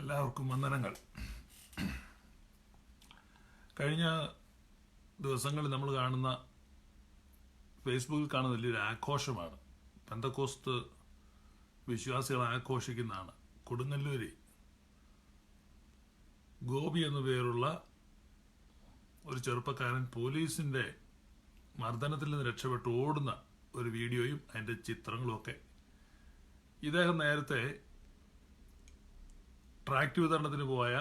എല്ലാവർക്കും വന്ദനങ്ങൾ. കഴിഞ്ഞ ദിവസങ്ങളിൽ നമ്മൾ കാണുന്ന ഫേസ്ബുക്കിൽ കാണുന്ന വലിയൊരു ആഘോഷമാണ്. പെന്തക്കോസ്ത് വിശ്വാസികൾ ആഘോഷിക്കുന്നതാണ്. കൊടുങ്ങല്ലൂര് ഗോപി എന്നു പേരുള്ള ഒരു ചെറുപ്പക്കാരൻ പോലീസിൻ്റെ മർദ്ദനത്തിൽ നിന്ന് രക്ഷപ്പെട്ട് ഓടുന്ന ഒരു വീഡിയോയും അതിൻ്റെ ചിത്രങ്ങളുമൊക്കെ. ഇദ്ദേഹം നേരത്തെ ട്രാക്ട് വിതരണത്തിന് പോയ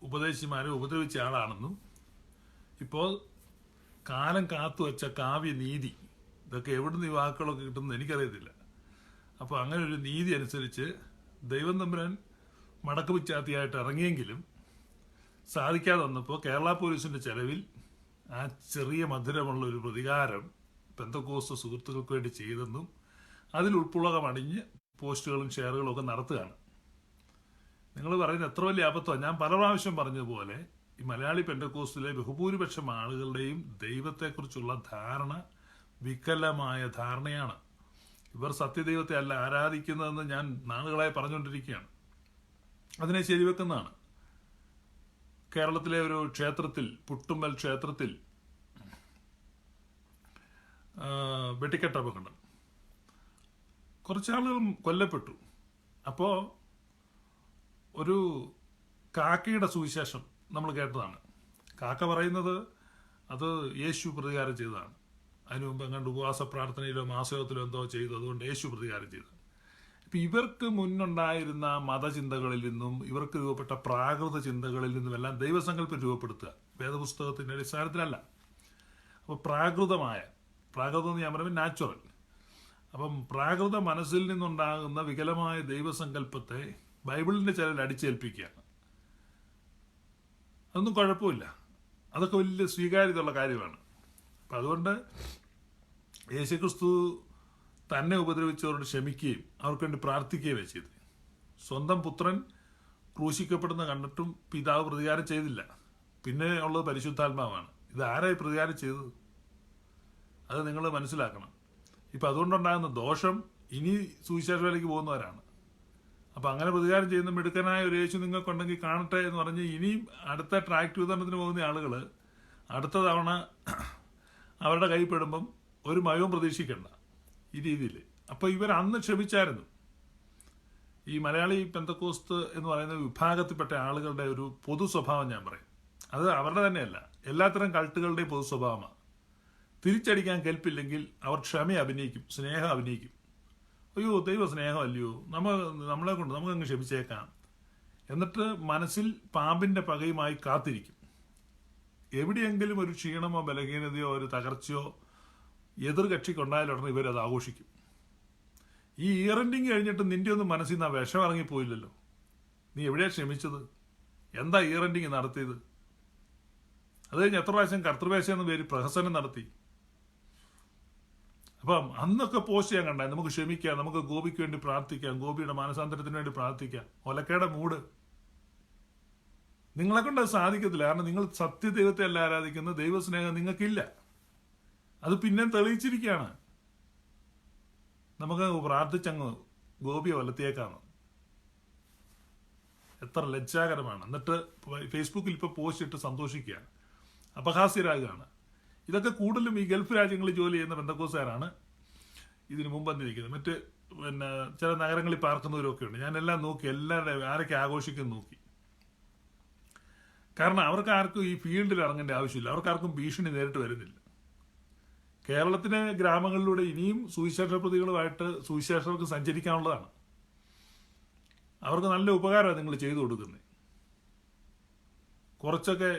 ഉപദേശിമാരെ ഉപദ്രവിച്ച ആളാണെന്നും ഇപ്പോൾ കാലം കാത്തുവച്ച കാവ്യനീതി, ഇതൊക്കെ എവിടുന്ന് ഈ വാക്കുകളൊക്കെ കിട്ടുമെന്ന് എനിക്കറിയത്തില്ല. അപ്പോൾ അങ്ങനെ ഒരു നീതി അനുസരിച്ച് ദൈവം തമ്പുരാൻ മടക്ക് പിച്ചാത്തിയായിട്ട് ഇറങ്ങിയെങ്കിലും സാധിക്കാതെ വന്നപ്പോൾ കേരള പോലീസിൻ്റെ ചെലവിൽ ആ ചെറിയ മധുരമുള്ള ഒരു പ്രതികാരം പെന്തക്കോസ്ത് സുഹൃത്തുക്കൾക്ക് വേണ്ടി ചെയ്തെന്നും അതിൽ ഉൾപ്പുളകമണിഞ്ഞ് പോസ്റ്റുകളും ഷെയറുകളും ഒക്കെ നടത്തുകയാണ്. നിങ്ങൾ പറയുന്നത് എത്ര വലിയ അബദ്ധമാണ്. ഞാൻ പല പ്രാവശ്യം പറഞ്ഞതുപോലെ ഈ മലയാളി പെന്തക്കോസ്തിലെ ബഹുഭൂരിപക്ഷം ആളുകളുടെയും ദൈവത്തെക്കുറിച്ചുള്ള ധാരണ വികലമായ ധാരണയാണ്. ഇവർ സത്യദൈവത്തെ അല്ല ആരാധിക്കുന്നതെന്ന് ഞാൻ നാളുകളായി പറഞ്ഞുകൊണ്ടിരിക്കുകയാണ്. അതിനെ ശരിവെക്കുന്നതാണ്. കേരളത്തിലെ ഒരു ക്ഷേത്രത്തിൽ, പുട്ടുമ്പൽ ക്ഷേത്രത്തിൽ വെട്ടിക്കെട്ടപകടം, കുറച്ചാളുകൾ കൊല്ലപ്പെട്ടു. അപ്പോൾ ഒരു കാക്കയുടെ സുവിശേഷം നമ്മൾ കേട്ടതാണ്. കാക്ക പറയുന്നത് അത് യേശു പ്രതികാരം ചെയ്തതാണ്. അതിനു മുമ്പ് എങ്ങാണ്ട് ഉപവാസ പ്രാർത്ഥനയിലോ മാസയോഗത്തിലോ എന്തോ ചെയ്തു, അതുകൊണ്ട് യേശു പ്രതികാരം ചെയ്തതാണ്. ഇപ്പം ഇവർക്ക് മുന്നുണ്ടായിരുന്ന മതചിന്തകളിൽ നിന്നും ഇവർക്ക് രൂപപ്പെട്ട പ്രാകൃത ചിന്തകളിൽ നിന്നും എല്ലാം ദൈവസങ്കല്പം രൂപപ്പെടുത്തുക, വേദപുസ്തകത്തിൻ്റെ അടിസ്ഥാനത്തിലല്ല. അപ്പോൾ പ്രാകൃതം എന്ന് ഞാൻ പറയുമ്പോൾ നാച്ചുറൽ. അപ്പം പ്രാകൃത മനസ്സിൽ നിന്നുണ്ടാകുന്ന വികലമായ ദൈവസങ്കല്പത്തെ ബൈബിളിൻ്റെ ചിലർ അടിച്ചേൽപ്പിക്കുകയാണ്. അതൊന്നും കുഴപ്പമില്ല, അതൊക്കെ വലിയ സ്വീകാര്യതയുള്ള കാര്യമാണ്. അപ്പം അതുകൊണ്ട് യേശുക്രിസ്തു തന്നെ ഉപദ്രവിച്ചവരോട് ക്ഷമിക്കുകയും അവർക്ക് വേണ്ടി പ്രാർത്ഥിക്കുകയും ചെയ്തു. സ്വന്തം പുത്രൻ ക്രൂശിക്കപ്പെടുന്ന കണ്ടിട്ടും പിതാവ് പ്രതികാരം ചെയ്തില്ല. പിന്നെ ഉള്ളത് പരിശുദ്ധാത്മാവാണ്. ഇത് ആരായി പ്രതികാരം ചെയ്തത്? അത് നിങ്ങൾ മനസ്സിലാക്കണം. ഇപ്പം അതുകൊണ്ടുണ്ടാകുന്ന ദോഷം ഇനി സുവിശേഷ വേലയ്ക്ക് പോകുന്നവരാണ്. അപ്പം അങ്ങനെ പ്രതികാരം ചെയ്യുന്ന മിടുക്കനായ ഒരു യേശു നിങ്ങൾക്കുണ്ടെങ്കിൽ കാണട്ടെ എന്ന് പറഞ്ഞ് ഇനിയും അടുത്ത ട്രാക്ട് വിതരണത്തിന് പോകുന്ന ആളുകൾ അടുത്ത തവണ അവരുടെ കൈപ്പെടുമ്പം ഒരു മയവും പ്രതീക്ഷിക്കണ്ട ഈ രീതിയിൽ. അപ്പോൾ ഇവർ അന്ന് ക്ഷമിച്ചായിരുന്നു. ഈ മലയാളി പെന്തക്കോസ്ത് എന്ന് പറയുന്ന വിഭാഗത്തിൽപ്പെട്ട ആളുകളുടെ ഒരു പൊതു സ്വഭാവം ഞാൻ പറയും. അത് അവരുടെ തന്നെയല്ല, എല്ലാത്തരം കൾട്ടുകളുടെയും പൊതു സ്വഭാവമാണ്. തിരിച്ചടിക്കാൻ കെൽപ്പില്ലെങ്കിൽ അവർ ക്ഷമ അഭിനയിക്കും, സ്നേഹം അഭിനയിക്കും. അയ്യോ ദൈവ സ്നേഹമല്ലയോ, നമ്മളെ കൊണ്ട് നമുക്കങ്ങ് ക്ഷമിച്ചേക്കാം. എന്നിട്ട് മനസ്സിൽ പാമ്പിൻ്റെ പകയുമായി കാത്തിരിക്കും. എവിടെയെങ്കിലും ഒരു ക്ഷീണമോ ബലഹീനതയോ ഒരു തകർച്ചയോ എതിർ കക്ഷിക്കുണ്ടായാലുടനെ ഇവരത് ആഘോഷിക്കും. ഈ ഇയർ എൻഡിങ് കഴിഞ്ഞിട്ട് നിന്റെ ഒന്നും മനസ്സിൽ നിന്ന് ആ വിഷം ഇറങ്ങിപ്പോയില്ലല്ലോ. നീ എവിടെയാണ് ക്ഷമിച്ചത്? എന്താ ഇയർ എൻഡിങ് നടത്തിയത്? അത് കഴിഞ്ഞ് എത്ര പ്രാവശ്യം കർത്തൃവേശ എന്ന പേര് പ്രഹസനം നടത്തി. അപ്പം അന്നൊക്കെ പോസ്റ്റ് ചെയ്യാൻ കണ്ടാൽ നമുക്ക് ക്ഷമിക്കാം, നമുക്ക് ഗോപിക്ക് വേണ്ടി പ്രാർത്ഥിക്കാം, ഗോപിയുടെ മാനസാന്തരത്തിന് വേണ്ടി പ്രാർത്ഥിക്കാം. ഒലക്കയുടെ മൂട്. നിങ്ങളെ കൊണ്ട് അത് സാധിക്കത്തില്ല. കാരണം നിങ്ങൾ സത്യദൈവത്തെ അല്ല ആരാധിക്കുന്ന, ദൈവസ്നേഹം നിങ്ങൾക്കില്ല. അത് പിന്നെ തെളിയിച്ചിരിക്കുകയാണ്. നമുക്ക് പ്രാർത്ഥിച്ചങ്ങ് ഗോപിയെ വലത്തിയേക്കാണ്. എത്ര ലജ്ജാകരമാണ്. എന്നിട്ട് ഫേസ്ബുക്കിൽ ഇപ്പോൾ പോസ്റ്റ് ഇട്ട് സന്തോഷിക്കുകയാണ്, അപഹാസ്യരാകുകയാണ്. ഇതൊക്കെ കൂടുതലും ഈ ഗൾഫ് രാജ്യങ്ങളിൽ ജോലി ചെയ്യുന്ന പെന്തക്കോസ്തുകാരാണ് ഇതിന് മുമ്പ് വന്നിരിക്കുന്നത്. മറ്റ് ചില നഗരങ്ങളിൽ പാർക്കുന്നവരൊക്കെ ഉണ്ട്. ഞാനെല്ലാം നോക്കി, എല്ലാവരുടെ ആരൊക്കെ ആഘോഷിക്കുന്നു നോക്കി. കാരണം അവർക്ക് ആർക്കും ഈ ഫീൽഡിൽ ഇറങ്ങേണ്ട ആവശ്യമില്ല. അവർക്കാർക്കും ഭീഷണി നേരിട്ട് വരുന്നില്ല. കേരളത്തിലെ ഗ്രാമങ്ങളിലൂടെ ഇനിയും സുവിശേഷ പ്രതികളുമായിട്ട് സുവിശേഷകർക്ക് സഞ്ചരിക്കാനുള്ളതാണ്. അവർക്ക് നല്ല ഉപകാരമാണ് നിങ്ങൾ ചെയ്തു കൊടുക്കുന്നത്. കുറച്ചൊക്കെ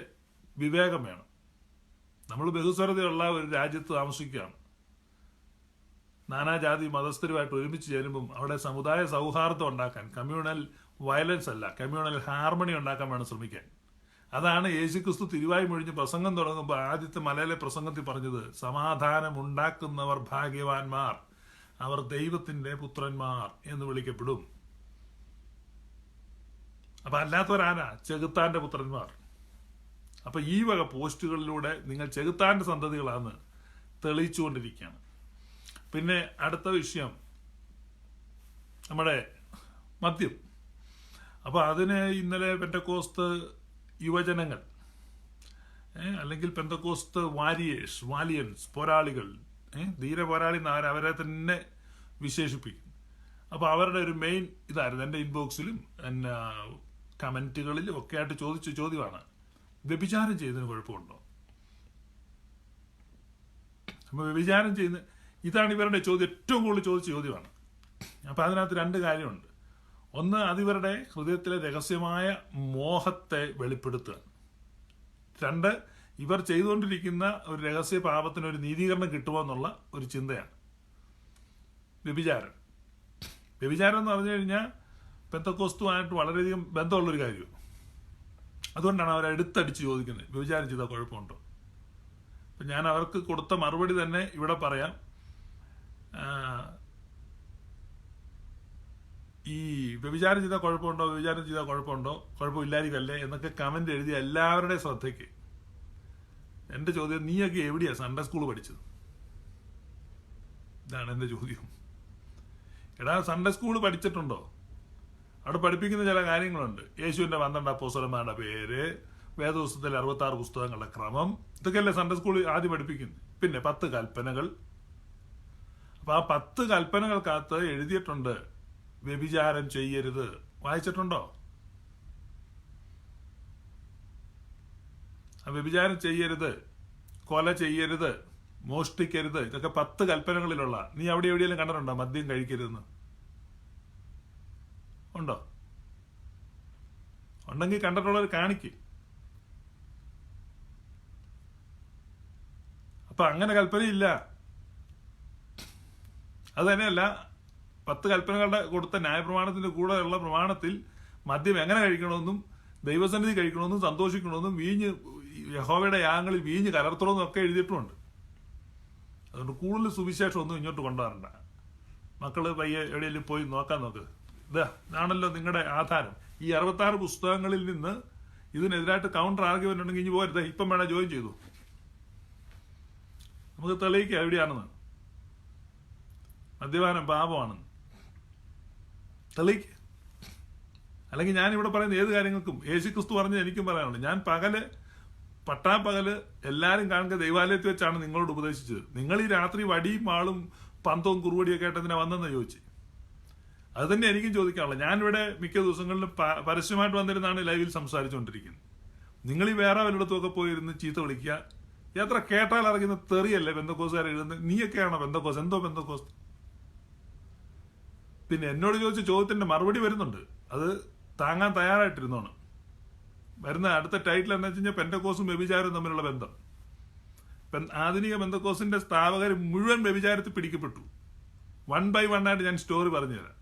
വിവേകം വേണം. നമ്മൾ ബഹുസ്വരതയുള്ള ഒരു രാജ്യത്ത് താമസിക്കുകയാണ്. നാനാജാതി മതസ്ഥരുമായിട്ട് ഒരുമിച്ച് ചേരുമ്പം അവിടെ സമുദായ സൗഹാർദ്ദം ഉണ്ടാക്കാൻ, കമ്മ്യൂണൽ വയലൻസ് അല്ല, കമ്മ്യൂണൽ ഹാർമണി ഉണ്ടാക്കാൻ വേണം ശ്രമിക്കാൻ. അതാണ് യേശുക്രിസ്തു തിരുവായി മൊഴിഞ്ഞ് പ്രസംഗം തുടങ്ങുമ്പോൾ ആദ്യത്തെ മലയാള പ്രസംഗത്തിൽ പറഞ്ഞത്, സമാധാനം ഉണ്ടാക്കുന്നവർ ഭാഗ്യവാന്മാർ, അവർ ദൈവത്തിൻ്റെ പുത്രന്മാർ എന്ന് വിളിക്കപ്പെടും. അപ്പം അല്ലാത്തവരാരാ? ചെകുത്താൻ്റെ പുത്രന്മാർ. അപ്പം ഈ വക പോസ്റ്റുകളിലൂടെ നിങ്ങൾ ചെകുത്താൻ്റെ സന്തതികളാണ് തെളിയിച്ചുകൊണ്ടിരിക്കുകയാണ്. പിന്നെ അടുത്ത വിഷയം നമ്മുടെ മദ്യം. അപ്പോൾ അതിന് ഇന്നലെ പെന്തക്കോസ്ത് യുവജനങ്ങൾ, അല്ലെങ്കിൽ പെന്തക്കോസ്ത് വാലിയൻസ്, പോരാളികൾ, ധീര പോരാളി എന്ന് അവരെ തന്നെ വിശേഷിപ്പിക്കും. അപ്പോൾ അവരുടെ ഒരു മെയിൻ ഇതായിരുന്നു. എൻ്റെ ഇൻബോക്സിലും എന്നെ കമൻറ്റുകളിലും ഒക്കെ ആയിട്ട് ചോദിച്ച ചോദ്യമാണ്, വ്യഭിചാരം ചെയ്തതിന് കുഴപ്പമുണ്ടോ? അപ്പോൾ വ്യഭിചാരം ചെയ്യുന്ന ഇതാണ് ഇവരുടെ ചോദ്യം, ഏറ്റവും കൂടുതൽ ചോദിച്ച ചോദ്യമാണ്. അപ്പോൾ അതിനകത്ത് രണ്ട് കാര്യമുണ്ട്. ഒന്ന്, അതിവരുടെ ഹൃദയത്തിലെ രഹസ്യമായ മോഹത്തെ വെളിപ്പെടുത്തുക. രണ്ട്, ഇവർ ചെയ്തുകൊണ്ടിരിക്കുന്ന ഒരു രഹസ്യ പാപത്തിന് ഒരു നീതീകരണം കിട്ടുമോ എന്നുള്ള ഒരു ചിന്തയാണ് വ്യഭിചാരം. വ്യഭിചാരം എന്ന് പറഞ്ഞു കഴിഞ്ഞാൽ പെന്തക്കോസ്തുമായിട്ട് വളരെയധികം ബന്ധമുള്ളൊരു കാര്യമാണ്. അതുകൊണ്ടാണ് അവർ എടുത്തടിച്ച് ചോദിക്കുന്നത്, വ്യഭിചാരം ചെയ്താൽ കുഴപ്പമുണ്ടോ? അപ്പം ഞാൻ അവർക്ക് കൊടുത്ത മറുപടി തന്നെ ഇവിടെ പറയാം. ഈ വ്യഭിചാരം ചെയ്താൽ കുഴപ്പമുണ്ടോ, കുഴപ്പമില്ലായിരിക്കല്ലേ എന്നൊക്കെ കമന്റ് എഴുതിയ എല്ലാവരുടെയും ശ്രദ്ധയ്ക്ക് എൻ്റെ ചോദ്യം, നീയൊക്കെ എവിടെയാ സൺഡേ സ്കൂൾ പഠിച്ചത്? ഇതാണ് എൻ്റെ ചോദ്യം. എടാ, സൺഡേ സ്കൂൾ പഠിച്ചിട്ടുണ്ടോ? അവിടെ പഠിപ്പിക്കുന്ന ചില കാര്യങ്ങളുണ്ട്. യേശുവിൻ്റെ 12 അപ്പോസ്തലന്മാരുടെ പേര്, വേദപുസ്തകത്തിലെ 66 പുസ്തകങ്ങളുടെ ക്രമം, ഇതൊക്കെയല്ലേ സൺഡേ സ്കൂൾ ആദ്യം പഠിപ്പിക്കുന്നത്. പിന്നെ 10 കൽപ്പനകൾ. അപ്പൊ ആ 10 കൽപ്പനകൾക്കകത്ത് എഴുതിയിട്ടുണ്ട് വ്യഭിചാരം ചെയ്യരുത്. വായിച്ചിട്ടുണ്ടോ? വ്യഭിചാരം ചെയ്യരുത്, കൊല ചെയ്യരുത്, മോഷ്ടിക്കരുത്, ഇതൊക്കെ 10 കൽപ്പനകളിലുള്ള. നീ അവിടെ എവിടെയെങ്കിലും കണ്ടിട്ടുണ്ടോ മദ്യം കഴിക്കരുതെന്ന്? ഉണ്ടോ? ഉണ്ടെങ്കിൽ കണ്ടിട്ടുള്ളവർ കാണിക്ക്. അപ്പൊ അങ്ങനെ കൽപ്പനയില്ല. അത് തന്നെയല്ല, 10 കൽപ്പനകളുടെ കൊടുത്ത ന്യായപ്രമാണത്തിന്റെ കൂടെ ഉള്ള പ്രമാണത്തിൽ മദ്യം എങ്ങനെ കഴിക്കണമെന്നും ദൈവസന്നിധി കഴിക്കണമെന്നും സന്തോഷിക്കണമെന്നും യഹോവയുടെ യാഗങ്ങളിൽ വീഞ്ഞ് കലർത്തണമെന്നും ഒക്കെ എഴുതിയിട്ടുമുണ്ട്. അതുകൊണ്ട് കൂടുതൽ സുവിശേഷം ഒന്നും ഇങ്ങോട്ട് കൊണ്ടുവരണ്ട. മക്കള് പയ്യെ എവിടെയെങ്കിലും പോയി നോക്കാൻ നോക്ക്. ഇതാണല്ലോ നിങ്ങളുടെ ആധാരം. ഈ 66 പുസ്തകങ്ങളിൽ നിന്ന് ഇതിനെതിരായിട്ട് കൗണ്ടർ ആർഗ്യുമെന്റ് ഉണ്ടെങ്കിൽ ഇനി പോരുത്, ഇപ്പം വേണേ ജോയിൻ ചെയ്തു. നമുക്ക് തെളിയിക്കുക എവിടെയാണെന്ന്. മദ്യപാനം പാപമാണെന്ന് തെളിയിക്കുക. അല്ലെങ്കിൽ ഞാനിവിടെ പറയുന്ന ഏത് കാര്യങ്ങൾക്കും യേശുക്രിസ്തു പറഞ്ഞ് എനിക്കും പറയാനുണ്ട്. ഞാൻ പട്ടാപ്പകല് എല്ലാവരും കാണുക ദൈവാലയത്തിൽ വെച്ചാണ് നിങ്ങളോട് ഉപദേശിച്ചത്. നിങ്ങൾ ഈ രാത്രി വടിയും വാളും പന്തവും കുറുവടിയൊക്കെ ആയിട്ട് എന്തിനാ വന്നെന്ന് ചോദിച്ചു. അത് തന്നെ എനിക്കും ചോദിക്കാനുള്ളത്. ഞാനിവിടെ മിക്ക ദിവസങ്ങളിലും പരസ്യമായിട്ട് വന്നിരുന്നാണ് ലൈവിൽ സംസാരിച്ചുകൊണ്ടിരിക്കുന്നത്. നിങ്ങൾ ഈ വേറെ വല്ലയിടത്തുമൊക്കെ പോയിരുന്ന് ചീത്ത വിളിക്കുക. എത്ര കേട്ടാൽ അറിയുന്ന തെറിയല്ലേ ബന്ധക്കോസുകാർ എഴുതുന്നത്? നീയൊക്കെയാണോ ബന്ധക്കോസ്? എന്തോ ബന്ധക്കോസ്? പിന്നെ എന്നോട് ചോദിച്ച ചോദ്യത്തിന്റെ മറുപടി വരുന്നുണ്ട്. അത് താങ്ങാൻ തയ്യാറായിട്ടിരുന്നോണ്. വരുന്ന അടുത്ത ടൈറ്റിൽ എന്ന് വെച്ച് കഴിഞ്ഞാൽ പെന്തക്കോസും വ്യഭിചാരവും തമ്മിലുള്ള ബന്ധം. ആധുനിക പെന്തക്കോസിന്റെ സ്ഥാപകർ മുഴുവൻ വ്യഭിചാരത്തിൽ പിടിക്കപ്പെട്ടു. 1 by 1 ആയിട്ട് ഞാൻ സ്റ്റോറി പറഞ്ഞുതരാം,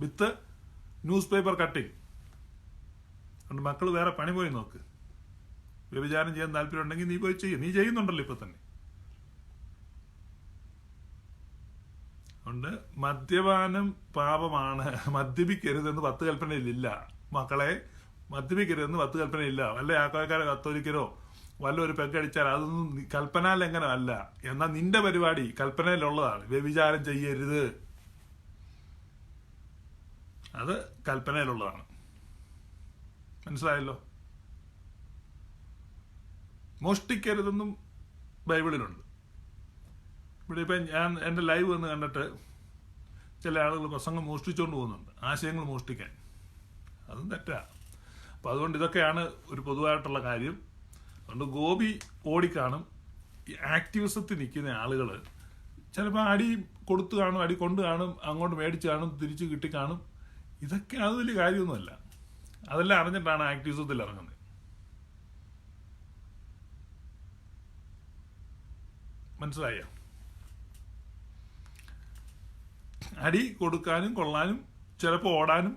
വിത്ത് ന്യൂസ് പേപ്പർ കട്ടിങ്. അതുകൊണ്ട് മക്കൾ വേറെ പണി പോയി നോക്ക്. വ്യഭിചാരം ചെയ്യാൻ താല്പര്യം ഉണ്ടെങ്കിൽ നീ പോയി ചെയ്യും. നീ ചെയ്യുന്നുണ്ടല്ലോ ഇപ്പൊ തന്നെ. അതുകൊണ്ട് മദ്യപാനം പാപമാണ്, മദ്യപിക്കരുതെന്ന് 10 കൽപ്പനയിലില്ല. മക്കളെ, മദ്യപിക്കരുതെന്ന് 10 കൽപ്പനയില്ല. വല്ല ആക്കാക്കാരോ കത്തോലിക്കരോ വല്ല ഒരു പെങ്കടിച്ചാൽ അതൊന്നും കൽപ്പന ലംഘനം അല്ല. എന്നാൽ നിന്റെ പരിപാടി കൽപ്പനയിലുള്ളതാണ്. വ്യഭിചാരം ചെയ്യരുത്, അത് കൽപ്പനയിലുള്ളതാണ്. മനസ്സിലായല്ലോ? മോഷ്ടിക്കരുതെന്നും ബൈബിളിലുണ്ട്. ഇവിടെ ഇപ്പം ഞാൻ എൻ്റെ ലൈവ് വന്ന് കണ്ടിട്ട് ചില ആളുകൾ പ്രസംഗം മോഷ്ടിച്ചുകൊണ്ട് പോകുന്നുണ്ട്, ആശയങ്ങൾ മോഷ്ടിക്കാൻ. അതും തെറ്റാണ്. അപ്പം അതുകൊണ്ട് ഇതൊക്കെയാണ് ഒരു പൊതുവായിട്ടുള്ള കാര്യം. അതുകൊണ്ട് ഗോപി ഓടിക്കാണും. ഈ ആക്ടിവിസത്തിൽ നിൽക്കുന്ന ആളുകൾ ചിലപ്പോൾ അടി കൊടുത്തു കാണും, അടി കൊണ്ട് കാണും, അങ്ങോട്ട് മേടിച്ച് കാണും, തിരിച്ച് കിട്ടിക്കാണും. ഇതൊക്കെ അത് വലിയ കാര്യമൊന്നുമല്ല. അതെല്ലാം അറിഞ്ഞിട്ടാണ് ആക്ടിവിസത്തിൽ ഇറങ്ങുന്നത്. മനസ്സിലായോ? അടി കൊടുക്കാനും കൊള്ളാനും ചിലപ്പോൾ ഓടാനും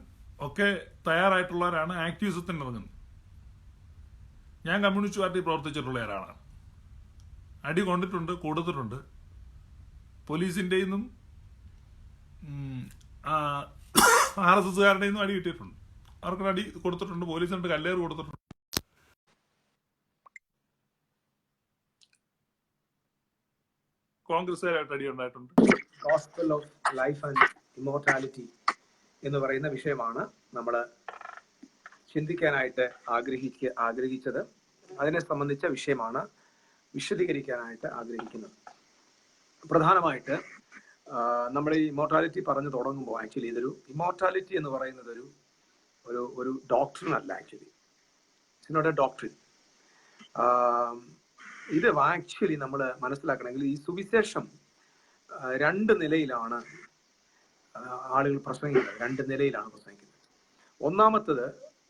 ഒക്കെ തയ്യാറായിട്ടുള്ളവരാണ് ആക്ടിവിസത്തിന് ഇറങ്ങുന്നത്. ഞാൻ കമ്മ്യൂണിസ്റ്റ് പാർട്ടി പ്രവർത്തിച്ചിട്ടുള്ള ഒരാളാണ്. അടി കൊണ്ടിട്ടുണ്ട്, കൊടുത്തിട്ടുണ്ട്. പോലീസിൻ്റെ നിന്നും RSSകാരുടെ നിന്നും അടി കിട്ടിയിട്ടുണ്ട്. അവർക്ക് അടി കൊടുത്തിട്ടുണ്ട്, പോലീസിന്റെ കല്ലേറ് കൊടുത്തിട്ടുണ്ട്. കോൺഗ്രസ്സുകാരായിട്ട് അടി ഉണ്ടായിട്ടുണ്ട്. Gospel of life and immortality എന്ന് പറയുന്ന വിഷയമാണ് നമ്മൾ ചിന്തിക്കാനായിട്ട് ആഗ്രഹിച്ചത്. അതിനെ സംബന്ധിച്ച വിഷയമാണ് വിശദീകരിക്കാനായിട്ട് ആഗ്രഹിക്കുന്നത്. പ്രധാനമായിട്ട് നമ്മൾ ഈ ഇമ്മോർട്ടാലിറ്റി പറഞ്ഞു തുടങ്ങുമ്പോൾ ആക്ച്വലി ഇതൊരു ഇമ്മോർട്ടാലിറ്റി എന്ന് പറയുന്നത് ഒരു ഡോക്ട്രിൻ അല്ല. Actually it's not a doctrine. ഇത് ആക്ച്വലി നമ്മൾ മനസ്സിലാക്കണമെങ്കിൽ ഈ സുവിശേഷം രണ്ട് നിലയിലാണ് ആളുകൾ പ്രസംഗിക്കുന്നത്. രണ്ട് നിലയിലാണ് പ്രസംഗിക്കുന്നത്. ഒന്നാമത്തത്,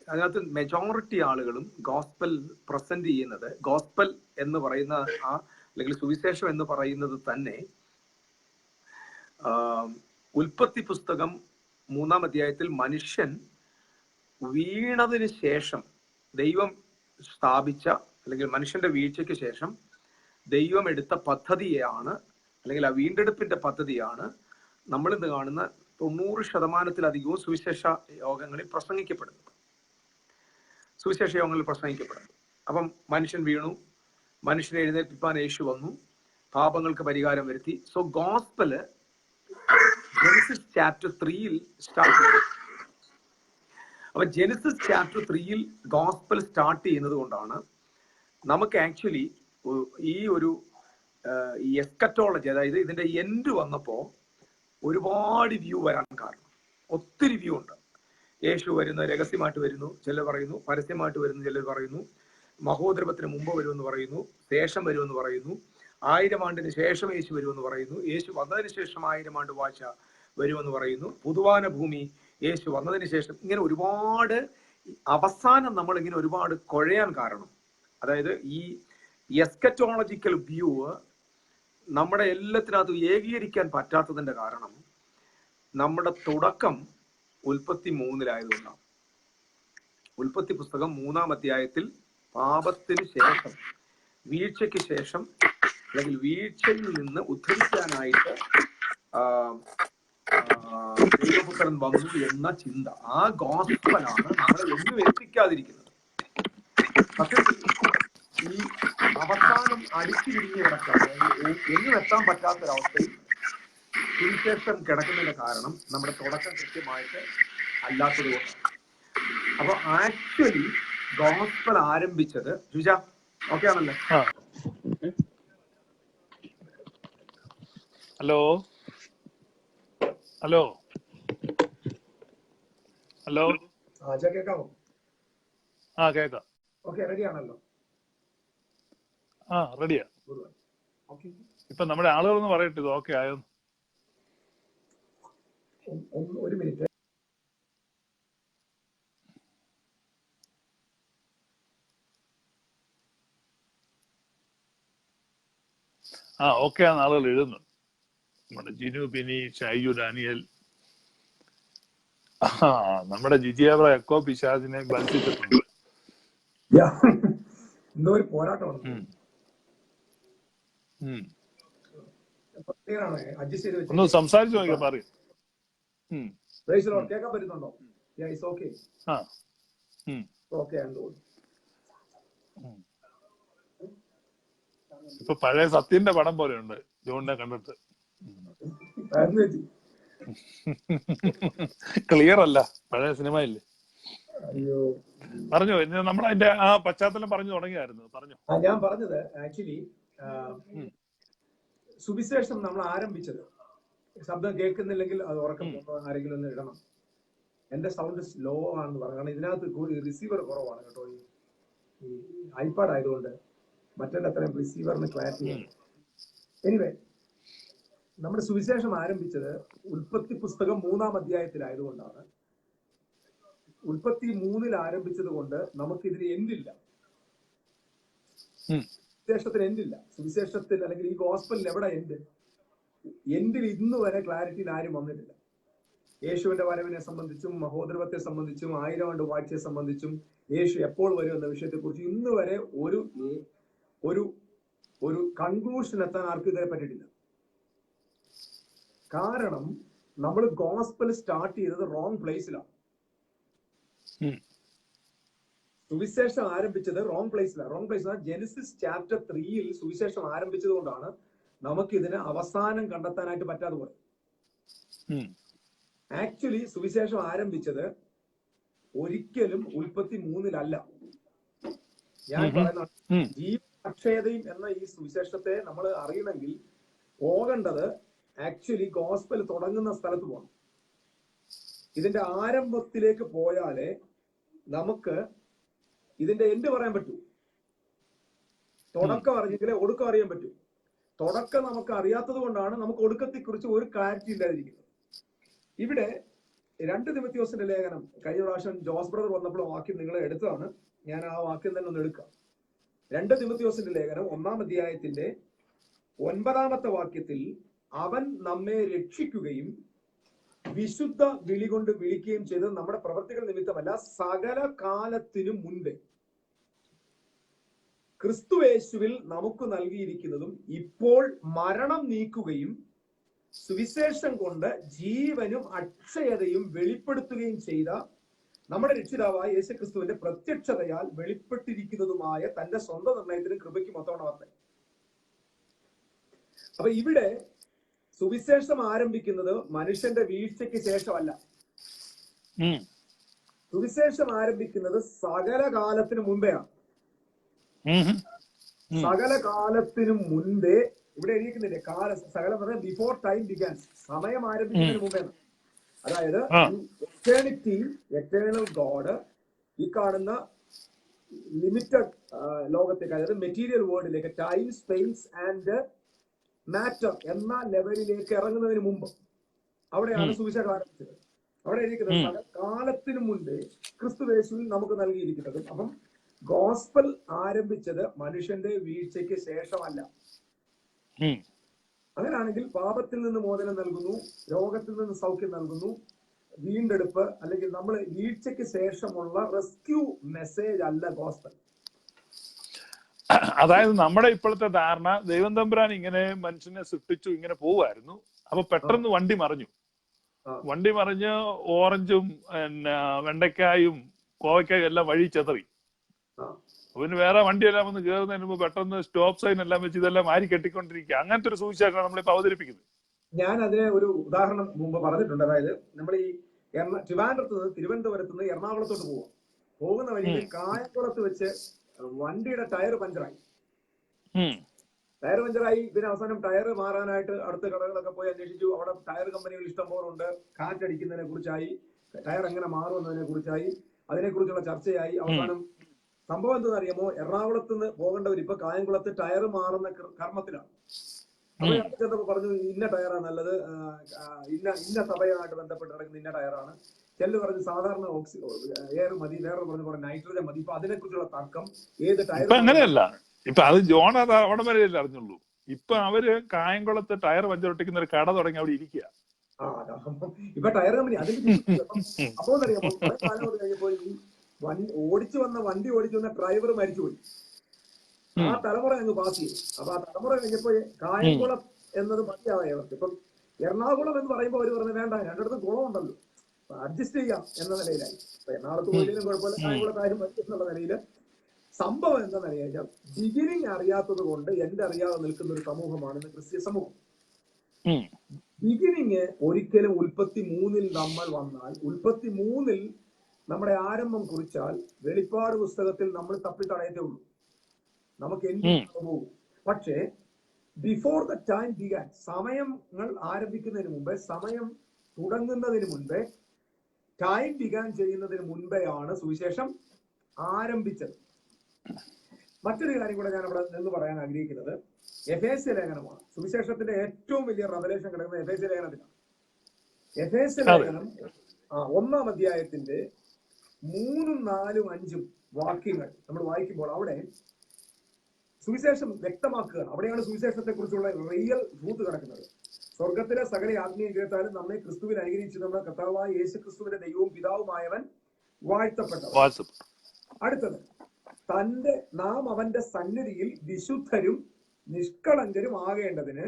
അതിനകത്ത് മെജോറിറ്റി ആളുകളും ഗോസ്പൽ പ്രസന്റ് ചെയ്യുന്നത്, ഗോസ്പൽ എന്ന് പറയുന്ന അല്ലെങ്കിൽ സുവിശേഷം എന്ന് പറയുന്നത് തന്നെ ഉൽപ്പത്തി പുസ്തകം 3-ാം അധ്യായത്തിൽ മനുഷ്യൻ വീണതിന് ശേഷം ദൈവം സ്ഥാപിച്ച, അല്ലെങ്കിൽ മനുഷ്യന്റെ വീഴ്ചയ്ക്ക് ശേഷം ദൈവം എടുത്ത പദ്ധതിയാണ്, അല്ലെങ്കിൽ ആ വീണ്ടെടുപ്പിന്റെ പദ്ധതിയാണ് നമ്മളിന്ന് കാണുന്ന 90% സുവിശേഷ യോഗങ്ങളിൽ പ്രസംഗിക്കപ്പെടുന്നത്. അപ്പം മനുഷ്യൻ വീണു, മനുഷ്യനെ എഴുന്നേൽപ്പിക്കാൻ യേശു വന്നു, പാപങ്ങൾക്ക് പരിഹാരം വരുത്തി. So gospel Genesis chapter 3-ൽ start ചെയ്തു. അപ്പൊ ജെനസിസ് ചാപ്റ്റർ 3-ൽ ഗോസ്പൽ സ്റ്റാർട്ട് ചെയ്യുന്നത് കൊണ്ടാണ് നമുക്ക് ആക്ച്വലി ഈ ഒരു എസ്കറ്റോളജി, അതായത് ഇതിന്റെ എൻഡ് വന്നപ്പോ ഒരുപാട് വ്യൂ വരാൻ കാരണം. ഒത്തിരി വ്യൂ ഉണ്ട്. യേശു വരുന്ന രഹസ്യമായിട്ട് വരുന്നു ചിലർ പറയുന്നു, പരസ്യമായിട്ട് വരുന്നു ചിലർ പറയുന്നു, മഹോദരവത്തിന് മുമ്പ് വരുമെന്ന് പറയുന്നു, ശേഷം വരുമെന്ന് പറയുന്നു, 1000 ആണ്ടിന് ശേഷം യേശു വരുമെന്ന് പറയുന്നു, യേശു വന്നതിന് ശേഷം 1000 ആണ്ട് വാഴ്ച വരുമെന്ന് പറയുന്നു, പുതുവാന ഭൂമി യേശു വന്നതിന് ശേഷം. ഇങ്ങനെ ഒരുപാട് അവസാനം നമ്മൾ ഇങ്ങനെ ഒരുപാട് കുഴയാൻ കാരണം, അതായത് ഈ എസ്കറ്റോളജിക്കൽ വ്യൂ നമ്മുടെ എല്ലാത്തിനകത്തും ഏകീകരിക്കാൻ പറ്റാത്തതിന്റെ കാരണം നമ്മുടെ തുടക്കം ഉൽപ്പത്തി 3-ലായതുകൊണ്ടാണ്. ഉൽപ്പത്തി പുസ്തകം 3-ാം അധ്യായത്തിൽ പാപത്തിന് ശേഷം, വീഴ്ചയ്ക്ക് ശേഷം, അല്ലെങ്കിൽ വീഴ്ചയിൽ നിന്ന് ഉദ്ധരിക്കാനായിട്ട് ദൈവപുത്രൻ വന്നു എന്ന ചിന്ത, ആ ഗോസ്പലാണ് നമ്മളെ ഒന്നും എത്തിക്കാതിരിക്കുന്നത്. സത്യത്തിൽ ഈ അവസാനം അടിച്ചു പിരിഞ്ഞ് കിടക്കാൻ, എങ്ങും എത്താൻ പറ്റാത്തൊരവസ്ഥയിൽ സുവിശേഷം കിടക്കുന്നതിന്റെ കാരണം നമ്മുടെ തുടക്കം കൃത്യമായിട്ട് അല്ലാത്തത് കൊണ്ടാണ്. അപ്പൊ ആക്ച്വലി ഗോസ്പൽ ആരംഭിച്ചത്, ജുജ ഓക്കെ ആണല്ലേ? ഹലോ ഹലോ ഹലോ, കേൾക്കാമോ? കേക്കാം. ഓക്കെ, റെഡി ആണല്ലോ? റെഡിയാ. ഇപ്പൊ നമ്മുടെ ആളുകളൊന്ന് പറയട്ടെ ഇത് ഓക്കെ ആയോ? ഒരു മിനിറ്റ്. ഓക്കെ ആണ് ആളുകൾ എഴുതുന്നു. നമ്മുടെ ജിനു, പിനി, ഷൈജു, ഡാനിയൽ, നമ്മുടെ ജിജിയാബ്ര എക്കോ പിശാചിനെ ബന്ധിച്ചിട്ടുണ്ട്. എന്തോ ഒരു പോരാട്ടമാണ്. ഒന്ന് സംസാരിച്ചു നോക്കിയാ പറയും. കേൾക്കാൻ പറ്റുന്നുണ്ടോ? ഇപ്പൊ പഴയ സത്യന്റെ പടം പോലെ ഉണ്ട് ജോണിനെ കണ്ടിട്ട്. ക്ലിയർ അല്ല, പഴയ സിനിമ ഇല്ലേ? പറഞ്ഞോ, നമ്മൾ അതിന്റെ ആ പശ്ചാത്തലം പറഞ്ഞു തുടങ്ങിയായിരുന്നു. പറഞ്ഞു. ഞാൻ പറഞ്ഞത് ആക്ച്വലി സുവിശേഷം നമ്മൾ ആരംഭിച്ചത്, ശബ്ദം കേൾക്കുന്നില്ലെങ്കിൽ അത് ഉറക്കം ആരെങ്കിലും ഒന്ന് ഇടണം. എന്റെ സൗണ്ട് സ്ലോ ആണെന്ന് പറഞ്ഞു, കാരണം ഇതിനകത്ത് റിസീവർ കുറവാണ് കേട്ടോ. ഈ ഐപാഡ് ആയതുകൊണ്ട് മറ്റേ അത്രയും റിസീവറിന് ക്ലാരിറ്റി. എനിവേ, നമ്മുടെ സുവിശേഷം ആരംഭിച്ചത് ഉൽപ്പത്തി പുസ്തകം 3-ാം അധ്യായത്തിലായതുകൊണ്ടാണ്. ഉൽപ്പത്തി 3-ൽ ആരംഭിച്ചത് കൊണ്ട് നമുക്കിതിന് എൻഡില്ല. സുവിശേഷത്തിന് എൻഡില്ല. സുവിശേഷത്തിൽ അല്ലെങ്കിൽ ഈ ഗോസ്പലിൽ എവിടെ എൻഡിൽ ഇന്ന് വരെ ക്ലാരിറ്റിയിൽ ആരും വന്നിട്ടില്ല. യേശുവിന്റെ വരവിനെ സംബന്ധിച്ചും മഹോദരവത്തെ സംബന്ധിച്ചും 1000 ആണ്ട് വാഴ്ചയെ സംബന്ധിച്ചും യേശു എപ്പോൾ വരും എന്ന വിഷയത്തെക്കുറിച്ച് ഇന്ന് വരെ ഒരു കൺക്ലൂഷൻ എത്താൻ ആർക്കും ഇതുവരെ പറ്റിയിട്ടില്ല. കാരണം നമ്മൾ ഗോസ്പൽ സ്റ്റാർട്ട് ചെയ്തത് റോങ് പ്ലേസിലാണ്. സുവിശേഷം ആരംഭിച്ചത് റോങ് പ്ലേസിലാണ്. റോങ് പ്ലേസ് ജെനസിസ് ചാപ്റ്റർ 3-ൽ സുവിശേഷം ആരംഭിച്ചത് കൊണ്ടാണ് നമുക്കിതിന് അവസാനം കണ്ടെത്താനായിട്ട് പറ്റാതെ പോയത്. ആക്ച്വലി സുവിശേഷം ആരംഭിച്ചത് ഒരിക്കലും 3 ഞാൻ പറയുന്ന ജീവ അക്ഷയതയും എന്ന ഈ സുവിശേഷത്തെ നമ്മൾ അറിയണമെങ്കിൽ പോകേണ്ടത് ആക്ച്വലി ഗോസ്പൽ തുടങ്ങുന്ന സ്ഥലത്ത് പോകണം. ഇതിന്റെ ആരംഭത്തിലേക്ക് പോയാലേ നമുക്ക് ഇതിന്റെ എൻഡ് പറയാൻ പറ്റൂ. തുടക്കം അറിഞ്ഞെങ്കിലേ ഒടുക്കം അറിയാൻ പറ്റൂ. തുടക്കം നമുക്ക് അറിയാത്തത് കൊണ്ടാണ് നമുക്ക് ഒടുക്കത്തെ കുറിച്ച് ഒരു ക്ലാരിറ്റി ഇല്ലാതിരിക്കുന്നത്. ഇവിടെ 2 തിമോഥെയോസിന്റെ ലേഖനം കഴിഞ്ഞ പ്രാവശ്യം ജോസ് ബ്രദർ വന്നപ്പോൾ വാക്യം നിങ്ങൾ എടുത്തതാണ്. ഞാൻ ആ വാക്യം തന്നെ ഒന്ന് എടുക്കാം. 2 തിമോഥെയോസിന്റെ ലേഖനം 1-ാം അധ്യായത്തിന്റെ 9-ാമത്തെ വാക്യത്തിൽ അവൻ നമ്മെ രക്ഷിക്കുകയും വിശുദ്ധ വിളി കൊണ്ട് വിളിക്കുകയും ചെയ്തത് നമ്മുടെ പ്രവൃത്തികൾ നിമിത്തമല്ല, സകല കാലത്തിനും മുൻപേ ക്രിസ്തുയേശുവിൽ നമുക്ക് നൽകിയിരിക്കുന്നതും ഇപ്പോൾ മരണം നീക്കുകയും സുവിശേഷം കൊണ്ട് ജീവനും അക്ഷയതയും വെളിപ്പെടുത്തുകയും ചെയ്ത നമ്മുടെ രക്ഷിതാവായ യേശുക്രിസ്തുവിന്റെ പ്രത്യക്ഷതയാൽ വെളിപ്പെട്ടിരിക്കുന്നതുമായ തന്റെ സ്വന്തം നിർണയത്തിനും കൃപയ്ക്കും ഒത്തവണമത്രേ. അപ്പൊ ഇവിടെ സുവിശേഷം ആരംഭിക്കുന്നത് മനുഷ്യന്റെ വീഴ്ചയ്ക്ക് ശേഷമല്ല. സുവിശേഷം ആരംഭിക്കുന്നത് സകല കാലത്തിനു മുമ്പെയാണ്. സകല കാലത്തിനു മുൻപേ ഇവിടെ എഴുതിക്കുന്നില്ലേ, സകലം പറഞ്ഞാൽ ബിഫോർ ടൈം ബിഗാൻസ്, സമയം ആരംഭിക്കുന്നതിന് മുമ്പേ. അതായത് എറ്റേണിറ്റി, എറ്റേണൽ ഗോഡ് ഈ കാണുന്ന ലിമിറ്റഡ് ലോകത്തേക്ക്, അതായത് മെറ്റീരിയൽ വേൾഡിലേക്ക്, ടൈം സ്പേസ് ആൻഡ് മാറ്റർ എന്ന ലെവലിലേക്ക് ഇറങ്ങുന്നതിന് മുമ്പ് അവിടെയാണ് സുവിശേഷം ആരംഭിച്ചത്. അവിടെ എഴുതിക്കുന്നത് കാലത്തിനു മുൻപേ ക്രിസ്തുയേശുവിൽ നമുക്ക് നൽകിയിരിക്കുന്നത്. അപ്പം ഗോസ്പൽ ആരംഭിച്ചത് മനുഷ്യന്റെ വീഴ്ചയ്ക്ക് ശേഷമല്ല. അങ്ങനെയാണെങ്കിൽ പാപത്തിൽ നിന്ന് മോചനം നൽകുന്നു, രോഗത്തിൽ നിന്ന് സൗഖ്യം നൽകുന്നു, വീണ്ടെടുപ്പ് അല്ലെങ്കിൽ നമ്മൾ വീഴ്ചയ്ക്ക് ശേഷമുള്ള റെസ്ക്യൂ മെസ്സേജ് അല്ല ഗോസ്പൽ. അതായത് നമ്മുടെ ഇപ്പോഴത്തെ ധാരണ, ദൈവം തമ്പുരാൻ ഇങ്ങനെ മനുഷ്യനെ സൃഷ്ടിച്ചു, ഇങ്ങനെ പോവായിരുന്നു. അപ്പൊ പെട്ടെന്ന് വണ്ടി മറിഞ്ഞ് ഓറഞ്ചും പിന്നെ വെണ്ടയ്ക്കായും കോവയ്ക്കായും എല്ലാം വഴി ചെതറി. പിന്നെ വേറെ വണ്ടിയെല്ലാം വന്ന് കയറുന്നതിന് മുമ്പ് പെട്ടെന്ന് സ്റ്റോപ്പ് സൈൻ എല്ലാം വെച്ച് ഇതെല്ലാം മാറി കെട്ടിക്കൊണ്ടിരിക്കുക. അങ്ങനത്തെ ഒരു സുവിശേഷമാണ് നമ്മളിപ്പോ അവതരിപ്പിക്കുന്നത്. ഞാൻ അതിനെ ഒരു ഉദാഹരണം മുമ്പ് പറഞ്ഞിട്ടുണ്ട്. അതായത് നമ്മൾ ഈ ട്രിവാൻഡ്രത്ത് നിന്ന് തിരുവനന്തപുരത്ത് നിന്ന് എറണാകുളത്തോട്ട് പോകുന്ന വഴിയിൽ കായംകുളത്ത് വെച്ച് വണ്ടിയുടെ ടയർ പഞ്ചറായി. പിന്നെ അവസാനം ടയർ മാറാനായിട്ട് അടുത്ത കടകളൊക്കെ പോയി അന്വേഷിച്ചു. അവിടെ ടയർ കമ്പനികൾ ഇഷ്ടംപോലെ ഉണ്ട്. കാറ്റടിക്കുന്നതിനെ കുറിച്ചായി, ടയർ എങ്ങനെ മാറുമെന്നതിനെ കുറിച്ചായി, അതിനെക്കുറിച്ചുള്ള ചർച്ചയായി. അവസാനം സംഭവം എന്താണെന്നറിയാമോ, എറണാകുളത്ത് നിന്ന് പോകേണ്ടവർ ഇപ്പൊ കായംകുളത്ത് ടയർ മാറുന്ന കർമ്മത്തിലാണ്. അപ്പൊ ചെന്നപ്പോ പറഞ്ഞു ഇന്ന ടയറാണ് നല്ലത്, ഇന്ന സഭയുമായിട്ട് ബന്ധപ്പെട്ട് കിടക്കുന്ന ഇന്ന ടയറാണ്. ചെല്ല് പറഞ്ഞ് സാധാരണ എയർ മതി, വേറെ പറഞ്ഞ നൈട്രജൻ മതി. ഇപ്പൊ അതിനെക്കുറിച്ചുള്ള തർക്കം, ഏത് ടയർ. അങ്ങനെയല്ല, ഇപ്പൊ അത് ജോൺ അത് അവിടെ വരെ അറിഞ്ഞുള്ളൂ. ഇപ്പൊ അവര് കായംകുളത്ത് ടയർ പഞ്ചറൊട്ടിക്കുന്ന ഒരു കട തുടങ്ങി അവിടെ ഇരിക്കുക. ഇപ്പൊ ടയർ കമ്പനി അതിന് അപ്പോ അറിയാമോ, കുറെ കാലം കഴിഞ്ഞപ്പോ ഈ ഓടിച്ചു വന്ന ഡ്രൈവർ മരിച്ചുപോയി. ആ തലമുറ അങ്ങ് പാസ് ചെയ്തു. അപ്പൊ ആ തലമുറ കഴിഞ്ഞപ്പോ കായംകുളം എന്നത് മതിയാവായി അവർക്ക്. ഇപ്പം എറണാകുളം എന്ന് പറയുമ്പോൾ അവര് പറഞ്ഞു വേണ്ട, രണ്ടിടത്തും കുളമുണ്ടല്ലോ, അഡ്ജസ്റ്റ് ചെയ്യാം എന്ന നിലയിലായി. അപ്പൊ എറണാകുളത്ത് പോയില്ലെങ്കിലും കുഴപ്പമില്ല, കായംകുളത്ത് ആരും മതി എന്നുള്ള നിലയില്. സംഭവം എന്താണെന്ന് അറിയാം, ബിഗിനിങ് അറിയാത്തത് കൊണ്ട് എന്റെ അറിയാതെ നിൽക്കുന്ന ഒരു സമൂഹമാണ് ഇന്ന് ക്രിസ്ത്യ സമൂഹം. ബിഗിനിങ് ഒരിക്കലും 3 നമ്മൾ വന്നാൽ, 3 നമ്മുടെ ആരംഭം കുറിച്ചാൽ വെളിപ്പാട് പുസ്തകത്തിൽ നമ്മൾ തപ്പിത്തടയത്തേ ഉള്ളൂ, നമുക്ക് എന്ത് പോകും. പക്ഷേ ബിഫോർ ദ ടൈം ബിഗാൻ, സമയങ്ങൾ ആരംഭിക്കുന്നതിന് മുമ്പേ, സമയം തുടങ്ങുന്നതിന് മുൻപേ, ടൈം ബിഗാൻ ചെയ്യുന്നതിന് മുൻപെയാണ് സുവിശേഷം ആരംഭിച്ചത്. മറ്റൊരു കാര്യം കൂടെ ഞാൻ അവിടെ നിന്ന് പറയാൻ ആഗ്രഹിക്കുന്നത് എഫേസ്യ ലേഖനമാണ്. സുവിശേഷത്തിന്റെ ഏറ്റവും വലിയ റെവലേഷൻ കിടക്കുന്നത് എഫേസ്യ ലേഖനത്തിലാണ്. എഫേസ്യ ലേഖനം 1-ാം അധ്യായത്തിന്റെ 3, 4, 5 വാക്യങ്ങൾ നമ്മൾ വായിക്കുമ്പോൾ അവിടെ സുവിശേഷം വ്യക്തമാക്കുകയാണ്. അവിടെയാണ് സുവിശേഷത്തെ കുറിച്ചുള്ള റിയൽ ട്രൂത്ത് കിടക്കുന്നത്. സ്വർഗത്തിലെ സകല ആത്മീയ കേട്ടാലും നമ്മെ ക്രിസ്തുവിൽ അനുഗ്രഹിച്ചു നമ്മുടെ കർത്താവായ യേശു ക്രിസ്തുവിന്റെ ദൈവവും പിതാവുമായവൻ വാഴ്ത്തപ്പെട്ടവൻ. അടുത്തത്, നാം അവന്റെ സന്നിധിയിൽ വിശുദ്ധരും നിഷ്കളങ്കരും ആകേണ്ടതിന്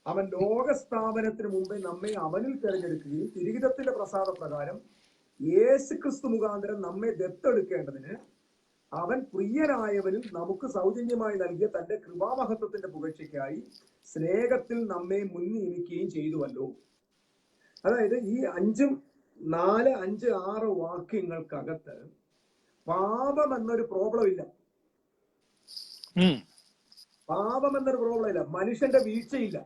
അവൻ ലോകസ്ഥാപനത്തിന് മുമ്പേ നമ്മെ അവനിൽ തെരഞ്ഞെടുക്കുകയും തിരുഹിതത്തിന്റെ പ്രസാദ പ്രകാരം യേശു ക്രിസ്തു മുഖാന്തരം നമ്മെ ദത്തെടുക്കേണ്ടതിന് അവൻ പ്രിയനായവനിൽ നമുക്ക് സൗജന്യമായി നൽകിയ തന്റെ കൃപാമഹത്വത്തിന്റെ പുകഴ്ചയ്ക്കായി സ്നേഹത്തിൽ നമ്മെ മുൻനിയമിക്കുകയും ചെയ്തുവല്ലോ. അതായത് ഈ 5 4, 5, 6 വാക്യങ്ങൾക്കകത്ത് പാപം എന്നൊരു പ്രോബ്ലം ഇല്ല. പാപം എന്നൊരു പ്രോബ്ലം ഇല്ല. മനുഷ്യന്റെ വീഴ്ചയില്ല.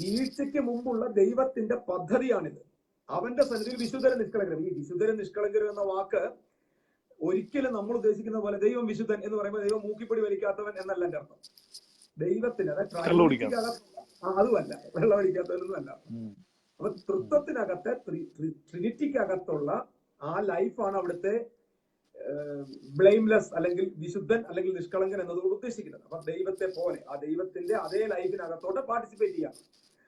വീഴ്ചയ്ക്ക് മുമ്പുള്ള ദൈവത്തിന്റെ പദ്ധതിയാണിത്. അവന്റെ സന്നിധിയിൽ വിശുദ്ധരും നിഷ്കളങ്കരും. ഈ വിശുദ്ധരും നിഷ്കളങ്കരും എന്ന വാക്ക് ഒരിക്കലും നമ്മൾ ഉദ്ദേശിക്കുന്ന പോലെ ദൈവം വിശുദ്ധൻ എന്ന് പറയുമ്പോൾ ദൈവം മൂക്കിപ്പൊടി വലിക്കാത്തവൻ എന്നല്ല എന്റെ അർത്ഥം. ദൈവത്തിന് അതുമല്ല, വെള്ളം അടിക്കാത്തവനൊന്നും അല്ല. അപ്പൊ തൃത്വത്തിനകത്തെ ട്രിനിറ്റിക്കകത്തുള്ള ആ ലൈഫാണ് അവിടുത്തെ ബ്ലെയിംലെസ് അല്ലെങ്കിൽ വിശുദ്ധൻ അല്ലെങ്കിൽ നിഷ്കളങ്കൻ എന്നതുകൊണ്ട് ഉദ്ദേശിക്കുന്നത്. അപ്പൊ ദൈവത്തെ പോലെ ആ ദൈവത്തിന്റെ അതേ ലൈഫിനകത്തോട്ട് പാർട്ടിസിപ്പേറ്റ് ചെയ്യാം.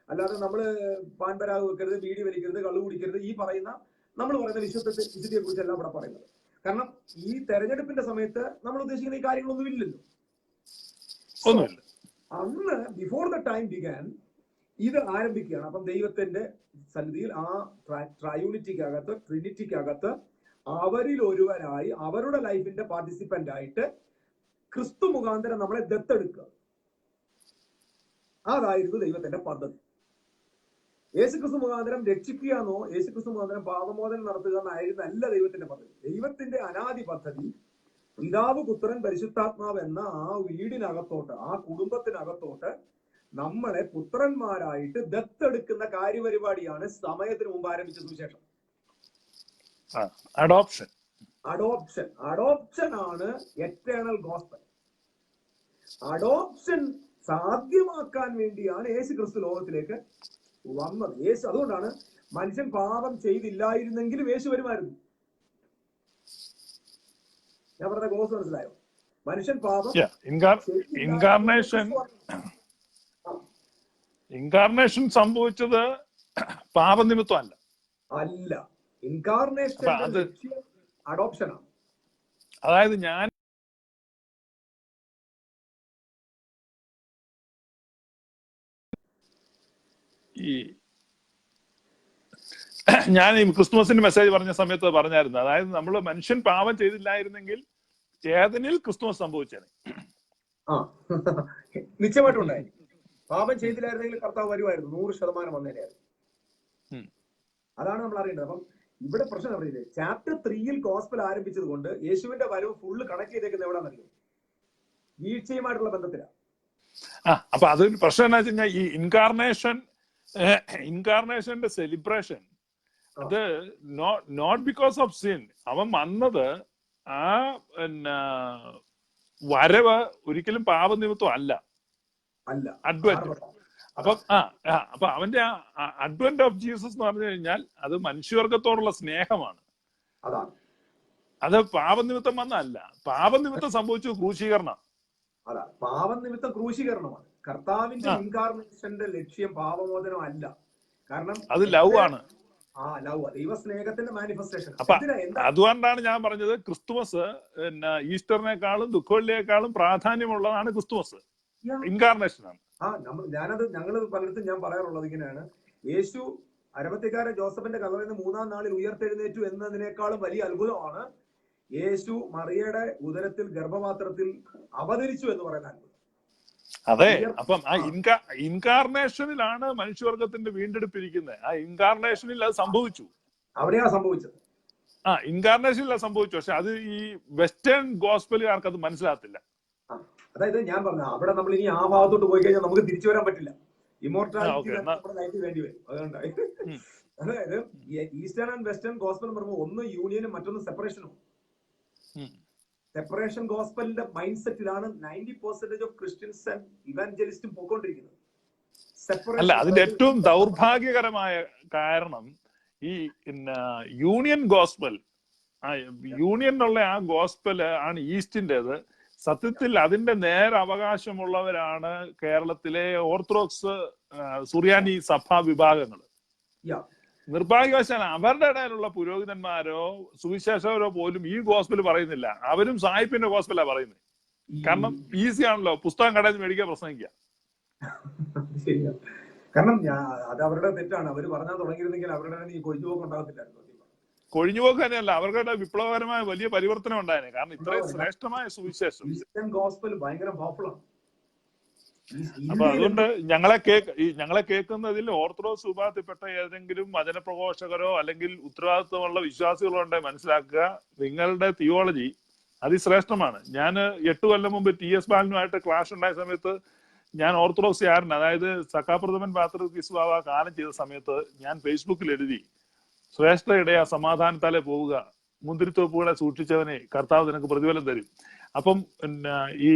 അല്ലാതെ നമ്മള് പാൻപരാഗ് വെക്കരുത്, ബീഡി വലിക്കരുത്, കള്ളു കുടിക്കരുത്, ഈ പറയുന്ന നമ്മൾ പറയുന്ന വിശുദ്ധിയെ കുറിച്ചല്ല ഇവിടെ പറയുന്നത്. കാരണം ഈ തെരഞ്ഞെടുപ്പിന്റെ സമയത്ത് നമ്മൾ ഉദ്ദേശിക്കുന്ന ഈ കാര്യങ്ങളൊന്നും ഇല്ലല്ലോ. അന്ന് ബിഫോർ ദ ടൈം ബിഗാൻ ഇത് ആരംഭിക്കുകയാണ്. അപ്പം ദൈവത്തിന്റെ സന്നിധിയിൽ ആ ട്രയൂണിറ്റിക്കകത്ത് ട്രിനിറ്റിക്കകത്ത് അവരിൽ ഒരുവരായി അവരുടെ ലൈഫിന്റെ പാർട്ടിസിപ്പന്റ് ആയിട്ട് ക്രിസ്തു മുഖാന്തരം നമ്മളെ ദത്തെടുക്കുക. അതായിരുന്നു ദൈവത്തിന്റെ പദ്ധതി. യേശുക്രിസ്തു മുഖാന്തരം രക്ഷിക്കുകയെന്നോ യേശുക്രിസ്തു മുഖാന്തരം പാപമോചനം നടത്തുക എന്നായിരുന്നു അല്ല ദൈവത്തിന്റെ പദ്ധതി. ദൈവത്തിന്റെ അനാദി പദ്ധതി പിതാവ്, പുത്രൻ, പരിശുദ്ധാത്മാവ് എന്ന ആ വീടിനകത്തോട്ട്, ആ കുടുംബത്തിനകത്തോട്ട് നമ്മളെ പുത്രന്മാരായിട്ട് ദത്തെടുക്കുന്ന കാര്യപരിപാടിയാണ് സമയത്തിന് മുമ്പ് ആരംഭിച്ച സുവിശേഷം. അഡോപ്ഷൻ ആണ് എറ്റേണൽ ഗോസ്പൽ. അഡോപ്ഷൻ സാധ്യമാക്കാൻ വേണ്ടിയാണ് യേശു ക്രിസ്തു ലോകത്തിലേക്ക് വന്നത്. യേശു, അതുകൊണ്ടാണ് മനുഷ്യൻ പാപം ചെയ്തില്ലായിരുന്നെങ്കിലും യേശു വരുമായിരുന്നു. ഞാൻ പറഞ്ഞ ഗോസ് മനസ്സിലായോ? മനുഷ്യൻ പാപം ഇൻകാർണേഷൻ സംഭവിച്ചത് പാപനിമിത്തം അല്ല. ഇൻകാർണേഷൻ അഡോപ്ഷനാണ്. അതായത് ഞാൻ ഈ ക്രിസ്തുമസിന്റെ മെസ്സേജ് പറഞ്ഞ സമയത്ത് പറഞ്ഞായിരുന്നു. അതായത് നമ്മൾ മനുഷ്യൻ പാപം ചെയ്തില്ലായിരുന്നെങ്കിൽ ഏതിനിൽ ക്രിസ്തുമസ് സംഭവിച്ചേനെ. നിശ്ചയമായിട്ടുണ്ടായി. പാപം ചെയ്തില്ലായിരുന്നെങ്കിൽ കർത്താവ് വരുമായിരുന്നു, 100% വന്നേനായിരുന്നു. അതാണ് നമ്മൾ അറിയേണ്ടത്. അപ്പം ഇവിടെ പ്രശ്നം അറിയില്ലേ, ചാപ്റ്റർ 3 ഗോസ്പൽ ആരംഭിച്ചത് കൊണ്ട് യേശുവിന്റെ വരവ് ഫുള്ള് കണക്ട് ചെയ്തേക്കുന്നത് എവിടെയാണെന്നറിയോ? വീഴ്ചയുമായിട്ടുള്ള ബന്ധത്തിലാണ്. അപ്പൊ അതൊരു പ്രശ്നം എന്താ വെച്ച് കഴിഞ്ഞാൽ ഈ ഇൻകാർണേഷന്റെ സെലിബ്രേഷൻ അത് നോട്ട് ബിക്കോസ് ഓഫ് സിൻ. അവൻ വന്നത് ആ വരവ് ഒരിക്കലും പാപനിമിത്തം അല്ല, അഡ്വന്റ്. അപ്പൊ അവന്റെ അഡ്വന്റ് ഓഫ് ജീസസ് എന്ന് പറഞ്ഞു കഴിഞ്ഞാൽ അത് മനുഷ്യവർഗത്തോടുള്ള സ്നേഹമാണ്. അത് പാപനിമിത്തം വന്നല്ല. പാപനിമിത്തം സംഭവിച്ചു ക്രൂശീകരണം. പാപനിമിത്തം ക്രൂശീകരണമാണ്. കർത്താവിന്റെ ഇൻകാർണേഷന്റെ ലക്ഷ്യം പാപമോചനം അല്ല. കാരണം അത് ലവ് ആണ്. ദൈവസ്നേഹത്തിന്റെ മാനിഫെസ്റ്റേഷൻ. അപ്പൊ അതുകൊണ്ടാണ് ഞാൻ പറഞ്ഞത് ക്രിസ്തുമസ് ഈസ്റ്ററിനേക്കാളും ദുഃഖവെള്ളിയേക്കാളും പ്രാധാന്യമുള്ളതാണ് ക്രിസ്തുമസ്. ഇൻകാർണേഷനാണ്. ഞങ്ങള് പലയിടത്തും ഞാൻ പറയാറുള്ളത് ഇങ്ങനെയാണ്: യേശു അരമത്തിക്കാരൻ ജോസഫിന്റെ കല്ലറയിൽ നിന്ന് 3-ാം നാളിൽ ഉയർത്തെഴുന്നേറ്റു എന്നതിനേക്കാളും വലിയ അത്ഭുതമാണ് യേശു മറിയയുടെ ഉദരത്തിൽ ഗർഭപാത്രത്തിൽ അവതരിച്ചു എന്ന് പറയുന്ന അത്ഭുതം. അതെ. അപ്പം ആ ഇൻകാർണേഷനിലാണ് മനുഷ്യവർഗത്തിന്റെ വീണ്ടെടുപ്പിരിക്കുന്നത്. ആ ഇൻകാർണേഷനിൽ അത് സംഭവിച്ചു. അവിടെയാണ് സംഭവിച്ചത്. ഇൻകാർണേഷനിൽ അത് സംഭവിച്ചു. പക്ഷെ അത് ഈ വെസ്റ്റേൺ ഗോസ്പലുകാർക്ക് അത് മനസ്സിലാകത്തില്ല. അതായത് ഞാൻ പറഞ്ഞ അവിടെ നമ്മൾ ഇനി ആ ഭാഗത്തോട്ട് പോയി കഴിഞ്ഞാൽ നമുക്ക് തിരിച്ചു വരാൻ പറ്റില്ല. ഇമോർട്ടാലിറ്റി ലൈഫ് വേണ്ടി വരും. അതുകൊണ്ടായി അതായത് ഈസ്റ്റേൺ ആൻഡ് വെസ്റ്റേൺ ഗോസ്പൽ എന്ന് പറയുമ്പോൾ ഒന്ന് യൂണിയനും മറ്റൊന്ന് സെപ്പറേഷനും. സെപ്പറേഷൻ ഗോസ്പലിന്റെ മൈൻഡ് സെറ്റിലാണ് 90% ഓഫ് ക്രിസ്ത്യൻസ് ആൻഡ് ഇവാഞ്ചലിസ്റ്റും പോയിക്കൊണ്ടിരിക്കുന്നത്. അല്ല, അതിന്റെ ഏറ്റവും ദൗർഭാഗ്യകരമായ കാരണം ഈ യൂണിയൻ ഗോസ്പൽ, യൂണിയനുള്ള ആ ഗോസ്പല് ആണ് ഈസ്റ്റിൻ്റെത്. സത്യത്തിൽ അതിന്റെ നേരവകാശമുള്ളവരാണ് കേരളത്തിലെ ഓർത്തഡോക്സ് സുറിയാനി സഭാ വിഭാഗങ്ങൾ. നിർഭാഗ്യവശാൽ അവരുടെ ഇടയിലുള്ള പുരോഹിതന്മാരോ സുവിശേഷകരോ പോലും ഈ ഗോസ്പൽ പറയുന്നില്ല. അവരും സായിപ്പിന്റെ ഗോസ്പലാ പറയുന്നത്. കാരണം ഈസി ആണല്ലോ, പുസ്തകം കടയിൽ നിന്ന് മേടിക്കാൻ പ്രസംഗിക്കുക. കാരണം അത് അവരുടെ തെറ്റാണ്. അവർ പറഞ്ഞാൽ തുടങ്ങിയിരുന്നെങ്കിൽ അവരുടെ കൊഴിഞ്ഞുപോക്ക് ഉണ്ടാകത്തില്ലായിരുന്നു. കൊഴിഞ്ഞുപോക്ക് തന്നെയല്ല, അവരുടെ വിപ്ലവകരമായ വലിയ പരിവർത്തനം ഉണ്ടായേനെ. കാരണം ഇത്രയും ശ്രേഷ്ഠമായ സുവിശേഷം ഗോസ്പൽ ഭയങ്കര പവർഫുൾ ആണ്. അപ്പൊ അതുകൊണ്ട് ഞങ്ങളെ കേൾക്കുന്നതിൽ ഓർത്തഡോക്സ് വിഭാഗത്തിൽപ്പെട്ട ഏതെങ്കിലും വചനപ്രഘോഷകരോ അല്ലെങ്കിൽ ഉത്തരവാദിത്വമുള്ള വിശ്വാസികളോ ഉണ്ടെങ്കിൽ മനസ്സിലാക്കുക, നിങ്ങളുടെ തിയോളജി അതിശ്രേഷ്ഠമാണ്. ഞാൻ 8 കൊല്ലം മുമ്പ് TS ബാലനുമായിട്ട് ക്ലാഷ് ഉണ്ടായ സമയത്ത് ഞാൻ ഓർത്തഡോക്സുകാരൻ, അതായത് സഖാപ്രഥമൻ പാത്രീസ് ബാവ കാലം ചെയ്ത സമയത്ത് ഞാൻ ഫേസ്ബുക്കിൽ എഴുതി, ശ്രേഷ്ഠ ഇടയാ സമാധാനത്താലെ പോവുക, മുന്തിരിത്തോപ്പുകളെ സൂക്ഷിച്ചവനെ കർത്താവ് നിനക്ക് പ്രതിഫലം തരും. അപ്പം പിന്നെ ഈ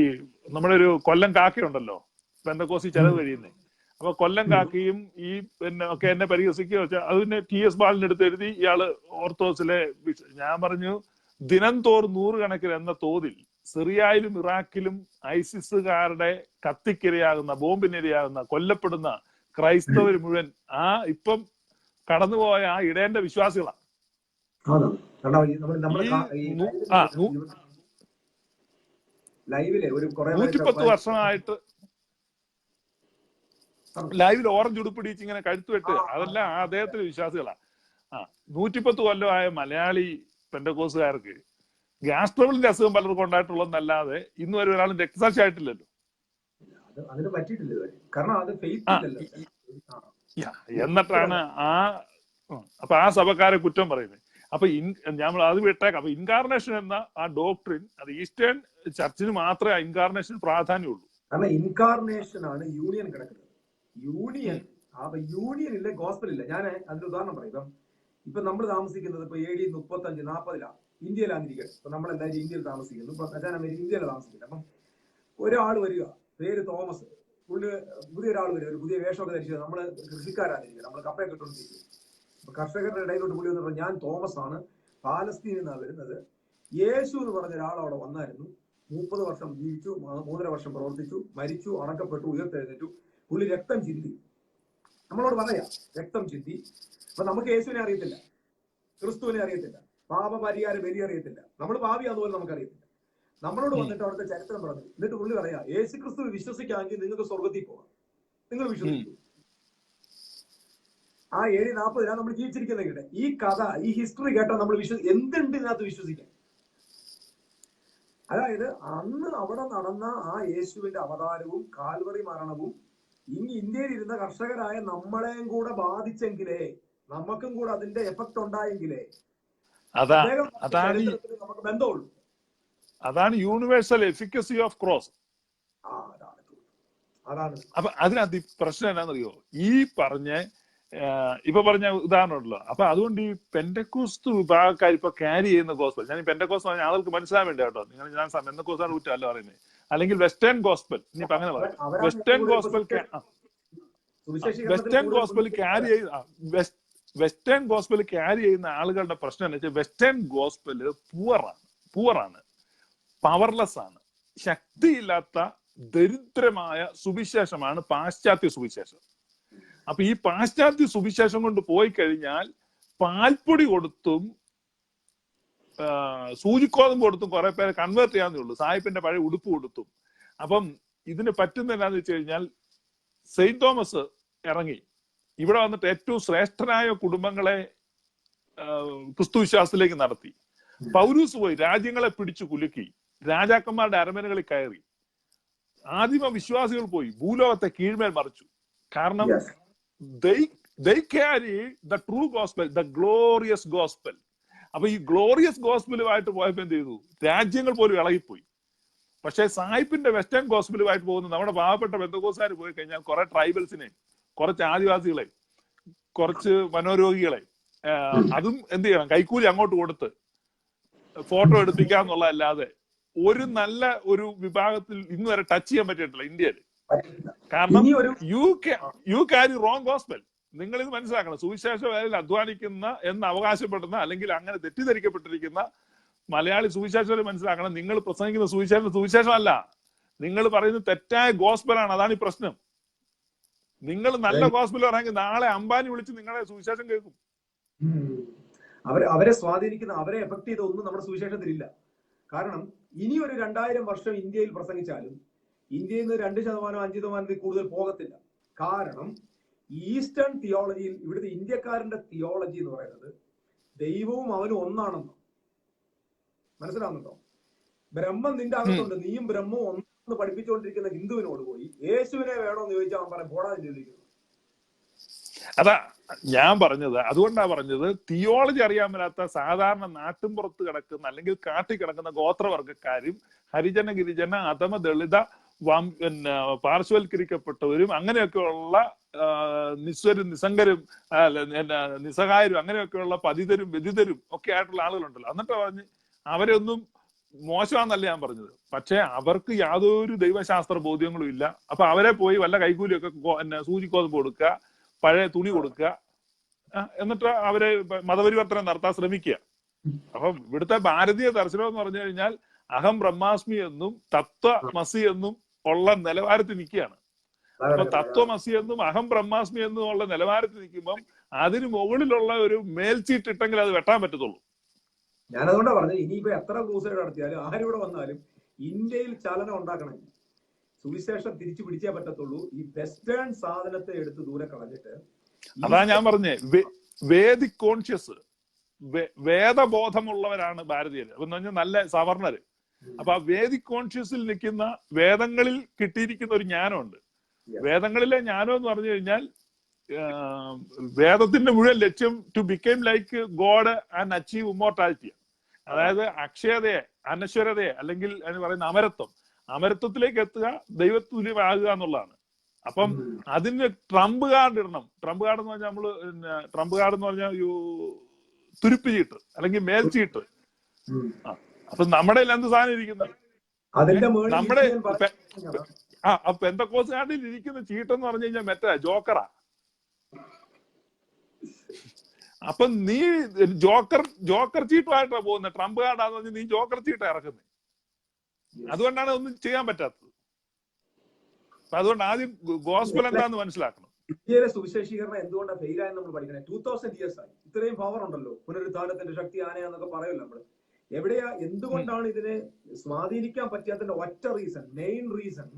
നമ്മുടെ ഒരു കൊല്ലം കാക്കയുണ്ടല്ലോ പെന്തക്കോസി ചെലവ് കഴിയുന്നേ, അപ്പൊ കൊല്ലം കാക്കയും ഈ പിന്നെ ഒക്കെ എന്നെ പരിഹസിക്കുകയോ വെച്ചാൽ അതിന് TS ബാലനെടുത്ത് എഴുതി ഇയാള് ഓർത്തഡോക്സിലെ. ഞാൻ പറഞ്ഞു, ദിനം തോറും 100 കണക്കിന് എന്ന തോതിൽ സിറിയയിലും ഇറാഖിലും ഐസിസുകാരുടെ കത്തിക്കിരയാകുന്ന, ബോംബിനിരയാകുന്ന, കൊല്ലപ്പെടുന്ന ക്രൈസ്തവർ മുഴുവൻ ഇപ്പം കടന്നുപോയ ആ ഇടയന്റെ വിശ്വാസികളാണ്. ലൈവില് ഒരു 110 വർഷമായിട്ട് ലൈവിൽ ഓറഞ്ച് ഉടുപ്പിടിച്ച് ഇങ്ങനെ കഴുത്തുവെട്ട്, അതെല്ലാം അദ്ദേഹത്തിന്റെ വിശ്വാസികളാ. 110 കൊല്ലമായ മലയാളി പെന്തക്കോസുകാർക്ക് ഗ്യാസ് ട്രബിളിന്റെ അസുഖം പലർക്കും ഉണ്ടായിട്ടുള്ളതെന്നല്ലാതെ ഇന്ന് വരെ ഒരാളും രക്തസാക്ഷി ആയിട്ടില്ലല്ലോ. എന്നിട്ടാണ് അപ്പൊ ആ സഭക്കാരെ കുറ്റം പറയുന്നത്. അപ്പൊ നമ്മൾ അത് വിട്ടേക്കാം. അപ്പൊ ഇൻകാർണേഷൻ എന്ന ആ ഡോക്ട്രിൻ അത് ഈസ്റ്റേൺ ചർച്ചിന് മാത്രമേ ഇൻകാർണേഷൻ പ്രാധാന്യമുള്ളൂ. കാരണം ഇൻകാർണേഷൻ ആണ് യൂണിയൻ കിടക്കുന്നത്. യൂണിയൻ ഇല്ല, ഗോസ്പൽ ഇല്ല. ഞാൻ അതിന്റെ ഉദാഹരണം പറയാം. ഇപ്പൊ നമ്മൾ താമസിക്കുന്നത് ഇപ്പൊ AD 35-40 ഇന്ത്യയിലാന്നിരിക്കട്ടെ. ഇപ്പൊ നമ്മളെല്ലാവരും ഇന്ത്യയിൽ താമസിക്കുന്നു. ഇപ്പൊ ഇന്ത്യയിൽ താമസിക്കുന്നത്. അപ്പം ഒരാൾ വരിക, പേര് തോമസ്, പുതിയൊരാൾ വരിക, ഒരു പുതിയ വേഷമൊക്കെ ധരിച്ചത്. നമ്മള് കൃഷിക്കാരാന്നിരിക്കുക, നമ്മൾ കപ്പയൊക്കെ ഇട്ടുകൊണ്ടിരിക്കും. അപ്പൊ കർഷകരുടെ ഇടയിലോട്ട് പുള്ളി വന്നപ്പോൾ, ഞാൻ തോമസ് ആണ്, പാലസ്തീനിൽ നിന്നാണ് വരുന്നത്, യേശു എന്ന് പറഞ്ഞ ഒരാൾ അവിടെ വന്നായിരുന്നു, 30 വർഷം ജീവിച്ചു, 3.5 വർഷം പ്രവർത്തിച്ചു, മരിച്ചു, അടക്കപ്പെട്ടു, ഉയർത്തെഴുന്നേറ്റു, പുള്ളി രക്തം ചിന്തി. നമ്മളോട് പറയാ രക്തം ചിന്തി. അപ്പൊ നമുക്ക് യേശുവിനെ അറിയത്തില്ല, ക്രിസ്തുവിനെ അറിയത്തില്ല, പാപപരിഹാര ബലി അറിയത്തില്ല, നമ്മൾ പാപി അതുപോലെ നമുക്കറിയത്തില്ല. നമ്മളോട് വന്നിട്ട് അവിടുത്തെ ചരിത്രം പറഞ്ഞു. എന്നിട്ട് പുള്ളി പറയാ, യേശു ക്രിസ്തു വിശ്വസിക്കാമെങ്കിൽ നിങ്ങൾക്ക് സ്വർഗത്തിൽ പോകാം, നിങ്ങൾ വിശ്വസിച്ചു. ആ 740 നമ്മൾ ജീവിച്ചിരിക്കുന്നത്. ഈ കഥ, ഈ ഹിസ്റ്ററി കേട്ടാൽ നമ്മൾ എന്തുണ്ട് ഇതിനകത്ത് വിശ്വസിക്കാൻ? അതായത് അന്ന് അവിടെ നടന്ന ആ യേശുവിന്റെ അവതാരവും കാൽവറി മരണവും ഇനി ഇന്ത്യയിൽ ഇരുന്ന കർഷകരായ നമ്മളെയും കൂടെ ബാധിച്ചെങ്കിലേ, നമുക്കും കൂടെ അതിന്റെ എഫക്ട് ഉണ്ടായെങ്കിലേ നമുക്ക് ബന്ധമുള്ളൂ. അതാണ് യൂണിവേഴ്സൽ എഫിക്കസി ഓഫ് ക്രോസ്. അതാണ്. അപ്പൊ അതിനകത്ത് ഈ പ്രശ്നം എന്നാന്നറിയോ, ഈ ഇപ്പൊ പറഞ്ഞ ഉദാഹരണമുണ്ടല്ലോ. അപ്പൊ അതുകൊണ്ട് ഈ പെന്തക്കോസ്ത് വിഭാഗക്കാർ ഇപ്പൊ ക്യാരി ചെയ്യുന്ന ഗോസ്പൽ, ഞാൻ ഈ പെന്തക്കോസ്റ്റ് പറഞ്ഞ ആൾക്ക് മനസ്സിലാൻ വേണ്ടി കേട്ടോ, ഞാൻ പെന്തക്കോസ്റ്റാണ് കുറ്റമല്ല പറയുന്നത്, അല്ലെങ്കിൽ വെസ്റ്റേൺ ഗോസ്പൽ, ഇനിയിപ്പോ അങ്ങനെ പറയാം, വെസ്റ്റേൺ ഗോസ്പൽ ക്യാരി ചെയ്യുന്ന ആളുകളുടെ പ്രശ്നം എന്ന് വെച്ചാൽ, വെസ്റ്റേൺ ഗോസ്പല് പൂവറാണ്, പവർലെസ് ആണ്, ശക്തിയില്ലാത്ത ദരിദ്രമായ സുവിശേഷമാണ് പാശ്ചാത്യ സുവിശേഷം. അപ്പൊ ഈ പാശ്ചാത്യ സുവിശേഷം കൊണ്ട് പോയി കഴിഞ്ഞാൽ പാൽപ്പൊടി കൊടുത്തും സൂചിക്കോതമ്പ് കൊടുത്തും കുറെ പേരെ കൺവേർട്ട് ചെയ്യാന്നേ ഉള്ളൂ, സായിപ്പിന്റെ പഴയ ഉടുപ്പ് കൊടുത്തും. അപ്പം ഇതിന് പറ്റുന്ന എന്താന്ന് വെച്ച് കഴിഞ്ഞാൽ, സെയിന്റ് തോമസ് ഇറങ്ങി ഇവിടെ വന്നിട്ട് ഏറ്റവും ശ്രേഷ്ഠനായ കുടുംബങ്ങളെ ക്രിസ്തു വിശ്വാസത്തിലേക്ക് നടത്തി. പൗലൂസ് പോയി രാജ്യങ്ങളെ പിടിച്ചു കുലുക്കി, രാജാക്കന്മാരുടെ അരമനകളിൽ കയറി. ആദിമ വിശ്വാസികൾ പോയി ഭൂലോകത്തെ കീഴ്മേൽ മറിച്ചു. കാരണം they carry the true gospel, the glorious gospel. അപ്പൊ ഈ ഗ്ലോറിയസ് ഗോസ്പലുമായിട്ട് പോയപ്പോ എന്ത് ചെയ്തു, രാജ്യങ്ങൾ പോലും ഇളകിപ്പോയി. പക്ഷെ സായിപ്പിന്റെ വെസ്റ്റേൺ ഗോസ്പലുമായിട്ട് പോകുന്ന നമ്മുടെ പാവപ്പെട്ട പെന്തക്കോസ്തുകാർ പോയി കഴിഞ്ഞാൽ കുറെ ട്രൈബൽസിനെ, കുറച്ച് ആദിവാസികളെ, കുറച്ച് മനോരോഗികളെ, അതും എന്ത് ചെയ്യണം, കൈക്കൂലി അങ്ങോട്ട് കൊടുത്ത് ഫോട്ടോ എടുപ്പിക്കാന്നുള്ളതല്ലാതെ ഒരു നല്ല ഒരു വിഭാഗത്തിൽ ഇന്ന് വരെ ടച്ച് ചെയ്യാൻ പറ്റിയിട്ടില്ല ഇന്ത്യയിൽ. കാരണം യു ക്യാരി റോങ് ഗോസ്പൽ. നിങ്ങൾ ഇത് മനസ്സിലാക്കണം. സുവിശേഷ വേലയിൽ അധ്വാനിക്കുന്ന എന്ന് അവകാശപ്പെടുന്ന, അല്ലെങ്കിൽ അങ്ങനെ തെറ്റിദ്ധരിക്കപ്പെട്ടിരിക്കുന്ന മലയാളി സുവിശേഷകരെ മനസ്സിലാക്കണം, നിങ്ങൾ പ്രസംഗിക്കുന്ന സുവിശേഷമല്ല, നിങ്ങൾ പറയുന്നത് തെറ്റായ ഗോസ്പലാണ്. അതാണ് ഈ പ്രശ്നം. നിങ്ങൾ നല്ല ഗോസ്പൽ പറയാമെങ്കിൽ നാളെ അംബാനി വിളിച്ച് നിങ്ങളെ സുവിശേഷം കേൾക്കും. അവരെ സ്വാധീനിക്കുന്ന, അവരെ എഫക്ട് ചെയ്ത ഒന്നും നമ്മുടെ സുവിശേഷത്തിലില്ല. കാരണം ഇനി ഒരു 2000 വർഷം ഇന്ത്യയിൽ പ്രസംഗിച്ചാലും ഇന്ത്യയിൽ നിന്ന് 2%, 5% കൂടുതൽ പോകത്തില്ല. കാരണം ഈസ്റ്റേൺ തിയോളജിയിൽ, ഇവിടുത്തെ ഇന്ത്യക്കാരന്റെ തിയോളജി എന്ന് പറയുന്നത് ദൈവവും അവനും ഒന്നാണെന്നോ. മനസ്സിലാവുന്നുണ്ടോ? ബ്രഹ്മം നിന്റെ അകത്തുണ്ട്, നീയും ബ്രഹ്മവും പഠിപ്പിച്ചുകൊണ്ടിരിക്കുന്ന ഹിന്ദുവിനോട് പോയി യേശുവിനെ വേണമെന്ന് ചോദിച്ചാൽ അവൻ പറയും പോടാൻ ചോദിക്കുന്നു. അതാ ഞാൻ പറഞ്ഞത്, അതുകൊണ്ടാ പറഞ്ഞത് തിയോളജി അറിയാൻ മേലാത്ത സാധാരണ നാട്ടിൻപുറത്ത് കിടക്കുന്ന അല്ലെങ്കിൽ കാട്ടിൽ കിടക്കുന്ന ഗോത്രവർഗക്കാരും ഹരിജന ഗിരിജന അധമ ദളിത പിന്നെ പാർശ്വവൽക്കരിക്കപ്പെട്ടവരും അങ്ങനെയൊക്കെയുള്ള നിസ്സംഗരും നിസ്സഹായരും അങ്ങനെയൊക്കെയുള്ള പതിതരും വ്യതിതരും ഒക്കെ ആയിട്ടുള്ള ആളുകളുണ്ടല്ലോ. എന്നിട്ട് പറഞ്ഞ് അവരെ ഒന്നും മോശമാണെന്നല്ല ഞാൻ പറഞ്ഞത്, പക്ഷെ അവർക്ക് യാതൊരു ദൈവശാസ്ത്ര ബോധ്യങ്ങളും ഇല്ല. അപ്പൊ അവരെ പോയി വല്ല കൈക്കൂലിയൊക്കെ സൂചിക്കോതമ്പ് കൊടുക്കുക, പഴയ തുണി കൊടുക്കുക, എന്നിട്ട് അവരെ മതപരിവർത്തനം നടത്താൻ ശ്രമിക്കുക. അപ്പം ഇവിടുത്തെ ഭാരതീയ ദർശനം എന്ന് പറഞ്ഞു കഴിഞ്ഞാൽ അഹം ബ്രഹ്മാസ്മി എന്നും തത്വമസി എന്നും ഉള്ള നിലവാരത്തിൽ നിൽക്കുകയാണ്. അപ്പൊ തത്വമസി എന്നും അഹം ബ്രഹ്മാസ്മി എന്നും ഉള്ള നിലവാരത്തിൽ നിൽക്കുമ്പം അതിന് മുകളിലുള്ള ഒരു മേൽച്ചീട്ടിട്ടെങ്കിൽ അത് വെട്ടാൻ പറ്റത്തുള്ളൂ. ഞാനതുകൊണ്ടാ പറഞ്ഞത്, ഇനിയിപ്പോ എത്ര ക്രൂസൈഡ് നടത്തിയാലും ആരിവിടെ വന്നാലും ഇന്ത്യയിൽ ചലനം ഉണ്ടാക്കണമെങ്കിൽ സുവിശേഷം തിരിച്ചു പിടിച്ചേ പറ്റത്തുള്ളൂ. ഈ വെസ്റ്റേൺ സാധനത്തെ എടുത്ത് ദൂരെ കളഞ്ഞിട്ട്, അതാ ഞാൻ പറഞ്ഞേ വേദിക് കോൺഷ്യസ് വേദബോധമുള്ളവരാണ് ഭാരതീയർ. അപ്പൊ എന്ന് പറഞ്ഞാൽ നല്ല സവർണര്. അപ്പൊ ആ വേദിക് കോൺഷ്യസിൽ നിൽക്കുന്ന വേദങ്ങളിൽ കിട്ടിയിരിക്കുന്ന ഒരു ജ്ഞാനമുണ്ട്. വേദങ്ങളിലെ ജ്ഞാനം എന്ന് പറഞ്ഞു കഴിഞ്ഞാൽ വേദത്തിന്റെ മുഴുവൻ ലക്ഷ്യം to become like God and achieve immortality. അതായത് അക്ഷയതയെ, അനശ്വരതയെ, അല്ലെങ്കിൽ എന്ന് പറയുന്ന അമരത്വത്തിലേക്ക് എത്തുക, ദൈവതുല്യമാകുക എന്നുള്ളതാണ്. അപ്പം അതിന് ട്രംപ് കാർഡ് ഇടണം. ട്രംപ് കാർഡ് എന്ന് പറഞ്ഞാൽ നമ്മള് ട്രംപ് കാർഡ് എന്ന് പറഞ്ഞാൽ തുരുപ്പ് ചീട്ട് അല്ലെങ്കിൽ മേൽച്ചീട്ട്. അപ്പൊ നമ്മുടെ എന്ത് സാധനം ഇരിക്കുന്നത്, നമ്മുടെ പെന്തക്കോസ് കാർഡിൽ ഇരിക്കുന്ന ചീട്ടെന്ന് പറഞ്ഞു കഴിഞ്ഞാൽ മറ്റേ ജോക്കറാ. അപ്പൊ നീ ജോക്കർ ചീട്ടുമായിട്ടാ പോകുന്നത്. ട്രംപ് കാർഡാന്ന് പറഞ്ഞാൽ നീ ജോക്കർ ചീട്ടാ ഇറക്കുന്നത്. അതുകൊണ്ടാണ് ഒന്നും ചെയ്യാൻ പറ്റാത്തത്. അതുകൊണ്ട് ആദ്യം ഗോസ്പൽ എന്താന്ന് മനസ്സിലാക്കണം. ഇന്ത്യയിലെ സുവിശേഷീകരണം എന്തുകൊണ്ടാണ് ഫെയിലായെന്ന് നമ്മൾ പഠിക്കണേ. 2000 years ആയി, ഇത്രയും പവർ ഉണ്ടല്ലോ, പുനരുദ്ധാനത്തിന്റെ ശക്തി ആനയാന്നൊക്കെ പറയുമല്ലോ നമ്മള്. എവിടെയാ, എന്തുകൊണ്ടാണ് ഇതിനെ സ്വാധീനിക്കാൻ പറ്റാത്തതിന്റെ ഒറ്റ റീസൺ, മെയിൻ റീസൺ,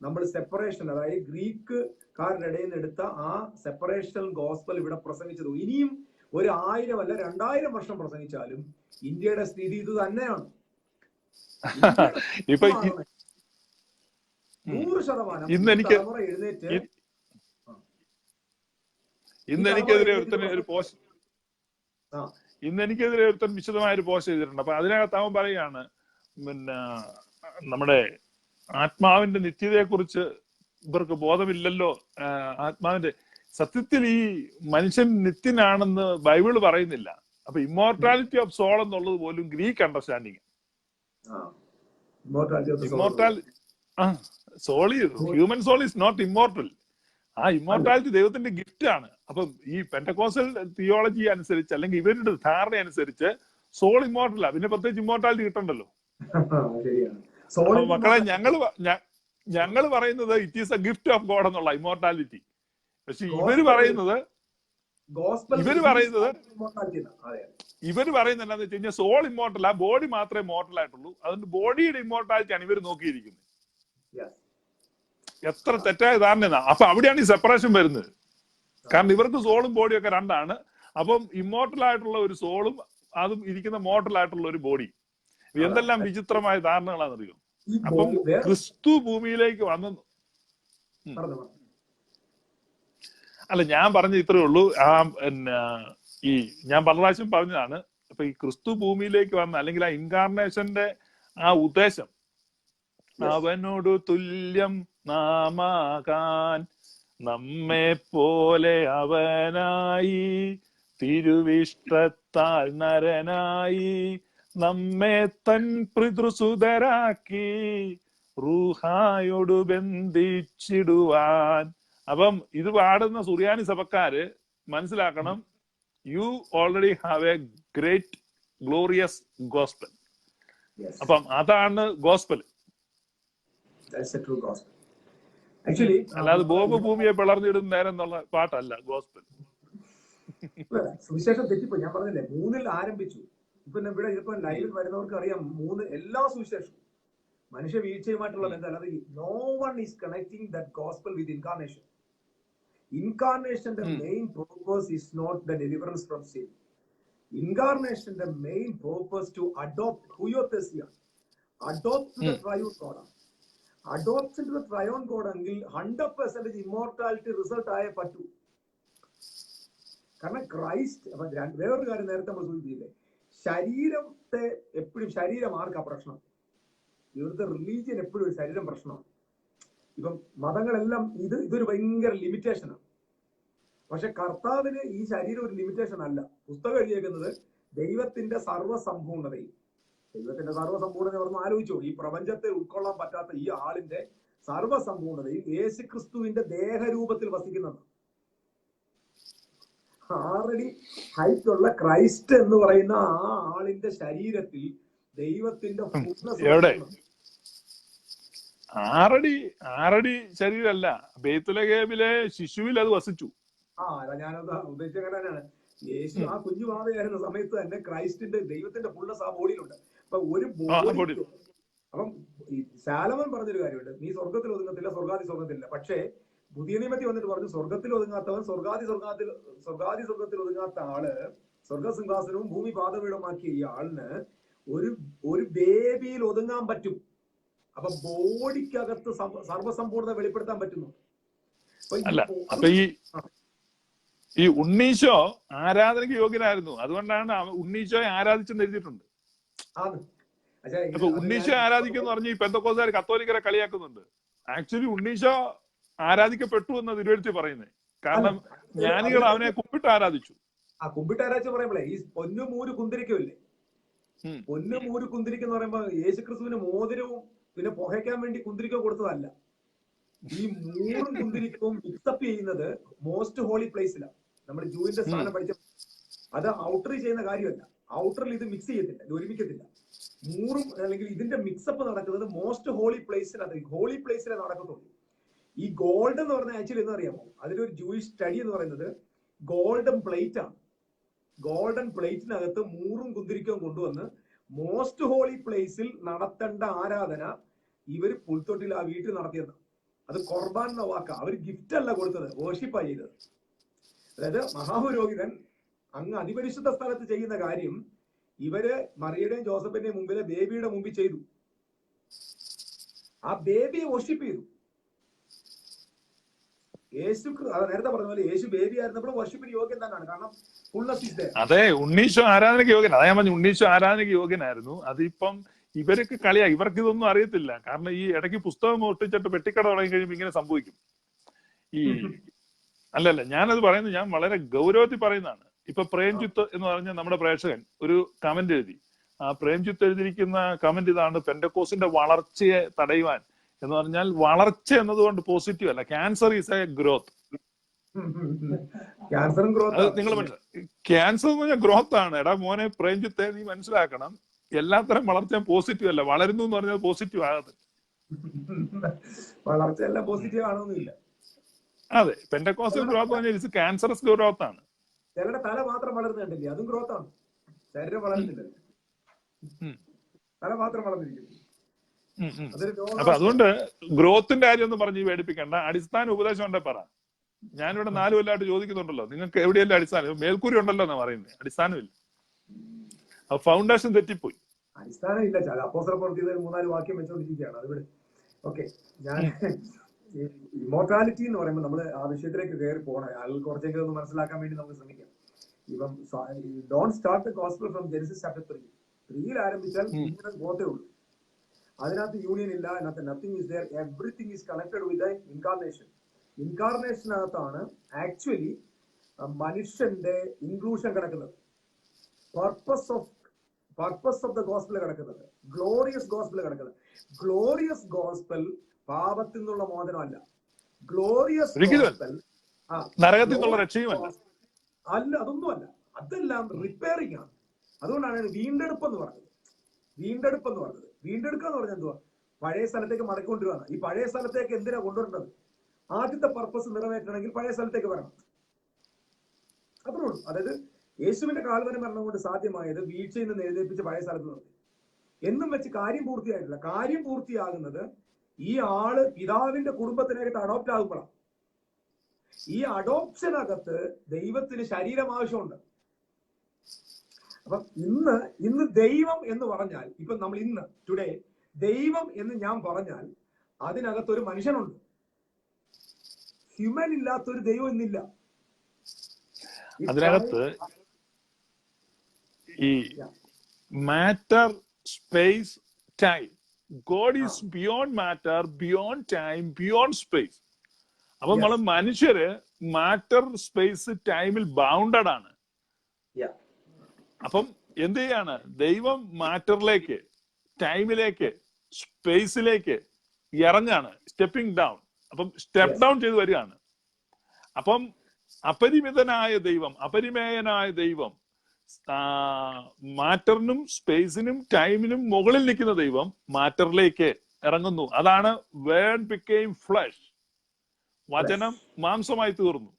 നമ്മൾ സെപ്പറേഷൻ, അതായത് ഗ്രീക്കുകാരുടെ ഇടയിൽ നിന്ന് എടുത്ത ആ സെപ്പറേഷൻ ഗോസ്പൽ ഇവിടെ പ്രസംഗിച്ചത്. ഇനിയും ഒരു 1000 അല്ല 2000 വർഷം പ്രസംഗിച്ചാലും ഇന്ത്യയുടെ സ്ഥിതി ഇത് തന്നെയാണ്. ഇപ്പൊ 100% ഇന്നെനിക്കെതിരെ ഒരുത്തൻ വിശദമായ ഒരു പോസ്റ്റ് ചെയ്തിട്ടുണ്ട്. അപ്പൊ അതിനകത്ത് അവൻ പറയാണ്, പിന്നെ നമ്മുടെ ആത്മാവിന്റെ നിത്യതയെ കുറിച്ച് ഇവർക്ക് ബോധമില്ലല്ലോ. ആത്മാവിന്റെ സത്യത്തിൽ ഈ മനുഷ്യൻ നിത്യനാണെന്ന് ബൈബിള് പറയുന്നില്ല. അപ്പൊ ഇമ്മോർട്ടാലിറ്റി ഓഫ് സോൾ എന്നുള്ളത് പോലും Greek understanding. Human soul is not immortal. ആ ഇമ്മോർട്ടാലിറ്റി ദൈവത്തിന്റെ ഗിഫ്റ്റ് ആണ്. അപ്പം ഈ പെന്റക്കോസ്റ്റൽ തിയോളജി അനുസരിച്ച് അല്ലെങ്കിൽ ഇവരുടെ ധാരണ അനുസരിച്ച് സോൾ ഇമ്മോർട്ടലാ, പിന്നെ പ്രത്യേകിച്ച് ഇമ്മോർട്ടാലിറ്റി കിട്ടണ്ടല്ലോ. മക്കളെ, ഞങ്ങള് പറയുന്നത് it is A gift of God എന്നുള്ള ഇമ്മോർട്ടാലിറ്റി. പക്ഷെ ഇവര് പറയുന്നത് എന്താണെന്ന് വെച്ച് കഴിഞ്ഞാൽ സോൾ ഇമ്മോർട്ടൽ, ആ ബോഡി മാത്രമേ മോർട്ടൽ ആയിട്ടുള്ളൂ. അതുകൊണ്ട് ബോഡിയുടെ ഇമ്മോർട്ടാലിറ്റി ആണ് ഇവർ നോക്കിയിരിക്കുന്നത്. എത്ര തെറ്റായ ധാരണ. അപ്പൊ അവിടെയാണ് ഈ സെപ്പറേഷൻ വരുന്നത്. കാരണം ഇവർക്ക് സോളും ബോഡിയും ഒക്കെ രണ്ടാണ്. അപ്പം ഇമ്മോർട്ടൽ ആയിട്ടുള്ള ഒരു സോളും അതും ഇരിക്കുന്ന മോർട്ടൽ ആയിട്ടുള്ള ഒരു ബോഡി. എന്തെല്ലാം വിചിത്രമായ ധാരണകളാണെന്നറിയോ. അപ്പം ക്രിസ്തു ഭൂമിയിലേക്ക് വന്നു. അല്ല, ഞാൻ പറഞ്ഞ ഇത്രേ ഉള്ളൂ. ഈ ഞാൻ പല പ്രാവശ്യം പറഞ്ഞതാണ്. അപ്പൊ ഈ ക്രിസ്തു ഭൂമിയിലേക്ക് വന്ന അല്ലെങ്കിൽ ആ ഇൻകാർണേഷന്റെ ആ ഉദ്ദേശം, അവനോട് തുല്യം നാമാകാൻ നമ്മെ പോലെ അവനായി തിരുവിഷ്ടത്താൽ നരനായി നമ്മെ തൻ പിതൃസുതരാക്കി റൂഹായോട് ബന്ധിച്ചിടുവാൻ. അപ്പം ഇത് പാടുന്ന സുറിയാനി സഭക്കാര് മനസ്സിലാക്കണം, you already have A great glorious gospel. അപ്പം അതാണ് ഗോസ്പൽ. അല്ലാതെ ബോബ് ഭൂമിയെ പിളർന്നിടും നേരം എന്നുള്ള പാട്ടല്ല ഗോസ്പൽ. സുവിശേഷം തെറ്റിപ്പോ ഞാൻ പറഞ്ഞില്ലേ, 3 ആരംഭിച്ചു. ഇപ്പൊ ഇവിടെ ഇപ്പൊ ലൈവിൽ വരുന്നവർക്ക് അറിയാം, 3 എല്ലാ സുവിശേഷവും മനുഷ്യ വീഴ്ചയുമായിട്ടുള്ള ബന്ധം. അല്ലാതെ no one is connecting that gospel with incarnation. ഇൻകാർണേഷന്റെ main purpose is not the deliverance from sin. ഇൻകാർണേഷന്റെ മെയിൻ പർപ്പസ് ടു അഡോപ്റ്റ് ഹുയോതെസിയ, adopt the triune God. Adoption to the triune God എങ്കിൽ 100% ഇമ്മോർട്ടാലിറ്റി റിസൾട്ട് ആയേ പറ്റൂ. കാരണം Christ, വേറൊരു കാര്യം നേരത്തെ നമ്മൾ സൂചിപ്പിച്ചില്ലേ, ശരീരത്തെ എപ്പോഴും, ശരീരം ആർക്കാ പ്രശ്നം? ഇവിടുത്തെ റിലീജിയൻ എപ്പോഴും ഒരു ശരീരം പ്രശ്നമാണ്. ഇപ്പം മതങ്ങളെല്ലാം ഇതൊരു ഭയങ്കര ലിമിറ്റേഷനാണ്. പക്ഷെ കർത്താവിന് ഈ ശരീരം ഒരു ലിമിറ്റേഷൻ അല്ല. പുസ്തകം എഴുതിയേക്കുന്നത് ദൈവത്തിന്റെ സർവ്വസമ്പൂർണതയും. ദൈവത്തിന്റെ സർവ്വസമ്പൂർണത പറഞ്ഞ് ആലോചിച്ചോ, ഈ പ്രപഞ്ചത്തെ ഉൾക്കൊള്ളാൻ പറ്റാത്ത ഈ ആളിന്റെ സർവ്വസമ്പൂർണതയും യേശുക്രിസ്തുവിന്റെ ദേഹരൂപത്തിൽ വസിക്കുന്നത്. 6 അടി ഹൈറ്റ് ഉള്ള ക്രൈസ്റ്റ് എന്ന് പറയുന്ന ആ ആളിന്റെ ശരീരത്തിൽ ദൈവത്തിന്റെ എവിടെ 6 അടി ശരീരമല്ല, ബേത്ലഹേമിലെ ശിശുവിൽ അത് വസിച്ചു. ഞാനത് ഉദ്ദേശിച്ചതാണ്. യേശു ആ കുഞ്ഞു ബാവയായിരുന്ന സമയത്ത് തന്നെ ക്രൈസ്റ്റിന്റെ, ദൈവത്തിന്റെ ഫുൾനെസ് ആ ബോഡിയിലുണ്ട്. അപ്പൊ ഒരു ബോഡി. അപ്പം ശാലോമോൻ പറഞ്ഞൊരു കാര്യമുണ്ട്, നീ സ്വർഗത്തിൽ ഒതുങ്ങത്തില്ല, സ്വർഗാദി സ്വർഗത്തിലില്ല. പക്ഷേ പുതിയ നിയമത്തിൽ വന്നിട്ട് പറഞ്ഞു, സ്വർഗത്തിൽ ഒതുങ്ങാത്തവൻ സ്വർഗാദി സ്വർഗത്തിൽ ഒതുങ്ങാത്ത ആള്, സ്വർഗസിംഹാസനവും ഭൂമി പാദപീഠമാക്കിയ ഈ ആളിന് ഒരു ബേബിയിൽ ഒതുങ്ങാൻ പറ്റും. അപ്പൊ ബോഡിക്കകത്ത് സർവ്വസമ്പൂർണ്ണത വെളിപ്പെടുത്താൻ പറ്റുന്നു. അല്ല, അപ്പൊ ഈ ഉണ്ണീശോ ആരാധനയ്ക്ക് യോഗ്യനായിരുന്നു. അതുകൊണ്ടാണ് ഉണ്ണീശോയെ ആരാധിച്ചെന്ന് എഴുതിയിട്ടുണ്ട്. അപ്പൊ ഉണ്ണീശോ ആരാധിക്കുന്നു പറഞ്ഞ് ഈ പെന്തക്കോസ്തുകാർ കത്തോലിക്കരെ കളിയാക്കുന്നുണ്ട്. ആക്ച്വലി ഉണ്ണീശോ ആരാധിക്കപ്പെട്ടു എന്ന് തിരുവെഴുത്തി പറയുന്നത്. കാരണം ജ്ഞാനികൾ അവനെ കുമ്പിട്ട് ആരാധിച്ചു. കുമ്പിട്ട് ആരാധിച്ചു പറയുമ്പോഴേ ഈ പൊന്നുമൂര് കുന്തിരിക്കുമല്ലേ, പൊന്നുമൂര് കുന്തിരിക്കെന്ന് പറയുമ്പോ യേശുക്രിസ്തുവിന് മോതിരവും പിന്നെ പുകയ്ക്കാൻ വേണ്ടി കുന്തിരിക്കം കൊടുത്തതല്ല. ഈ മൂറും കുന്തിരിക്കവും മിക്സപ്പ് ചെയ്യുന്നത് മോസ്റ്റ് ഹോളി പ്ലേസിലാണ്. നമ്മൾ ജൂവിന്റെ സ്ഥാനം പഠിച്ച അത് ഔട്ടറിൽ ചെയ്യുന്ന കാര്യമല്ല. ഔട്ടറിൽ ഇത് മിക്സ് ചെയ്യത്തില്ല, ഇത് ഒരുമിക്കത്തില്ല. മൂറും അല്ലെങ്കിൽ ഇതിന്റെ മിക്സപ്പ് നടക്കുന്നത് മോസ്റ്റ് ഹോളി പ്ലേസിലാണ്. ഹോളി പ്ലേസിലെ നടക്കത്തുള്ളൂ. ഈ ഗോൾഡ് എന്ന് പറഞ്ഞാൽ ആക്ച്വലി എന്ന് അറിയാമോ, അതിലൊരു ജൂയിഷ് സ്റ്റഡി എന്ന് പറയുന്നത് ഗോൾഡൻ പ്ലേറ്റ് ആണ്. ഗോൾഡൻ പ്ലേറ്റിനകത്ത് മൂറും കുന്തിരിക്കവും കൊണ്ടുവന്ന് മോസ്റ്റ് ഹോളി പ്ലേസിൽ നടത്തേണ്ട ആരാധന ഇവര് പുൽത്തൊട്ടിൽ ആ വീട്ടിൽ നടത്തിയത്. അത് ഖുർബാൻ എന്ന വാക്ക, അവർ ഗിഫ്റ്റ് അല്ല കൊടുത്തത്, വർഷിപ്പാ ചെയ്തത്. അതായത് മഹാപുരോഹിതൻ അങ്ങ് അതിപരിശുദ്ധ സ്ഥലത്ത് ചെയ്യുന്ന കാര്യം ഇവര് മറിയുടെയും ജോസഫിന്റെയും മുമ്പിലെ ബേബിയുടെ മുമ്പിൽ ചെയ്തു. ആ ബേബിയെ വർഷിപ്പ് ചെയ്തു. യേശു നേരത്തെ പറഞ്ഞ പോലെ യേശു ബേബി ആയിരുന്നപ്പോൾ വർഷിപ്പിന് യോഗ്യൻ തന്നെയാണ്. കാരണം ഫുൾനെസ് ഈസ് ദേർ. അതെ, ഉണ്ണീശോ ആരാധനയ്ക്ക് യോഗ്യൻ. അതാ ഞാൻ പറഞ്ഞു, ഉണ്ണീശോ ആരാധനയ്ക്ക് യോഗ്യനായിരുന്നു. അതിപ്പം ഇവർക്ക് കളിയാ, ഇവർക്ക് ഇതൊന്നും അറിയത്തില്ല. കാരണം ഈ ഇടയ്ക്ക് പുസ്തകം ഒട്ടിച്ചിട്ട് പെട്ടിക്കട തുടങ്ങി കഴിയുമ്പോൾ ഇങ്ങനെ സംഭവിക്കും. അല്ലല്ല, ഞാനത് പറയുന്നത് ഞാൻ വളരെ ഗൗരവത്തിൽ പറയുന്നതാണ്. ഇപ്പൊ പ്രേംജിത്ത് എന്ന് പറഞ്ഞ നമ്മുടെ പ്രേക്ഷകൻ ഒരു കമന്റ് എഴുതി. ആ പ്രേംജിത്ത് എഴുതിയിരിക്കുന്ന കമന്റ് ഇതാണ്: പെന്തക്കോസ്തിന്റെ വളർച്ചയെ തടയുവാൻ എന്ന് പറഞ്ഞാൽ, വളർച്ച എന്നതുകൊണ്ട് പോസിറ്റീവ് അല്ല, ക്യാൻസർ ഈസ് എ ഗ്രോത്ത്. നിങ്ങൾ ക്യാൻസർ എന്ന് പറഞ്ഞാൽ ഗ്രോത്ത് ആണ്. എടാ മോനെ പ്രേംജിത്തെ, നീ മനസ്സിലാക്കണം, എല്ലാത്തരം വളർച്ചയും പോസിറ്റീവ് അല്ല. വളരുന്നു എന്ന് പറഞ്ഞാൽ പോസിറ്റീവ് ആകത്ത്. വളർച്ച എല്ലാം പോസിറ്റീവ് ആണോന്നില്ല. അതെ, പെന്തക്കോസ്റ്റൽ ഗ്രോത്ത് പറഞ്ഞാൽ ഇറ്റ്സ് ക്യാൻസറസ് ഗ്രോത്ത് ആണ്. ചിലരുടെ തല മാത്രം വളർന്നുണ്ടില്ലേ, അതും ഗ്രോത്ത് ആണ്. ശരീരം വളരുന്നില്ല, തല മാത്രം വളർന്നിരിക്കുന്നു. അപ്പൊ അതുകൊണ്ട് ഗ്രോത്തിന്റെ കാര്യം ഒന്നും പറഞ്ഞ് പേടിപ്പിക്കണ്ട. അടിസ്ഥാന ഉപദേശം ഉണ്ടേ പറ. ഞാനിവിടെ 4 കൊല്ലമായിട്ട് ചോദിക്കുന്നുണ്ടല്ലോ, നിങ്ങൾക്ക് എവിടെയല്ലേ അടിസ്ഥാനം? മേൽക്കൂരി ഉണ്ടല്ലോ എന്നാ പറയുന്നത്, അടിസ്ഥാനമില്ല. അപ്പൊ ഫൗണ്ടേഷൻ തെറ്റിപ്പോയി. അടിസ്ഥാനം ഇല്ല. അപ്പോസ്തല പ്രവൃത്തിയിൽ 3-4 വാക്യം വെച്ചോണ്ടിരിക്കുകയാണ് അതിവിടെ. ഓക്കെ, ഞാൻ ഇമ്മോർട്ടാലിറ്റി എന്ന് പറയുമ്പോൾ നമ്മൾ ആ വിഷയത്തിലേക്ക് കയറി പോകണം. ആളുകൾ കുറച്ചെങ്കിലും ഒന്ന് മനസ്സിലാക്കാൻ വേണ്ടി നമുക്ക് ശ്രമിക്കാം. ഇപ്പം don't start the gospel from Genesis chapter 3 ആരംഭിച്ചാൽ ഇങ്ങനെ പോകത്തേ ഉള്ളൂ. അതിനകത്ത് യൂണിയൻ ഇല്ല, അതിനകത്ത് nothing is there. Everything is connected with incarnation. ഇൻകാർണേഷനകത്താണ് ആക്ച്വലി മനുഷ്യന്റെ ഇൻക്ലൂഷൻ കിടക്കുന്നത്. പർപ്പസ് ഓഫ് ദ ഗോസ്പൽ കിടക്കുന്നത്, ഗ്ലോറിയസ് ഗോസ്പൽ കിടക്കുന്നത്. ഗ്ലോറിയസ് ഗോസ്പൽ പാപത്തിൽ നിന്നുള്ള മോചനമല്ല. ഗ്ലോറിയസ് ഗോസ്പൽ നരകത്തിൽ നിന്നുള്ള രക്ഷയുമല്ല. അല്ല, അതൊന്നുമല്ല. അതെല്ലാം റിപ്പയറിംഗ് ആണ്. അതുകൊണ്ടാണ് വീണ്ടെടുപ്പ് എന്ന് പറഞ്ഞത്. വീണ്ടെടുക്കുക എന്ന് പറഞ്ഞാൽ എന്തുവാ? പഴയ സ്ഥലത്തേക്ക് മടക്കൊണ്ടിരുവാണ്. ഈ പഴയ സ്ഥലത്തേക്ക് എന്തിനാ കൊണ്ടുവരേണ്ടത്? ആദ്യത്തെ പർപ്പസ് നിറവേറ്റണമെങ്കിൽ പഴയ സ്ഥലത്തേക്ക് വരണം. അത്രേ ഉള്ളൂ. അതായത് യേശുവിന്റെ കാൽവര മരണം കൊണ്ട് സാധ്യമായത് വീഴ്ചയിൽ നിന്ന് എഴുന്നേൽപ്പിച്ച് പഴയ സ്ഥലത്ത് നിർത്തി എന്നും വെച്ച് കാര്യം പൂർത്തിയായിട്ടില്ല. കാര്യം പൂർത്തിയാകുന്നത് ഈ ആള് പിതാവിന്റെ കുടുംബത്തിനായിട്ട് അഡോപ്റ്റ് ആകുമ്പോഴാണ്. ഈ അഡോപ്ഷനകത്ത് ദൈവത്തിന് ശരീരം ആവശ്യമുണ്ട്. അപ്പം ഇന്ന് ദൈവം എന്ന് പറഞ്ഞാൽ, ഇപ്പൊ നമ്മൾ ടുഡേ ദൈവം എന്ന് ഞാൻ പറഞ്ഞാൽ അതിനകത്തൊരു മനുഷ്യനുണ്ട്. ഹ്യൂമൻ ഇല്ലാത്തൊരു ദൈവം ഇന്നില്ല. അതിനകത്ത് ഈ matter, space, time, God is beyond matter, beyond time, beyond space. അപ്പൊ നമ്മൾ മനുഷ്യര് മാറ്റർ, സ്പേസ്, ടൈമിൽ ബൗണ്ടഡ് ആണ്. അപ്പം എന്ത് ചെയ്യാണ്? ദൈവം മാറ്ററിലേക്ക്, ടൈമിലേക്ക്, സ്പേസിലേക്ക് ഇറങ്ങാണ്, സ്റ്റെപ്പിംഗ് ഡൗൺ. അപ്പം സ്റ്റെപ്പ് ഡൗൺ ചെയ്ത് വരികയാണ്. അപ്പം അപരിമിതനായ ദൈവം, അപരിമേയനായ ദൈവം, മാറ്ററിനും സ്പേസിനും ടൈമിനും മുകളിൽ നിൽക്കുന്ന ദൈവം മാറ്ററിലേക്ക് ഇറങ്ങുന്നു. അതാണ് വേർഡ് ബിക്കെയിം ഫ്ലഷ്, വചനം മാംസമായി തീർന്നു.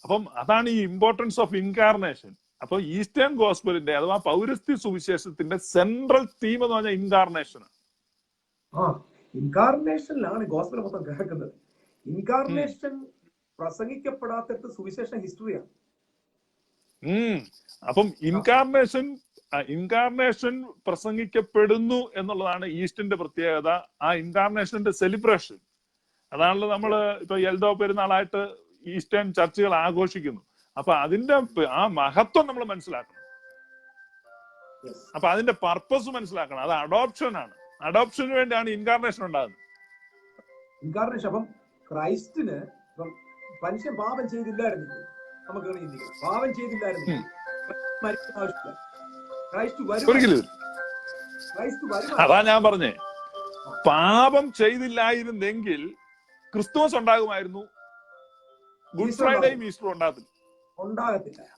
അപ്പം അതാണ് ഈ ഇമ്പോർട്ടൻസ് ഓഫ് ഇൻകാർണേഷൻ. അപ്പൊ ഈസ്റ്റേൺ ഗോസ്പലിന്റെ അഥവാ പൗരസ്ത്യ സുവിശേഷത്തിന്റെ സെൻട്രൽ തീം എന്ന് പറഞ്ഞാൽ ഇൻകാർണേഷനാണ്. ഇൻകാർണേഷനിലാണ് ഗോസ്പൽ മൊത്തം കിടക്കുന്നത്. ഇൻകാർണേഷൻ പ്രസംഗിക്കപ്പെടാത്ത സുവിശേഷ ഹിസ്റ്ററിയാണ്. അപ്പം ഇൻകാർണേഷൻ പ്രസംഗിക്കപ്പെടുന്നു എന്നുള്ളതാണ് ഈസ്റ്റിന്റെ പ്രത്യേകത. ആ ഇൻകാർണേഷന്റെ സെലിബ്രേഷൻ അതാണല്ലോ നമ്മള് ഇപ്പൊ എൽദോ പെരുന്നാളായിട്ട് ഈസ്റ്റേൺ ചർച്ചുകൾ ആഘോഷിക്കുന്നു. അപ്പൊ അതിന്റെ ആ മഹത്വം നമ്മൾ മനസ്സിലാക്കണം. അപ്പൊ അതിന്റെ പർപ്പസ് മനസ്സിലാക്കണം. അത് അഡോപ്ഷൻ ആണ്. അഡോപ്ഷന് വേണ്ടിയാണ് ഇൻകാർണേഷൻ ഉണ്ടാകുന്നത്. ഇൻകാർണേഷൻ അപ്പം ക്രൈസ്റ്റിന് മനുഷ്യൻ പാപം ചെയ്തില്ലായിരുന്നെങ്കിൽ, നമുക്ക് പാപം ചെയ്തില്ലായിരുന്നെങ്കിൽ മരിക്കുന്ന ആവശ്യമില്ല. അതാ ഞാൻ പറഞ്ഞേ, പാപം ചെയ്തില്ലായിരുന്നെങ്കിൽ ക്രിസ്തുമസ് ഉണ്ടാകുമായിരുന്നു, ഗുഡ് ഫ്രൈഡേയും ഈസ്റ്ററും ഉണ്ടാകത്തില്ല.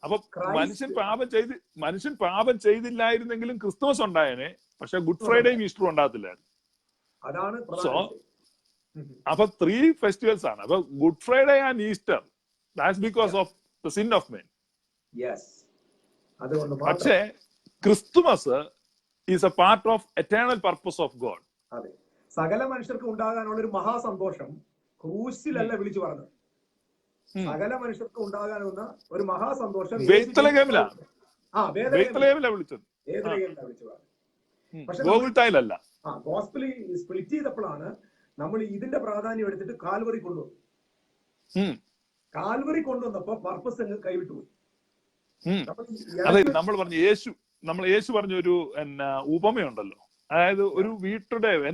അപ്പൊ മനുഷ്യൻ പാപം ചെയ്തില്ലായിരുന്നെങ്കിലും ക്രിസ്തുമസ് ഉണ്ടായേനെ, പക്ഷെ ഗുഡ് ഫ്രൈഡേയും ഈസ്റ്ററും ഉണ്ടാകത്തില്ലായിരുന്നു. സോ അപ്പൊ 3 ഫെസ്റ്റിവൽസ് ആണ്. അപ്പൊ Good Friday and Easter, that's because of the sin of men. പക്ഷേ Christmas is a part of eternal purpose of God. അതെ, സകല മനുഷ്യർക്ക് ഉണ്ടാകാനുള്ള ഒരു മഹാസന്തോഷം ക്രൂശിലല്ല വിളിച്ചു പറഞ്ഞത്. സകല മനുഷ്യർക്ക് ഉണ്ടാകാനുള്ള ഒരു മഹാസന്തോഷം ബേത്ലഹേമിലാണ് വിളിച്ചത്. പക്ഷെ ഗോസ്പൽ സ്പ്ലിറ്റ് ചെയ്തപ്പോഴാണ് നമ്മൾ ഇതിന്റെ പ്രാധാന്യം എടുത്തിട്ട് കാൽവറി കൊണ്ടുവന്നു. കാൽവറി കൊണ്ടുവന്നപ്പോ പർപ്പസ് അങ്ങ് കൈവിട്ടുപോയി. അതെ, യേശു പറഞ്ഞ ഒരു ഉപമയുണ്ടല്ലോ. അതായത് ഒരു വീട്ടുടേവൻ,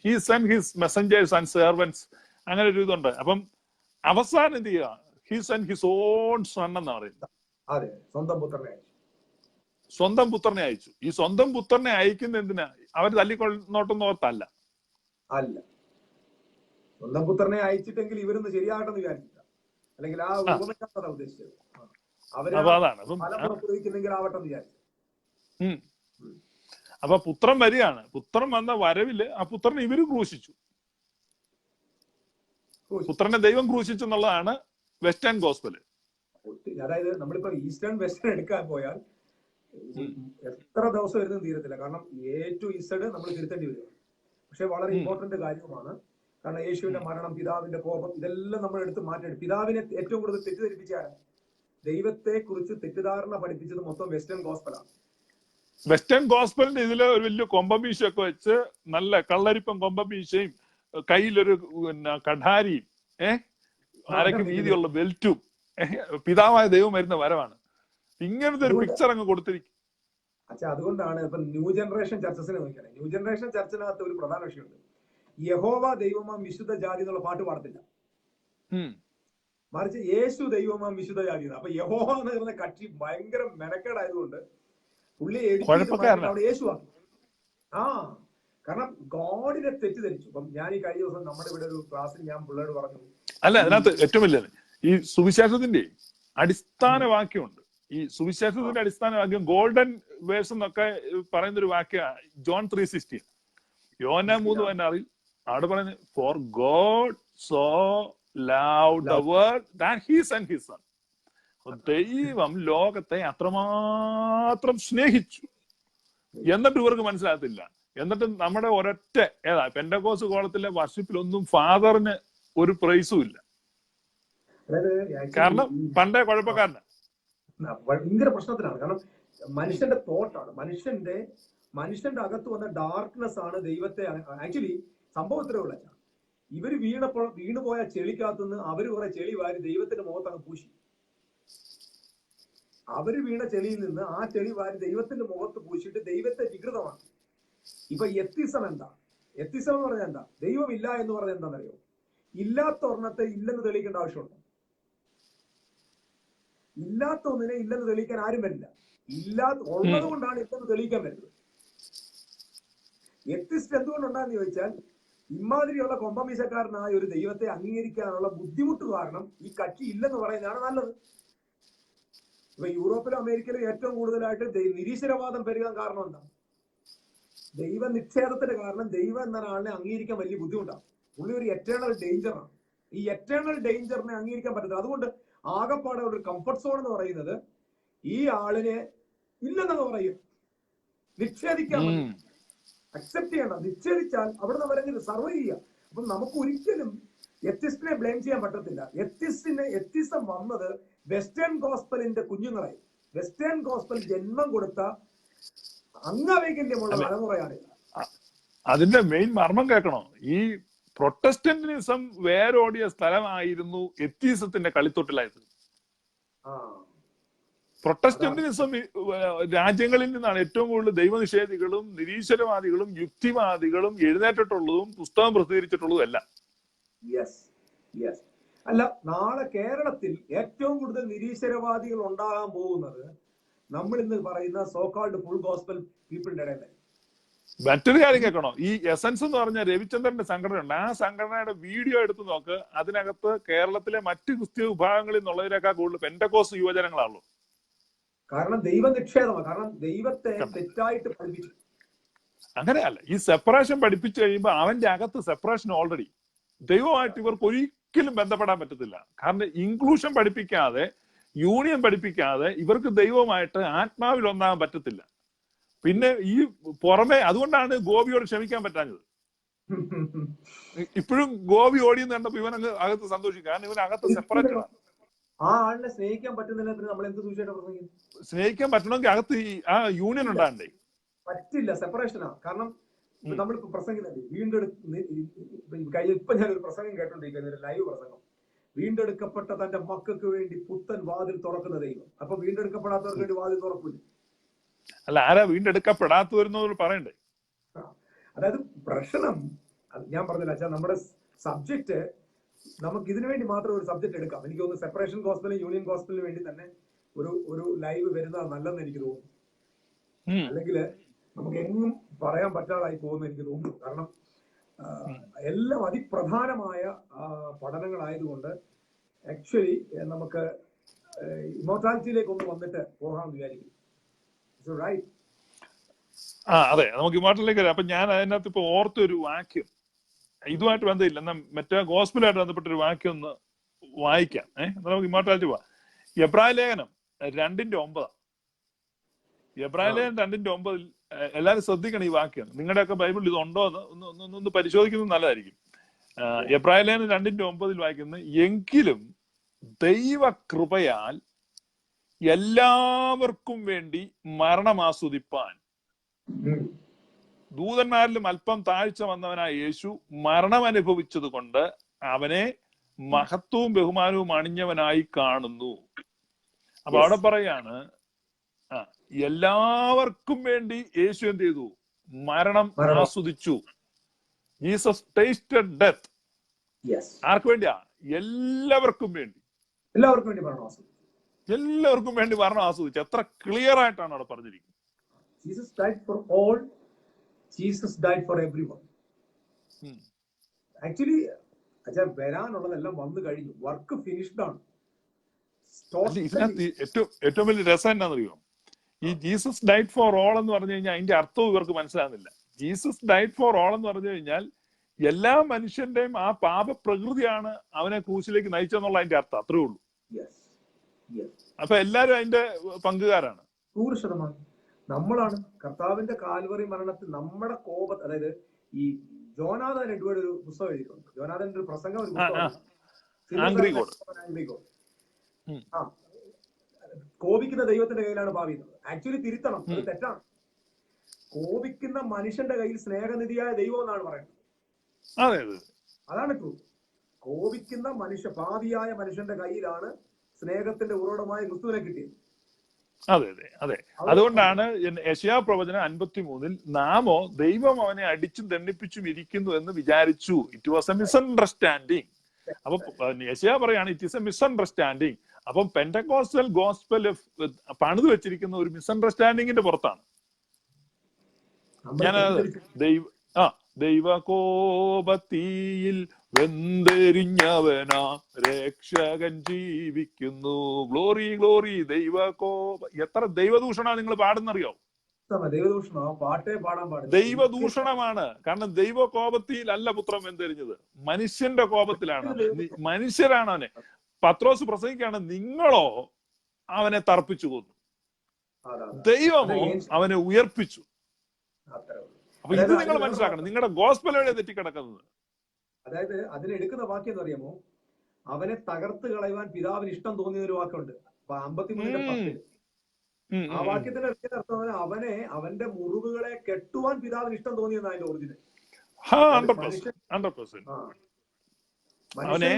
he sent his messengers and servants, അങ്ങനെ ഒരു ഇതുണ്ട്. അപ്പം അവസാനം എന്ത് ചെയ്യുക? he sent his own son എന്നാ പറയുന്നത്. അതെ, സ്വന്തം പുത്രനെ അയച്ചു. ഈ സ്വന്തം പുത്രനെ അയക്കുന്ന എന്തിനാ? അവർ തല്ലിക്കൊള്ളോട്ടൊന്നും ഓർത്തല്ല. അല്ല, സ്വന്തം പുത്രനെ അയച്ചിട്ടെങ്കിൽ ഇവരൊന്ന് ശരിയാകട്ടെന്ന് വിചാരിച്ചില്ല. അല്ലെങ്കിൽ ആ ഉപമയ്ക്കകത്താണ് ഉദ്ദേശിച്ചത്. അപ്പൊ പുത്രൻ വരികയാണ്. പുത്രൻ വന്ന വരവില് ആ പുത്രനെ ഇവര് ക്രൂശിച്ചു. പുത്രനെ ദൈവം ക്രൂശിച്ചു എന്നുള്ളതാണ് വെസ്റ്റേൺ ഗോസ്പല്. അതായത് നമ്മളിപ്പോ ഈസ്റ്റേൺ വെസ്റ്റേൺ എടുക്കാൻ പോയാൽ എത്ര ദിവസം വരുന്നത് തീരത്തില്ല. കാരണം A to Z നമ്മൾ തിരുത്തേണ്ടി വരും. പക്ഷെ വളരെ ഇമ്പോർട്ടന്റ് കാര്യമാണ്. കാരണം യേശുവിന്റെ മരണം, പിതാവിന്റെ കോപം, ഇതെല്ലാം നമ്മൾ എടുത്ത് മാറ്റണം. പിതാവിനെ ഏറ്റവും കൂടുതൽ തെറ്റിദ്ധരിപ്പിച്ചാണ്, ദൈവത്തെ കുറിച്ച് തെറ്റിദ്ധാരണ പഠിപ്പിച്ചത് മൊത്തം വെസ്റ്റേൺ ഗോസ്പലാണ്. വെസ്റ്റേൺ ഗോസ്പലിന്റെ ഇതില് ഒരു വലിയ കൊമ്പമീശയൊക്കെ വെച്ച്, നല്ല കള്ളരിപ്പം കൊമ്പമീശയും, കയ്യിലൊരു കഠാരിയും, അരക്ക് വീതിയുള്ള ബെൽറ്റും, പിതാവായ ദൈവം വരുന്ന വരവാണ്. ഇങ്ങനത്തെ ഒരു പിക്ചർ അങ്ങ് കൊടുത്തിരിക്കും. അതുകൊണ്ടാണ് ഇപ്പൊ ന്യൂ ജനറേഷൻ ചർച്ചസിനെ നോക്കിയാൽ, ന്യൂ ജനറേഷൻ ചർച്ചിനകത്ത് ഒരു പ്രധാന വിഷയമുണ്ട്. യഹോവ ദൈവമാം വിശുദ്ധ ജാതി എന്നുള്ള പാട്ട് പാടത്തില്ല. മറിച്ച് യേശു ദൈവമാം വിശുദ്ധ ജാതി. അപ്പൊ യഹോവ എന്ന് പറയുന്ന കക്ഷി ഭയങ്കര മെനക്കേടായതുകൊണ്ട് പുള്ളി അവിടെ യേശു ആക്കി. കാരണം ഗോഡിനെ തെറ്റിദ്ധരിച്ചു. അപ്പം ഞാൻ ഈ കഴിഞ്ഞ ദിവസം നമ്മുടെ ഇവിടെ ഒരു ക്ലാസ്സിൽ ഞാൻ പിള്ളേരോട് പറഞ്ഞു, അല്ല, അതിനകത്ത് ഏറ്റവും വലിയ ഈ സുവിശേഷത്തിന്റെ അടിസ്ഥാന വാക്യമുണ്ട്. ഈ സുവിശേഷത്തിന്റെ അടിസ്ഥാന വാക്യം ഗോൾഡൻ വേഴ്സ് എന്നൊക്കെ പറയുന്ന ഒരു വാക്യ ജോൺ 3:16, യോഹന്നാൻ 3:16 അവിടെ പറയുന്നത്, for God so loved the world that he sent his son. ദൈവം ലോകത്തെ അത്രമാത്രം സ്നേഹിച്ചു. എന്നിട്ട് ഇവർക്ക് മനസ്സിലാകത്തില്ല. എന്നിട്ട് നമ്മുടെ ഒരൊറ്റ പെന്തക്കോസ്ത് കോളത്തിലെ വർഷിപ്പിലൊന്നും ഫാദറിന് ഒരു പ്രൈസും ഇല്ല. കാരണം പണ്ടേ കുഴപ്പക്കാരനാണ്, ഭയങ്കര പ്രശ്നത്തിലാണ്. കാരണം മനുഷ്യന്റെ തോട്ടാണ്, മനുഷ്യന്റെ അകത്ത് വന്ന ഡാർക്ക്നെസ് ആണ് ദൈവത്തെ. ആക്ച്വലി സംഭവത്തിലേ ഉള്ള ഇവര് വീണുപോയ ചെളിക്കകത്തുനിന്ന് അവര് കുറെ ചെളി വാരി ദൈവത്തിന്റെ മുഖത്ത് അങ്ങ് പൂശി. അവര് വീണ ചെളിയിൽ നിന്ന് ആ ചെളി വാരി ദൈവത്തിന്റെ മുഖത്ത് പൂശിയിട്ട് ദൈവത്തെ വികൃതമാണ്. ഇപ്പൊ എത്തിസം എന്താ? എത്തിസം എന്ന് പറഞ്ഞാൽ എന്താ? ദൈവം ഇല്ല എന്ന് പറഞ്ഞാൽ എന്താണെന്നറിയോ? ഇല്ലാത്ത ഒരെണ്ണത്തെ ഇല്ലെന്ന് തെളിയിക്കേണ്ട ആവശ്യമുണ്ട്. ഇല്ലാത്ത ഒന്നിനെ ഇല്ലെന്ന് തെളിയിക്കാൻ ആരും വരില്ല. ഉള്ളത് കൊണ്ടാണ് ഇല്ലെന്ന് തെളിയിക്കാൻ വരുന്നത്. എത്തിസ്റ്റ് എന്തുകൊണ്ടുണ്ടാന്ന് ചോദിച്ചാൽ, ഇമാതിരിയുള്ള കൊമ്പമീശക്കാരനായ ഒരു ദൈവത്തെ അംഗീകരിക്കാനുള്ള ബുദ്ധിമുട്ട് കാരണം ഈ കക്ഷി ഇല്ലെന്ന് പറയുന്നതാണ് നല്ലത്. ഇപ്പൊ യൂറോപ്പിലും അമേരിക്കയിലും ഏറ്റവും കൂടുതലായിട്ട് നിരീശ്വരവാദം പെരുകാൻ കാരണം എന്താ? ദൈവ നിക്ഷേപത്തിന്റെ കാരണം ദൈവം എന്ന ആളിനെ അംഗീകരിക്കാൻ വലിയ ബുദ്ധിമുട്ടാണ്. പുള്ളി ഒരു എറ്റേണൽ ഡേഞ്ചറാണ്. ഈ എറ്റേണൽ ഡേഞ്ചറിനെ അംഗീകരിക്കാൻ പറ്റത്തില്ല. അതുകൊണ്ട് ആകെപ്പാടെ ഒരു കംഫർട്ട് സോൺ എന്ന് പറയുന്നത് ഈ ആളിനെ ഇല്ലെന്നൊക്കെ പറയും, നിഷേധിക്കാൻ പറ്റും, അക്സെപ്റ്റ് ചെയ്യണം. നിഷേധിച്ചാൽ അവിടെ നിന്ന് അവരെങ്ങനെ സർവൈവ് ചെയ്യാം. അപ്പൊ നമുക്ക് ഒരിക്കലും എത്തിസ്റ്റിനെ ബ്ലെയിം ചെയ്യാൻ പറ്റത്തില്ല. എത്തിസം വന്നത് വെസ്റ്റേൺ ഗോസ്പലിന്റെ കുഞ്ഞുങ്ങളായി. വെസ്റ്റേൺ ഗോസ്പൽ ജന്മം കൊടുത്ത അംഗവൈകല്യമുള്ള തലമുറയാണ്. അതിന്റെ മെയിൻ മർമ്മം കേൾക്കണോ? ഈ പ്രൊട്ടസ്റ്റന്റിനിസം വേരോടിയ സ്ഥലമായിരുന്നു എത്തീസത്തിന്റെ കളിത്തൊട്ടിലായത്. പ്രൊട്ടസ്റ്റന്റിനിസം രാജ്യങ്ങളിൽ നിന്നാണ് ഏറ്റവും കൂടുതൽ ദൈവനിഷേധികളും നിരീശ്വരവാദികളും യുക്തിവാദികളും എഴുന്നേറ്റിട്ടുള്ളതും പുസ്തകം പ്രസിദ്ധീകരിച്ചിട്ടുള്ളതും എല്ലാം. അല്ല, നാളെ കേരളത്തിൽ ഏറ്റവും കൂടുതൽ നിരീശ്വരവാദികൾ ഉണ്ടാകാൻ പോകുന്നത് നമ്മൾ ഇന്ന് പറയുന്ന സോകാൾഡ് ഫുൾ ഗോസ്പൽ പീപ്പിളിന്റെ ഇടയിലായി. മറ്റൊരു കാര്യം കേൾക്കണോ? ഈ എസൻസ് എന്ന് പറഞ്ഞ രവിചന്ദ്രന്റെ സംഘടനയുണ്ട്. ആ സംഘടനയുടെ വീഡിയോ എടുത്ത് നോക്ക്. അതിനകത്ത് കേരളത്തിലെ മറ്റ് ക്രിസ്ത്യ വിഭാഗങ്ങളിൽ നിന്നുള്ളവരെക്കാൾ കൂടുതൽ പെന്റക്കോസ്റ്റ് യുവജനങ്ങളാണല്ലോ. കാരണം ദൈവ നിക്ഷേപമാണ്. കാരണം ദൈവത്തെ തെറ്റായിട്ട് പഠിപ്പിച്ചു. അങ്ങനെയല്ല, ഈ സെപ്പറേഷൻ പഠിപ്പിച്ചു കഴിയുമ്പോൾ അവന്റെ അകത്ത് സെപ്പറേഷൻ ഓൾറെഡി. ദൈവമായിട്ട് ഇവർക്ക് ഒരിക്കലും ബന്ധപ്പെടാൻ പറ്റത്തില്ല. കാരണം ഇൻക്ലൂഷൻ പഠിപ്പിക്കാതെ, യൂണിയൻ പഠിപ്പിക്കാതെ ഇവർക്ക് ദൈവമായിട്ട് ആത്മാവിൽ ഒന്നാകാൻ പറ്റത്തില്ല. പിന്നെ ഈ പുറമെ, അതുകൊണ്ടാണ് ഗോപിയോട് ക്ഷമിക്കാൻ പറ്റാഞ്ഞത്. ഇപ്പോഴും ഗോപി ഓടിയെന്ന് കണ്ടപ്പോ ഇവനങ്ങ് അകത്ത് സന്തോഷിക്കും. കാരണം ഇവൻ അകത്ത് സെപ്പറേറ്റഡ് ആണ്. ആ ആളിനെ സ്നേഹിക്കാൻ പറ്റുന്നില്ല. നമ്മൾ എന്ത് സൂക്ഷിച്ചിട്ട് സ്നേഹിക്കാൻ പറ്റണമെങ്കിൽ അകത്ത് ആ യൂണിയൻ ഉണ്ടാകണ്ടേ? പറ്റില്ല, സെപ്പറേഷനാ. കാരണം നമ്മളിപ്പോ പ്രസംഗിക്കുന്നുണ്ട് ഇപ്പൊ ഞാനൊരു പ്രസംഗം കേട്ടോണ്ടിരിക്കുന്ന ഒരു ലൈവ് പ്രസംഗം. വീണ്ടെടുക്കപ്പെട്ട തന്റെ മക്കൾക്ക് വേണ്ടി പുത്തൻ വാതിൽ തുറക്കുന്ന ദൈവം. അപ്പൊ വീണ്ടെടുക്കപ്പെടാത്തവർക്ക് വേണ്ടി വാതിൽ തുറക്കൂല. അല്ല, ആരാ വീണ്ടെടുക്കപ്പെടാത്തവരെന്നോട് പറയണ്ടേ? അതായത് പ്രശ്നം ഞാൻ പറഞ്ഞില്ല അച്ഛാ, നമ്മുടെ സബ്ജക്ട് നമുക്ക് ഇതിനു വേണ്ടി മാത്രം ഒരു സബ്ജക്ട് എടുക്കാം. എനിക്ക് തോന്നുന്നു സെപ്പറേഷൻ ഗോസ്പലിനും യൂണിയൻ ഗോസ്പലിനും വേണ്ടി തന്നെ ഒരു ലൈവ് വരുന്നതാണ് നല്ലതെന്ന് എനിക്ക് തോന്നുന്നു. അല്ലെങ്കിൽ നമുക്ക് എങ്ങും പറയാൻ പറ്റാതായി പോകുമെന്ന് എനിക്ക് തോന്നുന്നു. കാരണം എല്ലാം അതിപ്രധാനമായ പഠനങ്ങളായതുകൊണ്ട് ആക്ച്വലി നമുക്ക് ഇമോർട്ടാലിറ്റിയിലേക്ക് ഒന്ന് വന്നിട്ട് പോകാമെന്ന് വിചാരിക്കും. അതെ, നമുക്ക് ഇമോർട്ടലിലേക്ക് വരാം. അപ്പൊ ഞാൻ അതിനകത്ത് ഇപ്പൊ ഓർത്തൊരു വാക്യം, ഇതുമായിട്ട് ബന്ധമില്ല, എന്നാൽ മറ്റേ ഗോസ്പലുമായിട്ട് ബന്ധപ്പെട്ട ഒരു വാക്യം ഒന്ന് വായിക്കാം. നമുക്ക് ഇമോർട്ടാലിറ്റി പോവാം. എബ്രായ ലേഖനം 2:9. എബ്രായ ലേഖനം 2:9 എല്ലാവരും ശ്രദ്ധിക്കണം ഈ വാക്യം. നിങ്ങളുടെയൊക്കെ ബൈബിളിൽ ഇതുണ്ടോ എന്ന് ഒന്ന് പരിശോധിക്കുന്നത് നല്ലതായിരിക്കും. എബ്രായ ലേഖനം 2:9 വായിക്കുന്നത്, എങ്കിലും ദൈവകൃപയാൽ എല്ലാവർക്കും വേണ്ടി മരണം ആസ്വദിപ്പാൻ ദൂതന്മാരിലും അല്പം താഴ്ച വന്നവനായ യേശു മരണം അനുഭവിച്ചത് കൊണ്ട് അവനെ മഹത്വവും ബഹുമാനവും അണിഞ്ഞവനായി കാണുന്നു. അപ്പൊ അവിടെ പറയാണ്, എല്ലാവർക്കും വേണ്ടി യേശു എന്ത് ചെയ്തു? മരണം ആസ്വദിച്ചു. Jesus tasted death. ആർക്ക് വേണ്ടിയാ? എല്ലാവർക്കും വേണ്ടി. എല്ലാവർക്കും വേണ്ടി മരണം ആസ്വദിച്ചു. എല്ലാവർക്കും വേണ്ടി മരണം ആസ്വദിച്ചു. എത്ര ക്ലിയർ ആയിട്ടാണ് അവിടെ പറഞ്ഞിരിക്കുന്നത്. Jesus died for all. Jesus died for everyone. Actually, അച്ഛാ വരാനുള്ളതെല്ലാം വന്നു കഴിഞ്ഞു. വർക്ക് ഫിനിഷ്ഡ് ആണ്. ഏറ്റവും വലിയ രസം എന്നാന്നറിയോ? ഈ ജീസസ് ഡൈഡ് ഫോർ ഓൾ എന്ന് പറഞ്ഞു കഴിഞ്ഞാൽ അതിന്റെ അർത്ഥവും ഇവർക്ക് മനസ്സിലാകുന്നില്ല. ജീസസ് ഡൈഡ് ഫോർ ഓൾ എന്ന് പറഞ്ഞു കഴിഞ്ഞാൽ എല്ലാ മനുഷ്യന്റെയും ആ പാപ പ്രകൃതിയാണ് അവനെ ക്രൂശിലേക്ക് നയിച്ചെന്നുള്ള അതിന്റെ അർത്ഥം. അത്രേ ഉള്ളൂ. അപ്പൊ എല്ലാരും അതിന്റെ പങ്കുകാരാണ്. 100%. നമ്മളാണ് കർത്താവിന്റെ കാൽവറി മരണത്തിൽ നമ്മുടെ കോപം. അതായത് ഈ ജോനാഥൻ എഡ്വേർഡ് ഒരു പുസ്തകം എഴുതിയിട്ടുണ്ട്. ജോനാഥന്റെ ഒരു പ്രസംഗം, ഒരു കോപിക്കുന്ന ദൈവത്തിന്റെ കയ്യിലാണ് ഭാവി. ആക്ച്വലി തിരുത്തണം, അത് തെറ്റാണ്. കോപിക്കുന്ന മനുഷ്യന്റെ കയ്യിൽ സ്നേഹനിധിയായ ദൈവം എന്നാണ് പറയുന്നത്. അതെ അതെ അതാണ് ട്രൂത്ത്. കോപിക്കുന്ന പാപിയായ മനുഷ്യന്റെ കയ്യിലാണ് സ്നേഹത്തിന്റെ ഉറവിടമായ ക്രിസ്തുവിനെ കിട്ടിയത്. അതെ അതെ അതെ. അതുകൊണ്ടാണ് യെശയ്യാ പ്രവചനം 53 നാമോ ദൈവം അവനെ അടിച്ചും ദണ്ഡിപ്പിച്ചും ഇരിക്കുന്നു എന്ന് വിചാരിച്ചു. It was A misunderstanding. അപ്പൊ യെശയ്യാ പറയാണ് ഇറ്റ് ഈസ് എ മിസ്അണ്ടർസ്റ്റാൻഡിങ്. അപ്പം പെന്റക്കോസ്റ്റൽ ഗോസ്പൽ പണിത് വെച്ചിരിക്കുന്ന ഒരു മിസ്അണ്ടർസ്റ്റാൻഡിങ്ങിന്റെ പുറത്താണ്. ഞാൻ ദൈവകോപത്തിയിൽ വെന്തെരിഞ്ഞവനാ രക്ഷകൻ ജീവിക്കുന്നു. Glory glory. എത്ര ദൈവദൂഷണ നിങ്ങൾ പാടുന്നറിയോ? ദൈവദൂഷണമാണ്. കാരണം ദൈവകോപത്തിലല്ല പുത്രൻ വെന്തെരിഞ്ഞത്, മനുഷ്യന്റെ കോപത്തിലാണ്. മനുഷ്യരാണ് അവനെ. പത്രോസ് പ്രസംഗിക്കാണ്, നിങ്ങളോ അവനെ തർപ്പിച്ചു കൊന്നു, ദൈവമോ അവനെ ഉയർപ്പിച്ചു. അപ്പൊ ഇത് നിങ്ങൾ മനസ്സിലാക്കണം. നിങ്ങളുടെ ഗോസ്പൽ എവിടെ തെറ്റിക്കിടക്കുന്നത്? അതായത് അതിനെടുക്കുന്ന വാക്യം എന്ന് അറിയാമോ? അവനെ തകർത്ത് കളയുവാൻ പിതാവിന് ഇഷ്ടം തോന്നിയ ഒരു വാക്കുണ്ട് 53:10. ആ വാക്യത്തിന്റെ അർത്ഥം അവന്റെ മുറിവുകളെ കെട്ടുവാൻ പിതാവിന് ഇഷ്ടം തോന്നിയെന്ന് അതിന്റെ ഒറിജിനൽ. 100%. അവനെ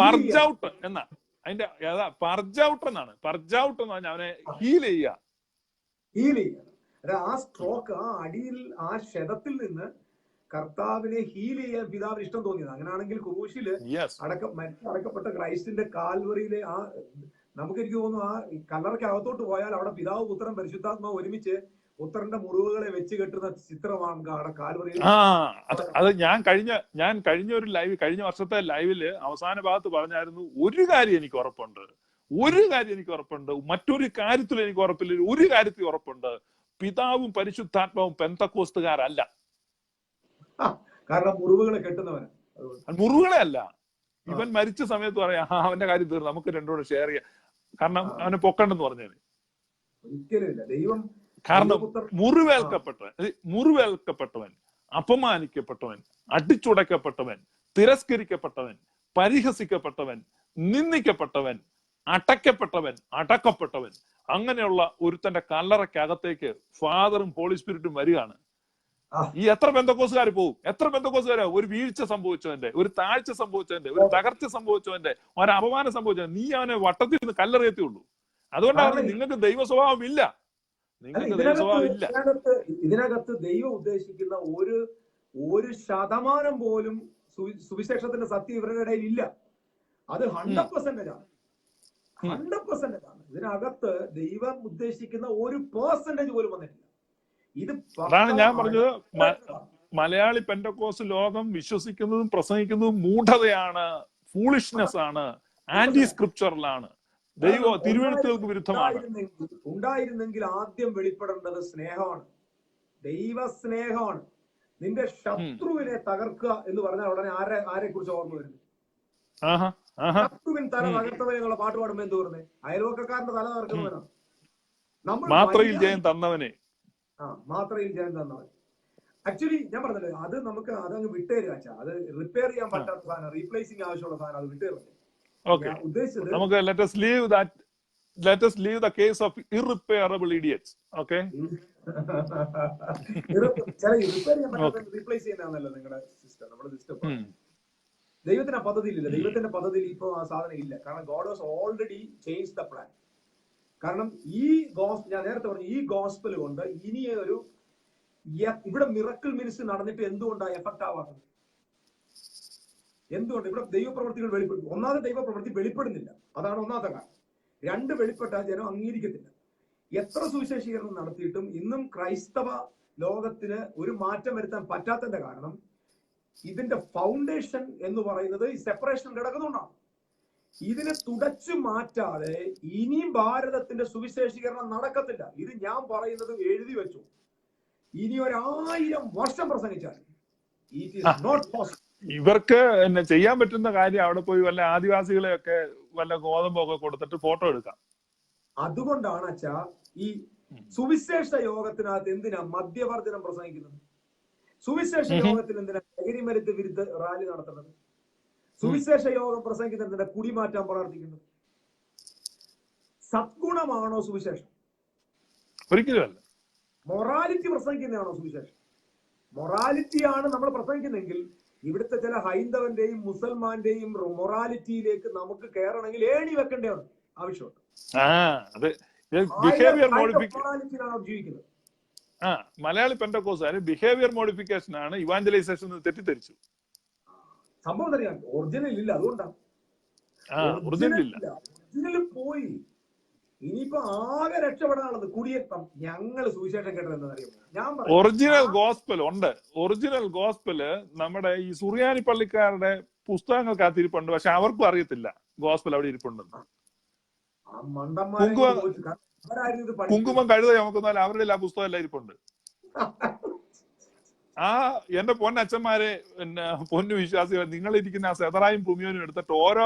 പർജ് ഔട്ട് എന്നാ അതിന്റെ പർജ് ഔട്ട് എന്നാണ്. പർജ് ഔട്ട് എന്ന് പറഞ്ഞാൽ അവനെ ഹീൽ ചെയ്യുക. ആ സ്ട്രോക്ക്, ആ അടിയിൽ, ആ ക്ഷതത്തിൽ നിന്ന് കർത്താവിനെ ഹീൽ ചെയ്യാൻ പിതാവിന് ഇഷ്ടം തോന്നിയത്. അങ്ങനെയാണെങ്കിൽ ക്രൂശില് അടക്കപ്പെട്ട ക്രൈസ്റ്റിന്റെ കാൽവറിയിലെ ആ എനിക്ക് തോന്നുന്നു ആ കല്ലറയ്ക്ക് അകത്തോട്ട് പോയാൽ അവിടെ പിതാവ് പുത്രൻ പരിശുദ്ധാത്മാവ് ഒരുമിച്ച് പുത്രന്റെ മുറിവുകളെ വെച്ച് കെട്ടുന്ന ചിത്രമാണ് അവിടെ കാൽവറിയിൽ. അത് ഞാൻ കഴിഞ്ഞ ഒരു ലൈവ്, കഴിഞ്ഞ വർഷത്തെ ലൈവില് അവസാന ഭാഗത്ത് പറഞ്ഞായിരുന്നു, ഒരു കാര്യം എനിക്ക് ഉറപ്പുണ്ട്, മറ്റൊരു കാര്യത്തിൽ എനിക്ക് ഉറപ്പില്ല, ഒരു കാര്യത്തിൽ ഉറപ്പുണ്ട്, പിതാവും പരിശുദ്ധാത്മാവും പെന്തക്കോസ്തുകാരല്ല. കാരണം മുറിവുകളെ കെട്ടുന്നവൻ, മുറിവുകളെ അല്ല. ഇവൻ മരിച്ച സമയത്ത് പറയാം അവന്റെ കാര്യം തീർന്നു, നമുക്ക് രണ്ടോട് ഷെയർ ചെയ്യാം, കാരണം അവനെ പൊക്കണ്ടെന്ന് പറഞ്ഞത്. കാരണം മുറിവേൽക്കപ്പെട്ടവൻ, അപമാനിക്കപ്പെട്ടവൻ, അടിച്ചുടക്കപ്പെട്ടവൻ, തിരസ്കരിക്കപ്പെട്ടവൻ, പരിഹസിക്കപ്പെട്ടവൻ, നിന്ദിക്കപ്പെട്ടവൻ, അടക്കപ്പെട്ടവൻ, അങ്ങനെയുള്ള ഒരുത്തന്റെ കല്ലറയ്ക്കകത്തേക്ക് ഫാദറും ഹോളി സ്പിരിറ്റും വരികയാണ്. ഈ എത്ര പെന്തക്കോസുകാർ പോകും? എത്ര പെന്തക്കോസുകാരാ? ഒരു വീഴ്ച സംഭവിച്ചവന്റെ, ഒരു താഴ്ച സംഭവിച്ചവന്റെ, ഒരു തകർച്ച സംഭവിച്ചവന്റെ, ഒരു അപമാനം സംഭവിച്ചവൻ, നീ അവനെ വട്ടത്തിൽ നിന്ന് കല്ലെറിയത്തുള്ളൂ. അതുകൊണ്ടാണ് നിങ്ങൾക്ക് ദൈവ സ്വഭാവം ഇല്ല. ഇതിനകത്ത് ദൈവം ഉദ്ദേശിക്കുന്ന ഒരു ശതമാനം പോലും സുവിശേഷത്തിന്റെ സത്യം ഇവരുടെ ഇടയിൽ ഇല്ല. അത് 100% ആണ്. ഇതിനകത്ത് ദൈവം ഉദ്ദേശിക്കുന്ന 1% പോലും വന്നിട്ടില്ല. അതാണ് ഞാൻ പറഞ്ഞത്. മലയാളി പെന്തക്കോസ് ലോകം വിശ്വസിക്കുന്നതും പ്രസംഗിക്കുന്നതും മൂഢതയാണ്, ഫൂളിഷ്നെസ് ആണ്, ആന്റി സ്ക്രിപ്ചറലാണ്, ദൈവ തിരുവെഴുത്തുകൾക്ക് വിരുദ്ധമാണ്. ഉണ്ടായിരുന്നെങ്കിൽ ആദ്യം വെളിപ്പെടേണ്ടത് സ്നേഹമാണ്, ദൈവ സ്നേഹമാണ്. നിന്റെ ശത്രുവിനെ തകർക്കുക എന്ന് പറഞ്ഞാൽ ഉടനെ ആരെ കുറിച്ച് ഓർമ്മ വരുന്നത്? ശത്രുവിൻ തല തകർത്തവൻ എന്നുള്ള പാട്ട് പാടുമ്പോ എന്ത് പറഞ്ഞേ? അയൽവക്കക്കാരന്റെ തല തകർക്കുന്നവനാണ്. മാത്രയിൽ ജയം തന്നവനെ. മാത്രയിൽ ജയം തന്നവൻ. ആക്ച്വലി ഞാൻ പറഞ്ഞല്ലോ, അത് നമുക്ക് അതങ്ങ് വിട്ടേരുക. അത് റിപ്പയർ ചെയ്യാൻ പറ്റാത്ത സാധനം, റീപ്ലേസിംഗ് ആവശ്യമുള്ള സാധനം, അത് വിട്ടേറുക. ഉദ്ദേശിച്ചത് നമുക്ക് let us leave the case of irreparable idiots. Okay. Replace ചെയ്യുന്നതാണല്ലോ നിങ്ങളുടെ സിസ്റ്റം, നമ്മുടെ സിസ്റ്റം. ദൈവത്തിന് ആ പദ്ധതി ഇല്ല. ദൈവത്തിന്റെ പദ്ധതിയിൽ ഇപ്പൊ ആ സാധനം ഇല്ല. കാരണം God was already change the plan. കാരണം ഞാൻ നേരത്തെ പറഞ്ഞു, ഈ ഗോസ്പൽ കൊണ്ട് ഇനി ഇവിടെ മിറക്കിൾ മിനിസ്റ്ററി നടന്നിട്ട് എന്തുകൊണ്ടാണ് എഫക്ട് ആവാത്തത്? എന്തുകൊണ്ട് ഇവിടെ ദൈവപ്രവർത്തികൾ വെളിപ്പെടുന്നു? ഒന്നാമത് ദൈവപ്രവൃത്തി വെളിപ്പെടുന്നില്ല, അതാണ് ഒന്നാമത്തെ കാരണം. 2, വെളിപ്പെട്ട ജനം അംഗീകരിക്കത്തില്ല. എത്ര സുവിശേഷീകരണം നടത്തിയിട്ടും ഇന്നും ക്രൈസ്തവ ലോകത്തിന് ഒരു മാറ്റം വരുത്താൻ പറ്റാത്തതിന്റെ കാരണം ഇതിന്റെ ഫൗണ്ടേഷൻ എന്ന് പറയുന്നത് ഈ സെപ്പറേഷൻ കിടക്കുന്നുണ്ടാണ്. ഇതിനെ തുടച്ചു മാറ്റാതെ ഇനിയും ഭാരതത്തിന്റെ സുവിശേഷീകരണം നടക്കത്തില്ല. ഇത് ഞാൻ പറയുന്നത് എഴുതി വെച്ചു. ഇനി 1000 വർഷം പ്രസംഗിച്ചാൽ ഇറ്റ് ഈസ് നോട്ട് പോസിബിൾ. ഇവർക്ക് എന്നെ ചെയ്യാൻ പറ്റുന്ന കാര്യം അവിടെ പോയി വല്ല ആദിവാസികളെയൊക്കെ വല്ല ഗോതമ്പൊക്കെ കൊടുത്തിട്ട് ഫോട്ടോ എടുക്കാം. അതുകൊണ്ടാണ് അച്ഛാ ഈ സുവിശേഷ യോഗത്തിനകത്ത് എന്തിനാ മദ്യവർജനം പ്രസംഗിക്കുന്നത്? സുവിശേഷ യോഗത്തിൽ എന്തിനാ ലഹരിമരുന്ന് വിരുദ്ധ റാലി നടത്തുന്നത്? സുവിശേഷ യോഗം പ്രസംഗിക്കുന്ന എന്തിനാ കുടിമാറ്റാൻ പ്രാർത്ഥിക്കുന്നത്? സദ്ഗുണമാണോ സുവിശേഷം? ഒരിക്കലും അല്ല. മൊറാലിറ്റി പ്രസംഗിക്കുന്നതാണോ സുവിശേഷം? മൊറാലിറ്റിയാണ് നമ്മൾ പ്രസംഗിക്കുന്നെങ്കിൽ ഇവിടുത്തെ ചില ഹൈന്ദവന്റെയും മുസൽമാന്റെയും മൊറാലിറ്റിയിലേക്ക് നമുക്ക് കയറണമെങ്കിൽ ഏണി വെക്കേണ്ടതാണ് ആവശ്യമുണ്ട്. മൊറാലിറ്റിയിലാണ് ജീവിക്കുന്നത്. മലയാളി പെന്തക്കോസ്തുകാര് ബിഹേവിയർ മോഡിഫിക്കേഷൻ ആണ് ഇവാഞ്ചലൈസേഷൻ തെറ്റിദ്ധരിച്ചു. സംഭവം അറിയാം, ഒറിജിനൽ ഇല്ല, അതുകൊണ്ടാണ്. ഒറിജിനൽ പോയി. ഇനിയിപ്പോ ആകെ രക്ഷപ്പെടാനുള്ളത് കുടിയേറ്റം. ഞങ്ങൾ സുവിശേഷം കേട്ടത് എന്താണെന്നറിയാമോ? ഞാൻ ഒറിജിനൽ ഗോസ്പൽ ഉണ്ട്. ഒറിജിനൽ ഗോസ്പല് നമ്മുടെ ഈ സുറിയാനി പള്ളിക്കാരുടെ പുസ്തകങ്ങൾക്ക് ഇരിപ്പുണ്ട്. പക്ഷെ അവർക്കും അറിയത്തില്ല ഗോസ്പൽ അവിടെ ഇരിപ്പുണ്ടെന്ന്. കുങ്കുമം കഴുത ചുമക്കുന്നാലും അവരുടെ ആ പുസ്തകം എല്ലാം ഇരിപ്പുണ്ട്. എന്റെ പൊന്നച്ഛന്മാരെ, പിന്നെ പൊന്നു വിശ്വാസികൾ, നിങ്ങൾ ഇരിക്കുന്ന ആ സെതറായും പുമിയോനും എടുത്തിട്ട് ഓരോ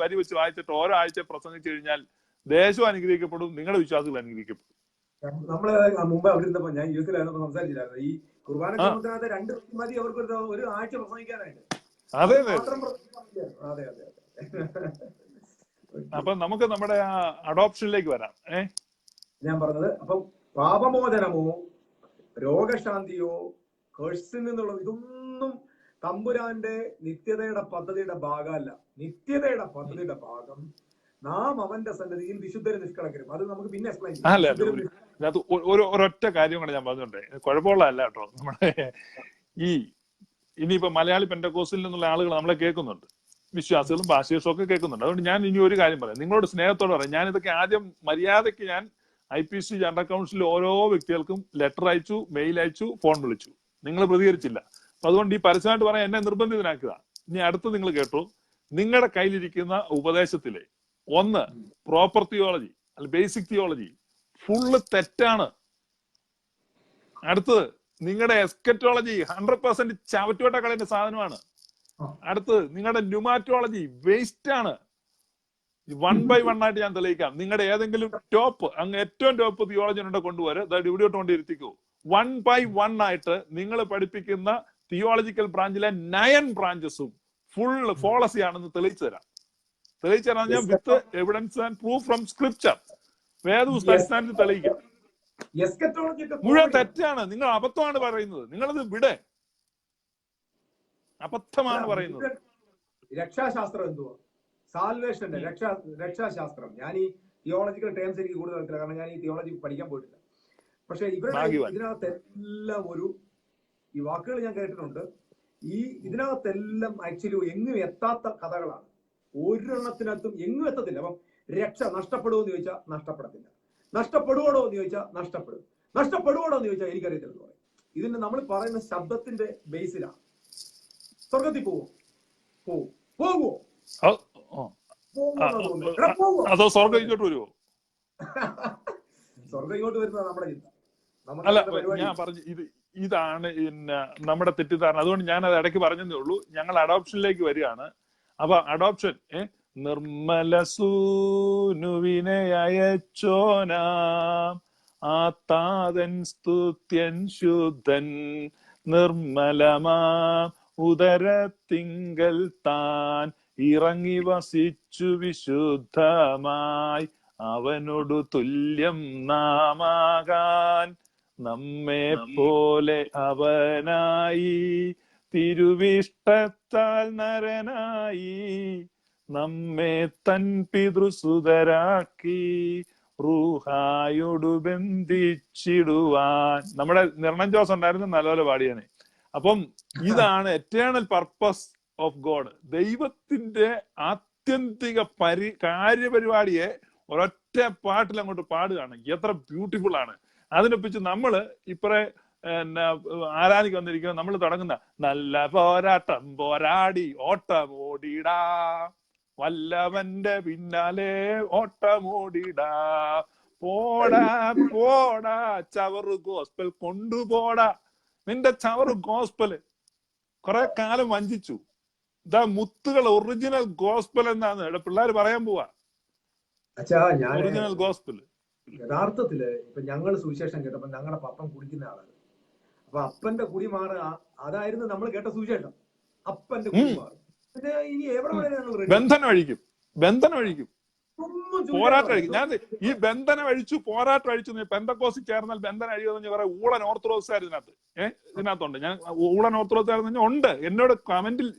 വരി വെച്ച് വായിച്ചിട്ട് ഓരോ ആഴ്ച പ്രസംഗിച്ചു കഴിഞ്ഞാൽ ദേശം അനുഗ്രഹിക്കപ്പെടും, നിങ്ങളുടെ വിശ്വാസികൾ അനുഗ്രഹിക്കപ്പെടും. നമ്മള് മുമ്പ് അവിടെ ഇരുന്നപ്പോ ഞാൻ യൂസിലായിരുന്നപ്പോ സംസാരിച്ചില്ലായിരുന്നു. ഈ കുർബാന ക്രമത്തിനകത്ത് 2 മതി അവർക്ക് ഒരു ആഴ്ച പ്രസംഗിക്കാനായിട്ട്. അതെ അതെ അതെ. അപ്പൊ നമുക്ക് നമ്മുടെ ആ അഡോപ്ഷനിലേക്ക് വരാം. ഞാൻ പറഞ്ഞത്, അപ്പം പാപമോചനമോ രോഗശാന്തിയോ കേഴ്സിൽ നിന്നുള്ള ഇതൊന്നും തമ്പുരാന്റെ നിത്യതയുടെ പദ്ധതിയുടെ ഭാഗമല്ല. നിത്യതയുടെ പദ്ധതിയുടെ ഭാഗം നാം അവന്റെ സന്നിധിയിൽ വിശുദ്ധരെ നിഷ്കളങ്കരും. അത് നമുക്ക് പിന്നെ എക്സ്പ്ലെയിൻ ചെയ്യാം. ഒരൊറ്റ കാര്യം കൂടെ ഞാൻ പറഞ്ഞോട്ടെ, കുഴപ്പമുള്ളതല്ല കേട്ടോ. നമ്മുടെ ഇനിയിപ്പോ മലയാളി പെന്തക്കോസ്തിൽ നിന്നുള്ള ആളുകൾ നമ്മളെ കേൾക്കുന്നുണ്ട്, വിശ്വാസികളും ഭാഷയും ഒക്കെ കേൾക്കുന്നുണ്ട്. അതുകൊണ്ട് ഞാൻ ഇനി ഒരു കാര്യം പറയാം, നിങ്ങളോട് സ്നേഹത്തോടെ പറയാം. ഞാൻ ഇതൊക്കെ ആദ്യം മര്യാദയ്ക്ക് ഞാൻ IPC ജനറൽ കൗൺസിലിൽ ഓരോ വ്യക്തികൾക്കും ലെറ്റർ അയച്ചു, മെയിൽ അയച്ചു, ഫോൺ വിളിച്ചു. നിങ്ങൾ പ്രതികരിച്ചില്ല. അപ്പൊ അതുകൊണ്ട് ഈ പരസ്യമായിട്ട് പറയാൻ എന്നെ നിർബന്ധിതനാക്കുക. ഇനി അടുത്ത് നിങ്ങൾ കേട്ടു, നിങ്ങളുടെ കയ്യിലിരിക്കുന്ന ഉപദേശത്തിലെ 1 പ്രോപ്പർ തിയോളജി അല്ല ബേസിക് തിയോളജി ഫുള്ള് തെറ്റാണ്. അടുത്തത് നിങ്ങളുടെ എസ്കറ്റോളജി 100% ചവറ്റുവട്ട കളയുന്ന സാധനമാണ്. അടുത്ത് നിങ്ങളുടെ ന്യൂമാറ്റോളജി വേസ്റ്റ് ആണ്. 1 by 1 ആയിട്ട് ഞാൻ തെളിയിക്കാം. നിങ്ങളുടെ ഏതെങ്കിലും ടോപ്പ് ഏറ്റവും ടോപ്പ് തിയോളജി ഉണ്ടോ കൊണ്ടുവരെ ഇവിടെയോട്ട് കൊണ്ടിരുത്തിക്കോ. 1 by 1 ആയിട്ട് നിങ്ങൾ പഠിപ്പിക്കുന്ന തിയോളജിക്കൽ ബ്രാഞ്ചിലെ 9 ബ്രാഞ്ചസും ഫുൾ ഫോളസി ആണെന്ന് തെളിയിച്ചു തരാം. ഞാൻ with evidence and proof from scripture, വേദപുസ്തക അടിസ്ഥാനത്തിൽ തെളിയിക്കാം. മുഴുവൻ തെറ്റാണ്, നിങ്ങൾ അബദ്ധമാണ് പറയുന്നത്. നിങ്ങളത് വിടെ അബദ്ധമാണ് പറയുന്നത്. രക്ഷാശാസ്ത്രം എന്തുവാ? സാൽവേഷന്റെ രക്ഷാശാസ്ത്രം. ഞാൻ ഈ തിയോളജിക്കൽ ടേംസ് എനിക്ക് കൂടുതൽ അറിയില്ല, കാരണം ഞാൻ ഈ തിയോളജി പഠിക്കാൻ പോയിട്ടില്ല. പക്ഷെ ഇതിനകത്തെല്ലാം ഈ വാക്കുകൾ ഞാൻ കേട്ടിട്ടുണ്ട്. ഇതിനകത്തെല്ലാം ആക്ച്വലി എങ്ങും എത്താത്ത കഥകളാണ്. ഒരെണ്ണത്തിനകത്തും എങ്ങും എത്തത്തില്ല. അപ്പം രക്ഷ നഷ്ടപ്പെടുമോ എന്ന് ചോദിച്ചാൽ നഷ്ടപ്പെടത്തില്ല. നഷ്ടപ്പെടുവോടോ എന്ന് ചോദിച്ചാൽ നഷ്ടപ്പെടും. നഷ്ടപ്പെടുവോടോ എന്ന് ചോദിച്ചാൽ എനിക്കറിയത്തില്ല എന്ന് പറയും. ഇതിന് നമ്മൾ പറയുന്ന ശബ്ദത്തിന്റെ ബേസിലാണ്. സ്വർഗത്തിൽ പോകുമോ? അതോ സ്വർഗം ഇങ്ങോട്ട് വരുമോ? സ്വർഗം ഇങ്ങോട്ട് വരുന്നത് നമ്മുടെ ചിന്ത. അല്ല, ഞാൻ പറഞ്ഞു ഇതാണ് നമ്മുടെ തെറ്റിദ്ധാരണ. അതുകൊണ്ട് ഞാൻ അത് ഇടയ്ക്ക് പറഞ്ഞതേ ഉള്ളൂ. ഞങ്ങൾ അഡോപ്ഷനിലേക്ക് വരികയാണ്. അപ്പൊ അഡോപ്ഷൻ നിർമ്മല സൂനുവിനെ അയച്ചോനാം ആത്താതൻ സ്തുത്യൻ ശുദ്ധൻ നിർമ്മലമാം ഉദരത്തിങ്കൽ താൻ ഇറങ്ങി വസിച്ചു വിശുദ്ധമായി അവനോടു തുല്യം നാമാകാൻ നമ്മെ പോലെ അവനായി തിരുവിഷ്ടത്താൽ നരനായി നമ്മെ തൻ പിതൃസുതരാക്കി റൂഹായോടു ബന്ധിച്ചിടുവാൻ. നമ്മുടെ നിർണൻ ജോസ് ഉണ്ടായിരുന്നു, നല്ലപോലെ പാടിയാണ്. അപ്പം ഇതാണ് എറ്റേണൽ പർപ്പസ് ഓഫ് ഗോഡ്. ദൈവത്തിന്റെ ആത്യന്തിക കാര്യപരിപാടിയെ ഒരൊറ്റ പാട്ടിൽ അങ്ങോട്ട് പാടുകയാണ്. എത്ര ബ്യൂട്ടിഫുൾ ആണ്. അതിനൊപ്പിച്ച് നമ്മള് ഇപ്പറേ ആരാധിക്ക് വന്നിരിക്കുന്നത്. നമ്മൾ തുടങ്ങുന്ന നല്ല പോരാട്ടം പോരാടി ഓട്ടമോടിടാ വല്ലവന്റെ പിന്നാലെ ഓട്ടമോടിടാ പോടാ പോടാ ചവറ് ഗോസ്പൽ കൊണ്ടുപോടാ. നിന്റെ ചവറ് ഗോസ്പല് കുറെ കാലം വഞ്ചിച്ചു. ഇതാ മുത്തുകൾ ഒറിജിനൽ ഗോസ്പൽ എന്നാണ് പിള്ളേർ പറയാൻ പോവാ. ഒറിജിനൽ ഗോസ്പല് യഥാർത്ഥത്തില് ഇപ്പൊ ഞങ്ങൾ സുവിശേഷം കേട്ടപ്പോ ഞങ്ങളുടെ പപ്പൻ കുടിക്കുന്ന ആളാണ്. അപ്പൊ അപ്പന്റെ കുടി മാറുക, അതായിരുന്നു നമ്മൾ കേട്ട സുവിശേഷം. അപ്പന്റെ കുടി മാറും. പിന്നെ ഇനി എവിടെ ബന്ധനം ഒഴിക്കും. പോരാട്ടം അഴിക്കും. ഞാൻ ഈ ബന്ധനം അഴിച്ചു, പോരാട്ടം അഴിച്ചു. പെന്തക്കോസിൽ ചേർന്നാൽ ബന്ധനം അഴിയുമെന്ന് പറയാം. ഊളൻ ഓർത്തഡോക്സുകാർ ഇതിനകത്തുണ്ട്. ഞാൻ ഊളൻ ഓർത്തഡോക്സുകാർ ഉണ്ട്. എന്നോട് കമന്റിൽ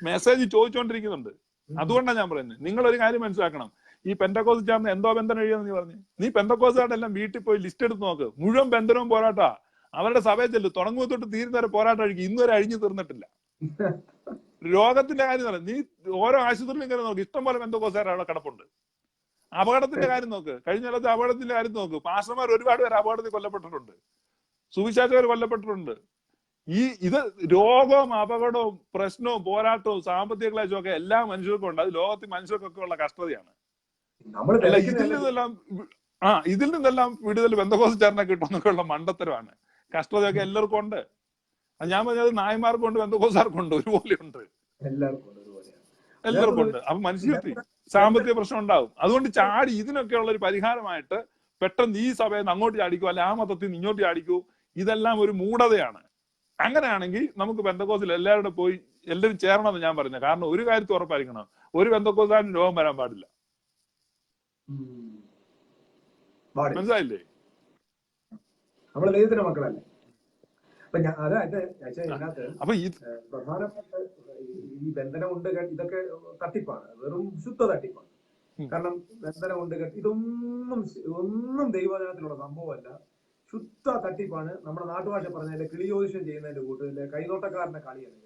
മെസ്സേജ് ചോദിച്ചുകൊണ്ടിരിക്കുന്നുണ്ട്. അതുകൊണ്ടാണ് ഞാൻ പറയുന്നത്. നിങ്ങളൊരു കാര്യം മനസ്സിലാക്കണം. ഈ പെന്തക്കോസിൽ ചേർന്ന് എന്തോ ബന്ധനം അഴിയുമെന്ന് നീ പറഞ്ഞു. നീ പെന്തക്കോസുകാരുടെ എല്ലാം വീട്ടിൽ പോയി ലിസ്റ്റ് എടുത്ത് നോക്ക്. മുഴുവൻ ബന്ധനവും പോരാട്ടാ. അവരുടെ സഭയിൽ ചെല്ലു. തുടങ്ങുമ്പോൾ തൊട്ട് തീരുന്നവരെ പോരാട്ടം അഴിക്കും. ഇന്നുവരെ അഴിഞ്ഞു തീർന്നിട്ടില്ല. രോഗത്തിന്റെ കാര്യം പറയാം. നീ ഓരോ ആശുപത്രിയിലും കയറി നോക്ക്. ഇഷ്ടം പോലെ പെന്തക്കോസുകാർ അവിടെ കിടപ്പുണ്ട്. അപകടത്തിന്റെ കാര്യം നോക്ക്. കഴിഞ്ഞ കാലത്ത് അപകടത്തിന്റെ കാര്യം നോക്ക്. പാസ്റ്റർമാർ ഒരുപാട് പേര് അപകടത്തിൽ കൊല്ലപ്പെട്ടിട്ടുണ്ട്. സുവിശേഷകർ കൊല്ലപ്പെട്ടിട്ടുണ്ട്. ഇത് രോഗവും അപകടവും പ്രശ്നവും പോരാട്ടവും സാമ്പത്തിക ക്ലേശവും ഒക്കെ എല്ലാ മനുഷ്യർക്കും ഉണ്ട്. അത് ലോകത്തിൽ മനുഷ്യർക്കൊക്കെ ഉള്ള കഷ്ടതയാണ്. അല്ല ഇതിൽ നിന്നെല്ലാം വിടുതൽ പെന്തക്കോസ്തുകാരനെ കിട്ടുമെന്നൊക്കെ ഉള്ള മണ്ടത്തരമാണ്. കഷ്ടതയൊക്കെ എല്ലാവർക്കും ഉണ്ട്. അത് ഞാൻ പറഞ്ഞത് നായന്മാർക്കും ഉണ്ട്, പെന്തക്കോസ്തുകാർക്കും ഉണ്ട്, ഒരുപോലെ ഉണ്ട്, എല്ലാവർക്കും ഉണ്ട്. അപ്പൊ മനുഷ്യർക്ക് സാമ്പത്തിക പ്രശ്നം ഉണ്ടാവും. അതുകൊണ്ട് ചാടി ഇതിനൊക്കെ ഉള്ള ഒരു പരിഹാരമായിട്ട് പെട്ടെന്ന് ഈ സഭയിൽ നിന്ന് അങ്ങോട്ട് ചാടിക്കൂ, അല്ലെ ആ മതത്തിൽ നിന്ന് ഇങ്ങോട്ട് ചാടിക്കൂ. ഇതെല്ലാം ഒരു മൂഢതയാണ്. അങ്ങനെയാണെങ്കിൽ നമുക്ക് പെന്തക്കോസിൽ എല്ലാവരുടെ പോയി എല്ലാവരും ചേരണമെന്ന് ഞാൻ പറയുന്നത്. കാരണം ഒരു കാര്യത്തിൽ ഉറപ്പായിരിക്കണം, ഒരു പെന്തക്കോസുകാരനും രോഗം വരാൻ പാടില്ല. മനസ്സിലായില്ലേ? നമ്മള് ദൈവത്തിന്റെ മക്കളല്ലേ. അപ്പൊ പ്രധാനപ്പെട്ട ഈ ബന്ധനമുണ്ട് ഇതൊക്കെ തട്ടിപ്പാണ്, വെറും ശുദ്ധ തട്ടിപ്പാണ്. കാരണം ബന്ധനമുണ്ട് ഇതൊന്നും ദൈവജനത്തിലുള്ള സംഭവമല്ല, ശുദ്ധ തട്ടിപ്പാണ്. നമ്മുടെ നാട്ടുഭാഷ പറഞ്ഞാല് കിളിയോദിഷം ചെയ്യുന്നതിന്റെ കൂട്ടത്തില് കൈനോട്ടക്കാരന്റെ കളിയാണ്.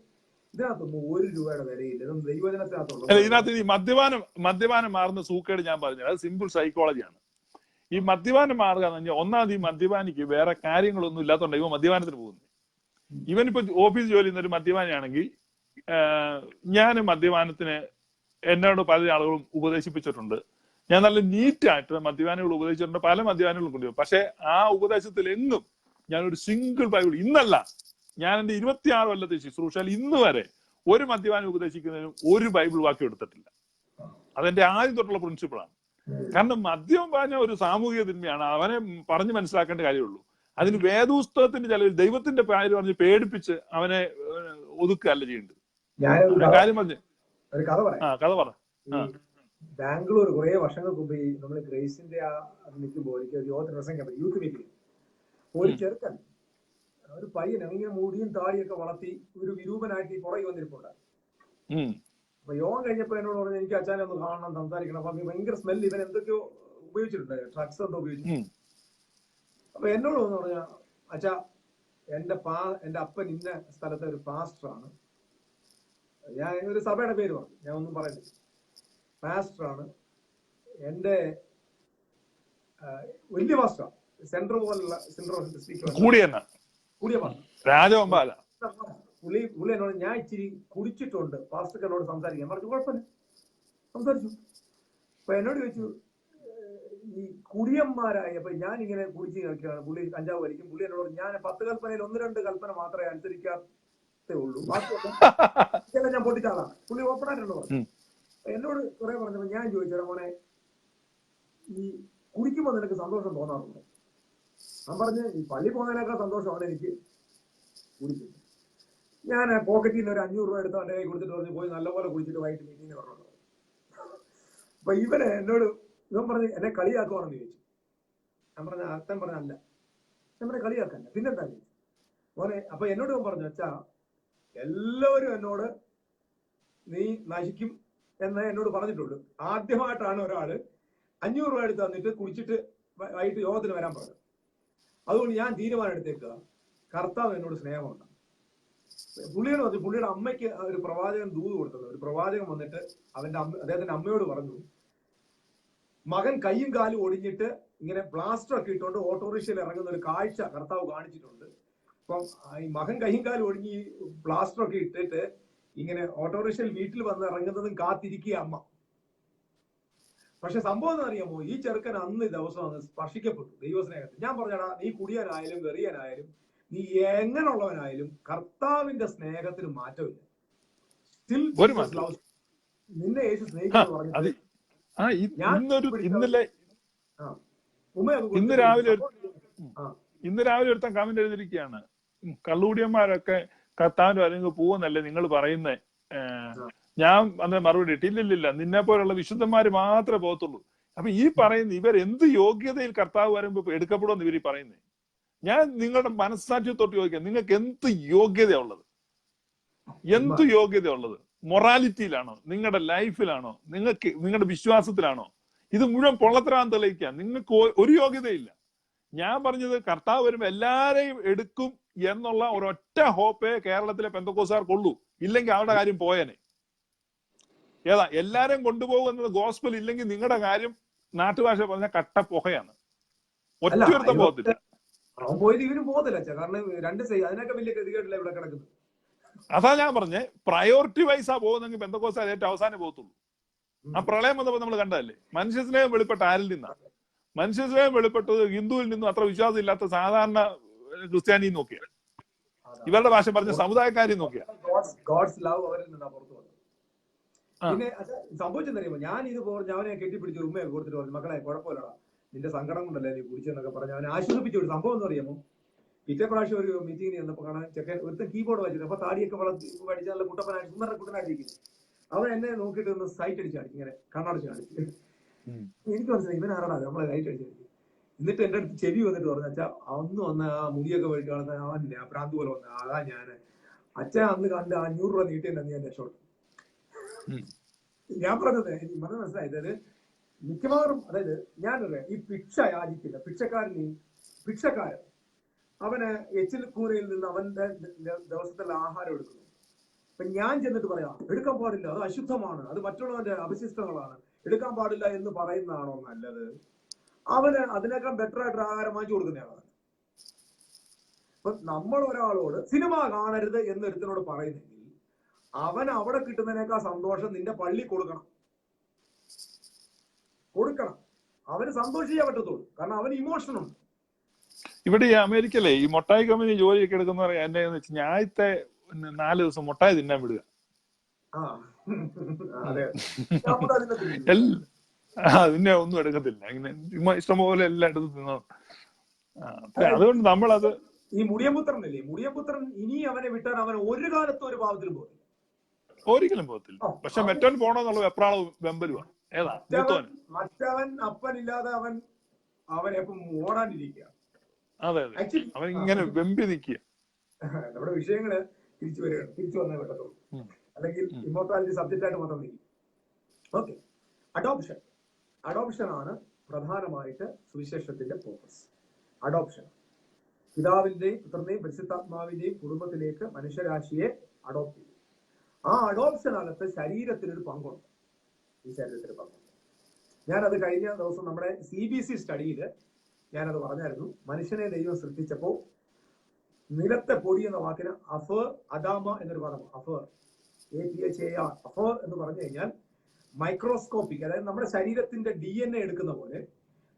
ഇതിനകത്തൊന്നും ₹1 വിലയില്ല. ഇതൊന്നും ദൈവജനത്തിനകത്തുള്ളൂ. ഇതിനകത്ത് ഈ മദ്യപാനം മാറുന്ന സൂക്കേട് ഞാൻ പറഞ്ഞത് അത് സിമ്പിൾ സൈക്കോളജിയാണ്. ഈ മദ്യപാനം മാറുക എന്ന് പറഞ്ഞാൽ ഒന്നാമത് ഈ മദ്യപാനിക്ക് വേറെ കാര്യങ്ങളൊന്നും ഇല്ലാത്തതുകൊണ്ട് ഇവ മദ്യപാനത്തിന് പോകുന്നു. ഇവനിപ്പോ ഓഫീസ് ജോലി ചെയ്യുന്ന ഒരു മദ്യപാനിയാണെങ്കിൽ ഞാൻ മദ്യപാനത്തിന് എന്നോട് പല ആളുകളും ഉപദേശിപ്പിച്ചിട്ടുണ്ട്. ഞാൻ നല്ല നീറ്റായിട്ട് മദ്യപാനികൾ ഉപദേശിച്ചിട്ടുണ്ട്, പല മദ്യപാനികളും കൊണ്ടുപോകും. പക്ഷെ ആ ഉപദേശത്തിൽ എങ്ങും ഞാനൊരു സിംഗിൾ ബൈബിൾ, ഇന്നല്ല ഞാൻ എന്റെ 26 കൊല്ലത്തെ ശുശ്രൂഷയിൽ ഇന്ന് വരെ ഒരു മദ്യപാനി ഉപദേശിക്കുന്നതിനും ഒരു ബൈബിൾ വാക്യം എടുത്തിട്ടില്ല. അതെന്റെ ആദ്യം തൊട്ടുള്ള പ്രിൻസിപ്പിളാണ്. കാരണം മദ്യപാനം ഒരു സാമൂഹിക തിന്മയാണ്. അവനെ പറഞ്ഞു മനസ്സിലാക്കേണ്ട കാര്യമുള്ളൂ. അതിന് വേദപുസ്തകത്തിന്റെ ചിലവിൽ ദൈവത്തിന്റെ പേര് പറഞ്ഞ് പേടിപ്പിച്ച് അവനെ ഒതുക്കുകയല്ല ചെയ്യേണ്ടത്. കാര്യം പറഞ്ഞു കഥ പറ. ബാംഗ്ലൂർ കുറെ വർഷങ്ങൾക്ക് മുമ്പ് നമ്മൾ ഗ്രേസിന്റെ നിൽക്കുമ്പോൾ യൂത്ത് മീറ്റിംഗ് ഒരു ചെറുക്കൻ, ഒരു പയ്യൻ ഇങ്ങനെ മുടിയും താടിയൊക്കെ വളർത്തി ഒരു വിരൂപനായിട്ട് പുറകെ വന്നിരിപ്പുണ്ടായി. അപ്പൊ യോഗം കഴിഞ്ഞപ്പോ എന്നോട് പറഞ്ഞു, എനിക്ക് അച്ഛനെ ഒന്ന് കാണണം, സംസാരിക്കണം. അപ്പൊ ഭയങ്കര സ്മെല്ല്, ഇവൻ എന്തൊക്കെയോ ഉപയോഗിച്ചിട്ടുണ്ട്, ഡ്രഗ്സ് എന്തോ ഉപയോഗിച്ചിട്ടുണ്ട്. അപ്പൊ എന്നോട് ഒന്ന് പറഞ്ഞ, അച്ഛാ എന്റെ അപ്പൻ ഇന്ന സ്ഥലത്തെ ഒരു പാസ്റ്ററാണ്. ഞാൻ ഒരു സഭയുടെ പേര് പറഞ്ഞു, ഞാൻ ഒന്നും പറയുന്നില്ല. പാസ്റ്ററാണ്, എന്റെ വലിയ പാസ്റ്റർ, സെന്റർ പോലുള്ള കൂടിയ പാസ്റ്റർ. പുള്ളി എന്നോട്, ഞാൻ ഇച്ചിരി കുടിച്ചിട്ടുണ്ട്, പാസ്റ്റർക്ക് എന്നോട് സംസാരിക്കാൻ പറഞ്ഞു. കുഴപ്പമില്ല, സംസാരിച്ചു. അപ്പൊ എന്നോട് ചോദിച്ചു, ഈ കുടിയന്മാരായ, അപ്പൊ ഞാൻ ഇങ്ങനെ കുടിച്ച് കളിക്കുകയാണ്, പുള്ളി കഞ്ചാവ് വലിക്കും. പുള്ളി എന്നോട്, ഞാൻ 10 കൽപ്പനയിൽ 1-2 കൽപ്പന മാത്രമേ അനുസരിക്കാത്തേ ഉള്ളൂ, ബാക്കിയൊക്കെ ഞാൻ പൊട്ടിച്ചാളാണ്. പുള്ളി ഓപ്പണായിട്ടുണ്ട് പറഞ്ഞു. എന്നോട് കുറെ പറഞ്ഞപ്പോ ഞാൻ ചോദിച്ചാൽ, മോനെ ഈ കുടിക്കുമ്പോ നിനക്ക് സന്തോഷം തോന്നാറുണ്ട്? ഞാൻ പറഞ്ഞ്, ഈ പള്ളി പോകുന്നതിനേക്കാൾ സന്തോഷമാണ് എനിക്ക് കുടിക്കുന്നത്. ഞാൻ പോക്കറ്റിൽ നിന്ന് ഒരു ₹500 എടുത്ത് അവന്റെ കൈ കൊടുത്തിട്ട് പറഞ്ഞു, പോയി നല്ലപോലെ കുടിച്ചിട്ട് വൈകിട്ട് മീറ്റിംഗ് പറഞ്ഞു. അപ്പൊ ഇവൻ പറഞ്ഞ് എന്നെ കളിയാക്കുവാണെന്ന് ചോദിച്ചു. ഞാൻ പറഞ്ഞ അർത്ഥം പറഞ്ഞല്ല, നമ്മളെ കളിയാക്കല്ല, പിന്നെന്താ ചോദിച്ചു മോനെ. അപ്പൊ എന്നോട് ഇവൻ പറഞ്ഞു, അച്ഛാ എല്ലാവരും എന്നോട് നീ നശിക്കും എന്ന് എന്നോട് പറഞ്ഞിട്ടുള്ളൂ. ആദ്യമായിട്ടാണ് ഒരാള് ₹500 എടുത്ത് തന്നിട്ട് കുടിച്ചിട്ട് വൈകിട്ട് യോഗത്തിന് വരാൻ പറഞ്ഞു. അതുകൊണ്ട് ഞാൻ തീരുമാനം എടുത്തേക്കുക, കർത്താവ് എന്നോട് സ്നേഹമുണ്ട്. പുള്ളിയോട് പറഞ്ഞു, പുള്ളിയുടെ അമ്മയ്ക്ക് ഒരു പ്രവാചകൻ ദൂത് കൊടുത്തത്. ഒരു പ്രവാചകൻ വന്നിട്ട് അദ്ദേഹത്തിന്റെ അമ്മയോട് പറഞ്ഞു, മകൻ കൈയും കാലും ഒടിഞ്ഞിട്ട് ഇങ്ങനെ പ്ലാസ്റ്റർ ഒക്കെ ഇട്ടുകൊണ്ട് ഓട്ടോറിക്ഷയിൽ ഇറങ്ങുന്ന ഒരു കാഴ്ച കർത്താവ് കാണിച്ചിട്ടുണ്ട്. അപ്പം ഈ മകൻ കൈയും കാലും ഒടിഞ്ഞ് പ്ലാസ്റ്റർ ഒക്കെ ഇട്ടിട്ട് ഇങ്ങനെ ഓട്ടോറിക്ഷയിൽ വീട്ടിൽ വന്ന് ഇറങ്ങുന്നതും കാത്തിരിക്കുക അമ്മ. പക്ഷെ സംഭവം എന്ന് അറിയാമോ, ഈ ചെറുക്കൻ അന്ന് ദിവസം അങ്ങ് സ്പർശിക്കപ്പെട്ടു ദൈവസ്നേഹത്തിൽ. ഞാൻ പറഞ്ഞടാ, നീ കുടിയനായാലും വെറിയനായാലും നീ എങ്ങനെയുള്ളവനായാലും കർത്താവിന്റെ സ്നേഹത്തിന് മാറ്റമില്ല. നിന്നെ യേശു സ്നേഹിക്കുന്നു പറഞ്ഞിട്ട് ഇന്ന് രാവിലെ ഒരുത്തൻ കമന്റ് എഴുതിയിരിക്കുകയാണ്, കള്ളുകൂടിയന്മാരൊക്കെ കർത്താവിന്റെ വരങ്ങ് പോവെന്നല്ലേ നിങ്ങൾ പറയുന്നേ. ഞാൻ അന്ന് മറുപടി ഇട്ടില്ല, നിന്നെ പോലുള്ള വിശുദ്ധന്മാര് മാത്രമേ പോകത്തുള്ളൂ. അപ്പൊ ഈ പറയുന്ന ഇവർ എന്ത് യോഗ്യതയിൽ കർത്താവ് വരുമ്പോ എടുക്കപ്പെടുമെന്ന് ഇവർ പറയുന്നത്? ഞാൻ നിങ്ങളുടെ മനസ്സാക്ഷ്യത്തോട്ട് ചോദിക്കാം, നിങ്ങൾക്ക് എന്ത് യോഗ്യത ഉള്ളത്? എന്ത് യോഗ്യത ഉള്ളത്? മൊറാലിറ്റിയിലാണോ? നിങ്ങളുടെ ലൈഫിലാണോ? നിങ്ങൾക്ക് നിങ്ങളുടെ വിശ്വാസത്തിലാണോ? ഇത് മുഴുവൻ പൊള്ളത്തരാൻ തെളിയിക്കാൻ നിങ്ങൾക്ക് ഒരു യോഗ്യതയില്ല. ഞാൻ പറഞ്ഞത് കർത്താവ് വരുമ്പോ എല്ലാരെയും എടുക്കും എന്നുള്ള ഒരൊറ്റ ഹോപ്പേ കേരളത്തിലെ പെന്തക്കോസ്തുകാർക്കുള്ളൂ. ഇല്ലെങ്കിൽ അവരുടെ കാര്യം പോയേനെ. ഏതാ എല്ലാരെയും കൊണ്ടുപോകുന്നത് ഗോസ്പൽ ഇല്ലെങ്കിൽ നിങ്ങളുടെ കാര്യം നാട്ടുഭാഷ പറഞ്ഞ കട്ട പുകയാണ്. ഒറ്റയൊരുത്തം പോകത്തില്ല. അതാ ഞാൻ പറഞ്ഞേ, പ്രയോറിറ്റി വൈസാ പോകുന്നെങ്കിൽ പെന്തക്കോസ്തുകാർ ഏറ്റവും അവസാനം പോകത്തുള്ളൂ. ആ പ്രളയം വന്നപ്പോ നമ്മൾ കണ്ടതല്ലേ, മനുഷ്യസ്നേഹം വെളിപ്പെട്ട ആരിൽ നിന്നാണ്? മനുഷ്യസ്നേഹം വെളിപ്പെട്ടത് ഹിന്ദുവിൽ നിന്നും അത്ര വിശ്വാസം ഇല്ലാത്ത സാധാരണ ക്രിസ്ത്യാനി നോക്കിയാൽ, ഇവരുടെ ഭാഷ പറഞ്ഞ സമുദായക്കാരി നോക്കിയാൽ. പിന്നെ സംഭവിച്ചെന്നറിയുമ്പോ ഞാൻ ഇത് അവനെ കെട്ടിപ്പിടിച്ച് ഉമ്മയൊക്കെ കൊടുത്തിട്ട് പറഞ്ഞു, മക്കളെ കുഴപ്പമില്ലടാ, നിന്റെ സങ്കടം കൊണ്ടല്ലേ നീ കുടിച്ചെന്നൊക്കെ പറഞ്ഞ് അവനെ ആശ്വസിപ്പിച്ചു. ഒരു സംഭവം എന്ന് അറിയാമോ, പിറ്റേ പ്രാവശ്യം ഒരു മീറ്റിംഗിന് ചെന്നപ്പോ കാണാൻ ചെക്കൻ ഒരുത്തൻ കീബോർഡ് വെച്ചിട്ട് അപ്പൊ താടിയൊക്കെ വളർത്തി പഠിച്ച നല്ല കുട്ടപ്പനായിട്ട് സുന്ദര കുട്ടനായിട്ടിരിക്കുന്നു. അവൻ എന്നെ നോക്കിയിട്ട് ഒന്ന് സൈറ്റ് അടിച്ച് കാണിച്ചു, ഇങ്ങനെ കണ്ണടച്ച് കാണിച്ചു. എനിക്ക് മനസ്സിലായി ഇവൻ ആരാടാ നമ്മളെ സൈറ്റ് അടിച്ച് കാണിച്ചു. എന്നിട്ട് എന്റെ അടുത്ത് ചെവി വന്നിട്ട് പറഞ്ഞു, അച്ഛാ അന്ന് വന്ന ആ മുടിയൊക്കെ പോയിട്ട് കാണുന്ന അവനില്ലേ ആ പ്രാന്ത് പോലെ വന്ന അതാ ഞാൻ അച്ഛൻ അന്ന് കണ്ട് 500 രൂപ നീട്ടിയെന്നു ഞാൻ രക്ഷപ്പെട്ടു. ഞാൻ പറഞ്ഞത് എനിക്ക് മനസ്സിലായത് മിക്കവാറും, അതായത് ഞാൻ പറയാം, ഈ ഭിക്ഷ യാചിക്കില്ല ഭിക്ഷക്കാരൻ അവന് എച്ചിൽ കൂരയിൽ നിന്ന് അവന്റെ ദിവസത്തിലുള്ള ആഹാരം എടുക്കുന്നു. അപ്പൊ ഞാൻ ചെന്നിട്ട് പറയാം എടുക്കാൻ പാടില്ല, അത് അശുദ്ധമാണ്, അത് മറ്റുള്ളവന്റെ അവശിഷ്ടങ്ങളാണ്, എടുക്കാൻ പാടില്ല എന്ന് പറയുന്നതാണോ നല്ലത്? അവന് അതിനേക്കാൾ ബെറ്റർ ആയിട്ട് ആഹാരം വാങ്ങിച്ചു കൊടുക്കുന്നതാണ്. അപ്പൊ നമ്മൾ ഒരാളോട് സിനിമ കാണരുത് എന്നൊരുത്തിനോട് പറയുന്നെങ്കിൽ അവൻ അവിടെ കിട്ടുന്നതിനേക്കാൾ സന്തോഷം നിന്റെ പള്ളി കൊടുക്കണം. അവന് സന്തോഷിക്കാൻ പറ്റത്തുള്ളൂ, കാരണം അവന് ഇമോഷൻ ഉണ്ട്. ഇവിടെ ഈ അമേരിക്കയിലെ ഈ മൊട്ടായി കമ്പനി ജോലിയൊക്കെ എടുക്കുന്ന എന്നെ ഞായത്തെ 4 ദിവസം മൊട്ടായി തിന്നാൻ വിടുക. അതിനെ ഒന്നും എടുക്കത്തില്ല, ഇങ്ങനെ ഇഷ്ടംപോലെ എല്ലായിടത്തും തിന്നോ. അതുകൊണ്ട് നമ്മളത് ഈ മുടിയപുത്രനല്ലേ, മുടിയപുത്രൻ ഇനി അവനെ വിട്ടാൽ അവൻ ഒരു കാലത്തും ഒരു പാവത്തിലും പോകില്ല, ഒരിക്കലും പോകത്തില്ല. പക്ഷെ മറ്റവൻ പോണോന്നുള്ള വെപ്രാളവും വെമ്പലുമാണ്. ഏതാ മറ്റവൻ അപ്പനില്ലാതെ അവൻ എപ്പം ഓടാണ്ടിരിക്കുക. അതെ അതെ, അവൻ ഇങ്ങനെ വെമ്പി നിൽക്കുക. നമ്മുടെ വിഷയങ്ങള് തിരിച്ചു വന്നേ പറ്റത്തുള്ളൂ, അല്ലെങ്കിൽ ഇമ്മോർട്ടാലിറ്റി സബ്ജക്റ്റ് ആയിട്ട് മാത്രം നിൽക്കും. ഓക്കെ, അഡോപ്ഷൻ ആണ് പ്രധാനമായിട്ട് സുവിശേഷത്തിന്റെ ഫോക്കസ്. അഡോപ്ഷൻ, പിതാവിന്റെയും പുത്രന്റെയും പരിശുദ്ധാത്മാവിന്റെയും കുടുംബത്തിലേക്ക് മനുഷ്യരാശിയെ അഡോപ്റ്റ് ചെയ്യും. ആ അഡോപ്ഷനകത്ത് ശരീരത്തിനൊരു പങ്കുണ്ട്. ഈ ശരീരത്തിന് പങ്കുണ്ട്. ഞാനത് കഴിഞ്ഞ ദിവസം നമ്മുടെ CBC സ്റ്റഡിയില് ഞാനത് പറഞ്ഞായിരുന്നു. മനുഷ്യനെ ദൈവം സൃഷ്ടിച്ചപ്പോൾ നിലത്തെ പൊടി എന്ന വാക്കിന് അഫർ അദാമ എന്നൊരു പദമാണ്. അഫർ, APHAR, അഫർ എന്ന് പറഞ്ഞു കഴിഞ്ഞാൽ മൈക്രോസ്കോപ്പിക്, അതായത് നമ്മുടെ ശരീരത്തിന്റെ DNA എടുക്കുന്ന പോലെ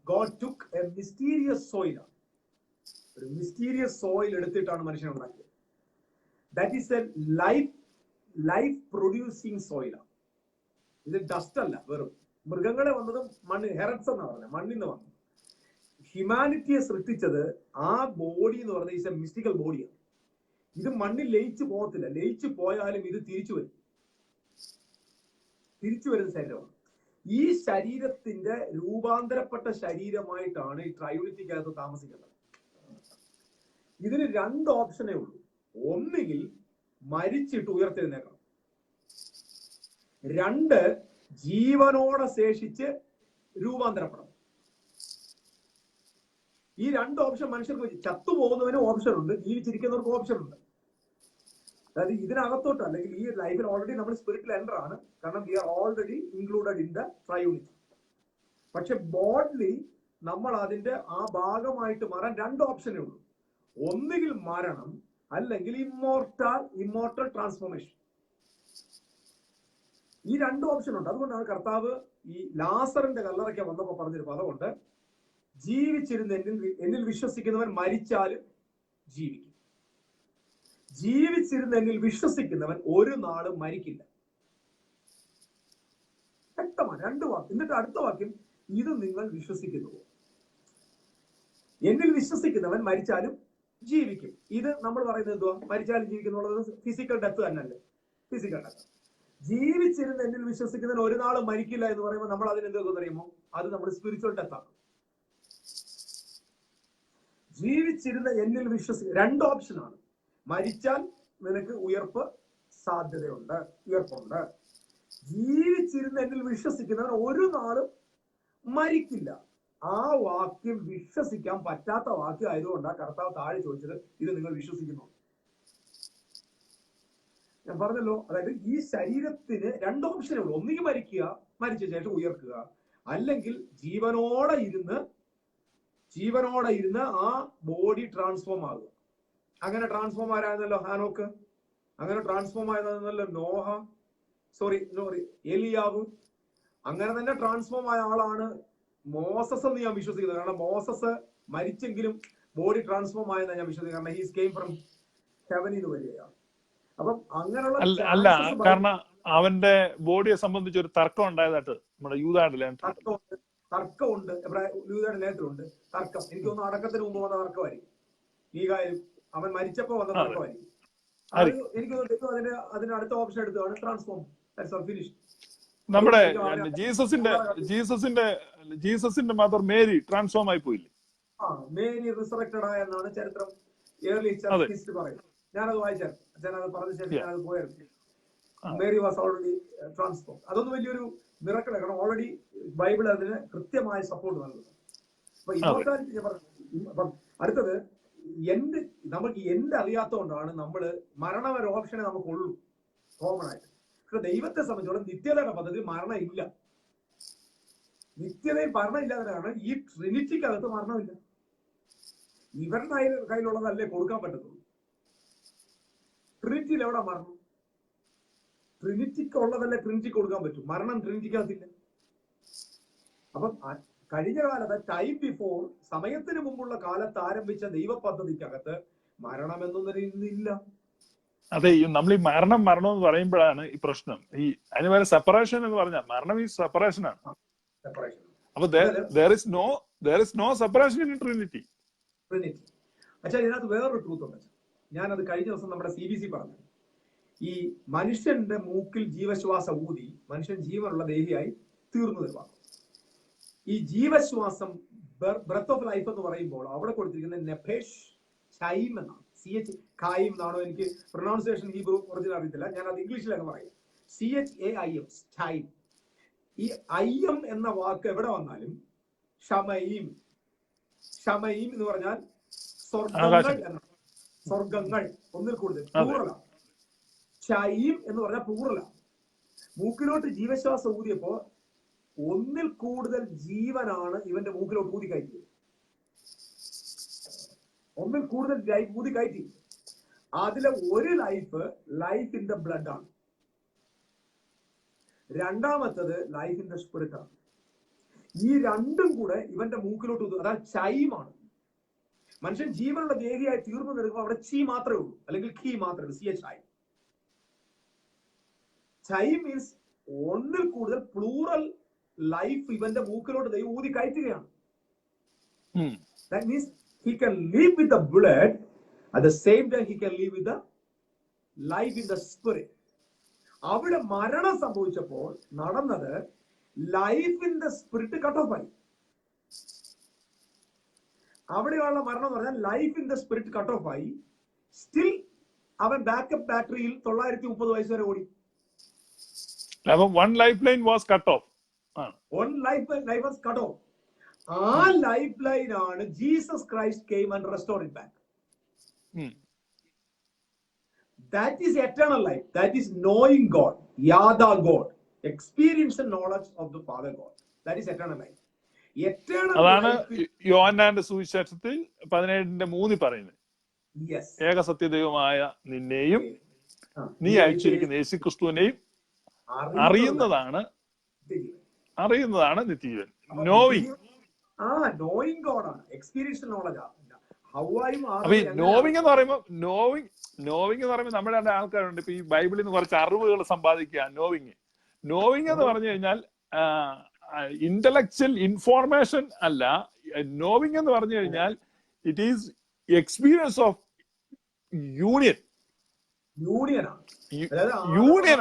God took a mysterious soil. ഒരു മിസ്റ്റീരിയസ് സോയിൽ എടുത്തിട്ടാണ് മനുഷ്യനെ ഉണ്ടാക്കിയത്. That is a life producing സോയിലാണ്. ഇത് ഡസ്റ്റ് അല്ല, വെറും മൃഗങ്ങളെ വന്നതും മണ്ണ്, ഹെററ്റ്സ് എന്നാ പറഞ്ഞത്, മണ്ണിൽ നിന്ന് വന്നു. ഹ്യൂമാനിറ്റിയെ സൃഷ്ടിച്ചത് ആ ബോഡി എന്ന് പറഞ്ഞ ഈസ് എ മിസ്റ്റിക്കൽ ബോഡിയാണ്. ഇത് മണ്ണിൽ ലയിച്ചു പോകത്തില്ല, ലയിച്ചു പോയാലും ഇത് തിരിച്ചു വരുന്ന ശരീരമാണ്. ഈ ശരീരത്തിന്റെ രൂപാന്തരപ്പെട്ട ശരീരമായിട്ടാണ് ഈ ട്രയൂണിറ്റിക്കകത്ത് താമസിക്കുന്നത്. ഇതിന് 2 ഓപ്ഷനേ ഉള്ളൂ. ഒന്നുകിൽ മരിച്ചിട്ട് ഉയർത്തെഴുന്നേക്കണം, 2 ജീവനോടെ ശേഷിച്ച് രൂപാന്തരപ്പെടണം. ഈ 2 ഓപ്ഷൻ മനുഷ്യർക്ക്, ചത്തുപോകുന്നവനും ഓപ്ഷൻ ഉണ്ട്, ജീവിച്ചിരിക്കുന്നവർക്ക് ഓപ്ഷൻ ഉണ്ട്. അതായത് ഇതിനകത്തോട്ട്, അല്ലെങ്കിൽ ഈ ലൈഫിൽ ഓൾറെഡി നമ്മൾ സ്പിരിറ്റിൽ എൻ്റർ ആണ്, കാരണം we are already included in the triunity. പക്ഷെ ബോഡ്ലി നമ്മൾ അതിന്റെ ആ ഭാഗമായിട്ട് മാറാൻ 2 ഓപ്ഷനേ ഉള്ളൂ. ഒന്നുകിൽ മരണം, അല്ലെങ്കിൽ ഇമ്മോർട്ടൽ ട്രാൻസ്ഫോർമേഷൻ. ഈ 2 ഓപ്ഷൻ ഉണ്ട്. അതുകൊണ്ടാണ് കർത്താവ് ഈ ലാസറിന്റെ കല്ലറയ്ക്ക് വന്നപ്പോ പറഞ്ഞൊരു പദമുണ്ട്, ജീവിച്ചിരുന്ന എന്നിൽ വിശ്വസിക്കുന്നവൻ മരിച്ചാലും ജീവിക്കും. ജീവിച്ചിരുന്ന എന്നിൽ വിശ്വസിക്കുന്നവൻ ഒരു നാളും മരിക്കില്ല. വ്യക്തമാണ് 2 വാക്യം. എന്നിട്ട് അടുത്ത വാക്യം, ഇത് നിങ്ങൾ വിശ്വസിക്കുന്നുവോ? എന്നിൽ വിശ്വസിക്കുന്നവൻ മരിച്ചാലും ജീവിക്കും. ഇത് നമ്മൾ പറയുന്നത് എന്തുവാ? മരിച്ചാലും ജീവിക്കുന്നുള്ളത് ഫിസിക്കൽ ഡെത്ത് തന്നെയല്ലേ? Physical death. ജീവിച്ചിരുന്ന എന്നിൽ വിശ്വസിക്കുന്നവൻ ഒരു നാളും മരിക്കില്ല എന്ന് പറയുമ്പോൾ നമ്മൾ അതിനെന്തൊക്കെ അറിയുമോ? അത് നമ്മുടെ സ്പിരിച്വൽ ഡെത്ത് ആണ്. ജീവിച്ചിരുന്ന എന്നിൽ രണ്ട് ഓപ്ഷനാണ്. മരിച്ചാൽ നിനക്ക് ഉയർപ്പുണ്ട്. ജീവിച്ചിരുന്ന എന്നിൽ വിശ്വസിക്കുന്നവർ ഒരു നാളും മരിക്കില്ല. ആ വാക്യം വിശ്വസിക്കാൻ പറ്റാത്ത വാക്യം ആയതുകൊണ്ടാണ് കർത്താവ് താഴെ ചോദിച്ചത്, ഇത് നിങ്ങൾ വിശ്വസിക്കുന്നു? ഞാൻ പറഞ്ഞല്ലോ, അതായത് ഈ ശരീരത്തിന് രണ്ട് ഓപ്ഷനേ ഉള്ളൂ. ഒന്നുകിൽ മരിക്കുക, മരിച്ച ശേഷം ഉയർക്കുക, അല്ലെങ്കിൽ ജീവനോടെ ഇരുന്ന് ആ ബോഡി ട്രാൻസ്ഫോം ആകുക. അങ്ങനെ ട്രാൻസ്ഫോം ആരായിരുന്നല്ലോ ഹാനോക്ക്, അങ്ങനെ ട്രാൻസ്ഫോം ആയതായിരുന്നല്ലോ എലിയാവ്. അങ്ങനെ തന്നെ ട്രാൻസ്ഫോം ആയ ആളാണ് മോസസ് എന്ന് ഞാൻ വിശ്വസിക്കുന്നത്. കാരണം മോസസ് മരിച്ചെങ്കിലും ബോഡി ട്രാൻസ്ഫോം ആയെന്ന് ഞാൻ വിശ്വസിക്കുന്നത്. കാരണം ഹീസ് കെയിം ഫ്രം ഹെവനിൽ നിന്ന് വരികയാണ്. അപ്പം അങ്ങനെയുള്ള അല്ല, കാരണം അവന്റെ ബോഡിയെ സംബന്ധിച്ച് ഒരു തർക്കം ഉണ്ടായതായിട്ട് നമ്മുടെ യൂദായുടെ തർക്കമുണ്ട്, യൂദായുടെ ലേഖനത്തിലുണ്ട് തർക്കം. എനിക്ക് തോന്നുന്നു അടക്കത്തിന് മുമ്പ് വന്ന തർക്കമായിരിക്കും. മീഖായേലും അവൻ മരിച്ചപ്പോ വന്ന തർക്കമായിരിക്കും. അത് എനിക്ക് തോന്നുന്നു അതിന് അടുത്ത ഓപ്ഷൻ എടുത്തതാണ് ട്രാൻസ്ഫോം. നമ്മുടെ ജീസസിന്റെ മദർ മേരി ട്രാൻസ്ഫോം ആയി പോയില്ലേ? മേരി റിസറക്റ്റഡ് ആയെന്നാണ് ചരിത്രം ഏർലി ചർച്ച് ഹിസ്റ്ററി പറയുന്നത്. ഞാനത് വായിച്ചായിരുന്നു. അച്ഛനത് പറഞ്ഞ ശേഷം ഞാനത് പോയായിരുന്നു. Mary was already transform. അതൊന്നും വലിയൊരു മിറക്കിൾ. കാരണം ഓൾറെഡി ബൈബിൾ അതിന് കൃത്യമായ സപ്പോർട്ട് നൽകുന്നു. അപ്പൊ ഇമ്മോർട്ടാലിറ്റി ഞാൻ പറഞ്ഞു. അപ്പം അടുത്തത് നമുക്ക് അറിയാത്തതുകൊണ്ടാണ് നമ്മള് മരണം ഒരു ഓപ്ഷനെ നമുക്കുള്ളൂ കോമൺ ആയിട്ട്. പക്ഷെ ദൈവത്തെ സംബന്ധിച്ചോളം നിത്യതയുടെ പദ്ധതി മരണം ഇല്ല. നിത്യതയിൽ മരണം ഇല്ലാത്തതാണ് ഈ ട്രിനിറ്റിക്കകത്ത് മരണമില്ല. ഇവരുടെ കയ്യിലുള്ളതല്ലേ കൊടുക്കാൻ പറ്റത്തുള്ളൂ. ട്രിനിറ്റിയിൽ എവിടെ മരണം? ട്രിനിറ്റിക്ക് ഉള്ളതല്ലേ ട്രിനിറ്റിക്ക് കൊടുക്കാൻ പറ്റും. മരണം ട്രിനിറ്റിക്കകത്തില്ല. അപ്പം കഴിഞ്ഞ കാലത്ത് ടൈം ബിഫോർ, സമയത്തിന് മുമ്പുള്ള കാലത്ത് ആരംഭിച്ച ദൈവ പദ്ധതിക്കകത്ത് മരണമെന്നൊന്നും ഇന്നില്ല. അതെ, നമ്മൾ ഈ മരണം എന്ന് പറയുമ്പോഴാണ് ഈ പ്രശ്നം. അതിന് വരെ സെപ്പറേഷൻ എന്ന് പറഞ്ഞാൽ മരണം ഈ സെപ്പറേഷൻ ആണ്. അപ്പൊ there is no separation in Trinity. അച്ഛാ, ഇതിനകത്ത് വേറൊരു ട്രൂത്ത് ഉണ്ട്. ഞാനത് കഴിഞ്ഞ ദിവസം നമ്മുടെ CBC പറഞ്ഞു. ഈ മനുഷ്യന്റെ മൂക്കിൽ ജീവശ്വാസം ഊതി മനുഷ്യൻ ജീവനുള്ള ദേഹിയായി തീർന്നു തരുവാണ്. ഈ ജീവശ്വാസം ബ്രെത്ത് ഓഫ് ലൈഫ് എന്ന് പറയുമ്പോൾ അവിടെ കൊടുത്തിരിക്കുന്നത് നെഫേഷ് ചൈം എന്നാണ്. CH കായിം എന്നാണോ, എനിക്ക് പ്രൊനൗൺസിയേഷൻ ഹീബ്രു ഒറിജിനൽ അറിയത്തില്ല. ഞാൻ അത് ഇംഗ്ലീഷിലൊക്കെ പറയും. CHAIM chime. ഈ IM എന്ന വാക്ക് എവിടെ വന്നാലും ഷമയിം എന്ന് പറഞ്ഞാൽ സ്വർഗങ്ങൾ ഒന്നിൽ കൂടുതൽ പ്ലൂറലാണ്. ചൈം എന്ന് പറഞ്ഞാൽ പ്ലൂറലാണ്. മൂക്കിലോട്ട് ജീവശ്വാസം ഊതിയപ്പോ ഒന്നിൽ കൂടുതൽ ജീവനാണ് ഇവന്റെ മൂക്കിലോട്ട് ഊതി കയറ്റിയത്. ഒന്നിൽ കൂടുതൽ ഊതി കയറ്റി. അതിലെ ഒരു ലൈഫ് ഇൻ ദ ബ്ലഡ് ആണ്. രണ്ടാമത്തത് ലൈഫ് ഇൻ ദ സ്പിരിറ്റ് ആണ്. ഈ രണ്ടും കൂടെ ഇവന്റെ മൂക്കിലോട്ട് ഊതും. അതായത് ചൈമാണ്. മനുഷ്യൻ ജീവനുള്ള ദേഹിയായി തീർന്നു നിൽക്കുമ്പോൾ അവിടെ ചി മാത്രമേ ഉള്ളൂ, അല്ലെങ്കിൽ ഖീ മാത്രമേ ഉള്ളൂ. CHI. ചൈ മീൻസ് ഒന്നിൽ കൂടുതൽ പ്ലൂറൽ ലൈഫ് ഇവന്റെ മൂക്കിലോട്ട് ദൈവം ഊതി കയറ്റുകയാണ്. That means he can live with the blood, at the same time he can live with the life in the spirit. അവിടെ മരണം സംഭവിച്ചപ്പോൾ നടന്നത് life in the spirit cut off ആയി. അവിടെയുള്ള മരണം എന്ന് പറഞ്ഞാൽ life in the spirit cut off ആയി. Still അവൻ ബാക്കപ്പ് ബാറ്ററിയിൽ 930 വയസ്സ് വരെ ഓടി. One lifeline was cut off. One life was cut off. ആ ലൈഫ് ലൈൻ ആണ് Jesus Christ came and restored it back. That is eternal life. That is knowing God, Yada God, experience and knowledge of the Father God. That is eternal life. അതാണ് യോഹന്നാന്റെ സുവിശേഷത്തിൽ 17:3 പറയുന്നത്. ഏക സത്യദൈവമായ നിന്നെയും നീ അയച്ചിരിക്കുന്ന യേശുക്രിസ്തുവിനെയും അറിയുന്നതാണ് നിത്യജീവൻ. നോയിങ് ഗോഡ് ആണ്. എക്സ്പീരിയൻഷ്യൽ നോളജ് ആണ്. അപ്പൊ നോവിങ് എന്ന് പറയുമ്പോൾ നമ്മുടെ ആൾക്കാരുണ്ട്. ഇപ്പൊ ഈ ബൈബിളിൽ നിന്ന് കുറച്ച് അറിവുകൾ സമ്പാദിക്കുക. നോവിങ് എന്ന് പറഞ്ഞു കഴിഞ്ഞാൽ ഇന്റലക്ച്വൽ ഇൻഫോർമേഷൻ അല്ല. നോവിങ് എന്ന് പറഞ്ഞു കഴിഞ്ഞാൽ it is experience of union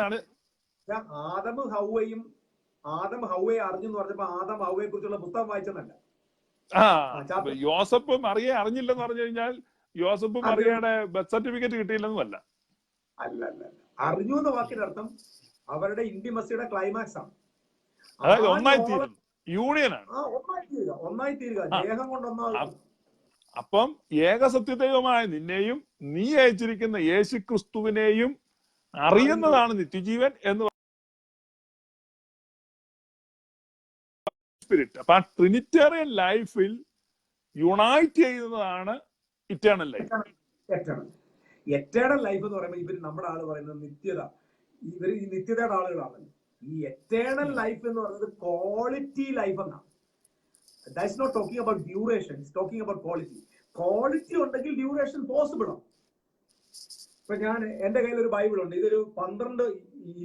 ആണ്. ആദമും ഹവ്വയും ആദം ഹൗവയെ അറിഞ്ഞു എന്ന് പറഞ്ഞപ്പോ ആദം ഹൗവയെ കുറിച്ചുള്ള പുസ്തകം വായിച്ചെന്നല്ല. യോസഫ് മറിയെ അറിഞ്ഞില്ലെന്ന് പറഞ്ഞു കഴിഞ്ഞാൽ യോസഫ് മറിയയുടെ ബർത്ത് സർട്ടിഫിക്കറ്റ് കിട്ടിയില്ലെന്നും അല്ല. അല്ല അല്ല അറിഞ്ഞു എന്ന വാക്കിനർത്ഥം അവരുടെ ഇന്റിമസിയുടെ ക്ലൈമാക്സ് ആണ്. അതായത് ഒന്നായി തീരുന്നു, യൂണിയനാണ്. ഒന്നായി തീരുക, ദേഹം കൊണ്ട് ഒന്നാകുക. അപ്പം ഏകസത്യദൈവമായ നിന്നെയും നീ അയച്ചിരിക്കുന്ന യേശു ക്രിസ്തുവിനെയും അറിയുന്നതാണ് നിത്യജീവൻ എന്ന് സ്പിരിറ്റ്. അപ്പൊ ആ ട്രിനിറ്റേറിയൻ ലൈഫിൽ യുണൈറ്റ് ചെയ്യുന്നതാണ് ഇറ്റേണൽ ലൈഫ്. എറ്റേണൽ ലൈഫ് എന്ന് പറയുമ്പോൾ ഇവർ നമ്മുടെ ആള് പറയുന്നത് നിത്യത, ഇവർ ഈ നിത്യതയുടെ ആളുകളാണല്ലോ. ഈ എറ്റേണൽ ലൈഫ് എന്ന് പറയുന്നത് ക്വാളിറ്റി ലൈഫ് എന്നാണ്. That's not talking about duration, it's talking about quality. Quality ഉണ്ടെങ്കിൽ ഡ്യൂറേഷൻ പോസിബിൾ ആണ്. ഇപ്പൊ ഞാൻ എന്റെ കയ്യിൽ ഒരു ബൈബിൾ ഉണ്ട്. ഇതൊരു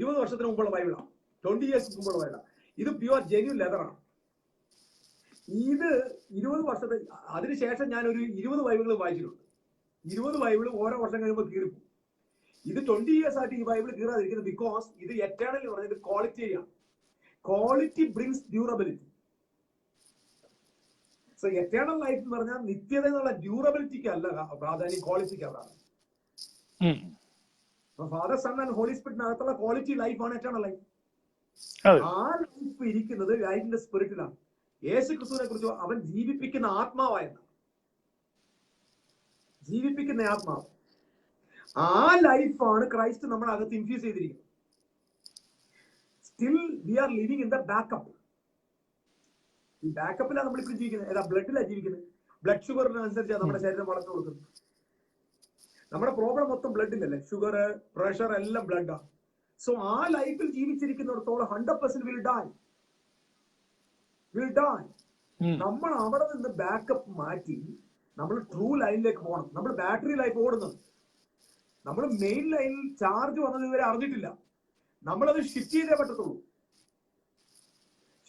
20 വർഷത്തിന് മുമ്പുള്ള ബൈബിളാണ്, 20 years മുമ്പുള്ള ബൈബിളാണ്. ഇത് പ്യുവർ ജെന്യൂൻ ലെതറാണ്. ഇത് 20 വർഷത്തെ അതിനുശേഷം ഞാൻ ഒരു 20 ബൈബിളുകൾ വായിച്ചിട്ടുണ്ട്. 20 ബൈബിൾ ഓരോ വർഷം കഴിയുമ്പോൾ കീറിപ്പോകും. ഇത് 20 years ആയിട്ട് ഈ ബൈബിൾ കീറാതിരിക്കുന്നത് ബിക്കോസ് ഇത് എറ്റേണൽ പറഞ്ഞത് ക്വാളിറ്റിയാണ്. Quality brings durability. So eternal life എന്ന് പറഞ്ഞാൽ നിത്യത എന്നുള്ള ഡ്യൂറബിലിറ്റിക്ക് അല്ല പ്രാധാന്യം, ക്വാളിറ്റിക്കാണ് പ്രാധാന്യം. ഫാദർ സൺ ആൻഡ് ഹോളി സ്പിരിറ്റിനകത്തുള്ള ക്വാളിറ്റി ലൈഫാണ് എറ്റേണൽ ലൈഫ്. ആ ലൈഫ് ഇരിക്കുന്നത് ലൈഫിന്റെ സ്പിരിറ്റിലാണ്. യേശു ക്രിസ്തുവിനെ കുറിച്ച് അവൻ ജീവിപ്പിക്കുന്ന ആത്മാവായെന്നാണ്, ജീവിപ്പിക്കുന്ന ആത്മാവ്. ആ ലൈഫാണ് ക്രൈസ്റ്റ് നമ്മുടെ അകത്ത് ഇൻഫ്യൂസ് ചെയ്തിരിക്കുന്നത്. Still we are living in the backup. ഈ ബാക്കപ്പിലാണ് നമ്മളിപ്പോൾ ജീവിക്കുന്നത്. ഏതാ ബ്ലഡിലാണ് ജീവിക്കുന്നത്. ബ്ലഡ് ഷുഗറിനനുസരിച്ചാണ് നമ്മുടെ ശരീരം വളർന്നു കൊടുക്കുന്നത്. നമ്മുടെ പ്രോബ്ലം മൊത്തം ബ്ലഡിലല്ലേ, ഷുഗർ, പ്രഷർ എല്ലാം ബ്ലഡാണ്. സോ ആ ലൈഫിൽ ജീവിച്ചിരിക്കുന്നിടത്തോളം 100% വിൽ ഡൈ. നമ്മൾ അവിടെ നിന്ന് ബാക്കപ്പ് മാറ്റി നമ്മൾ ട്രൂ ലൈനിലേക്ക് പോകണം. നമ്മൾ ബാറ്ററി ലൈഫ് ഓടുന്നത്, നമ്മൾ മെയിൻ ലൈനിൽ ചാർജ് വന്നത് ഇതുവരെ അറിഞ്ഞിട്ടില്ല. നമ്മളത് ഷിഫ്റ്റ് ചെയ്തേ പറ്റത്തുള്ളൂ.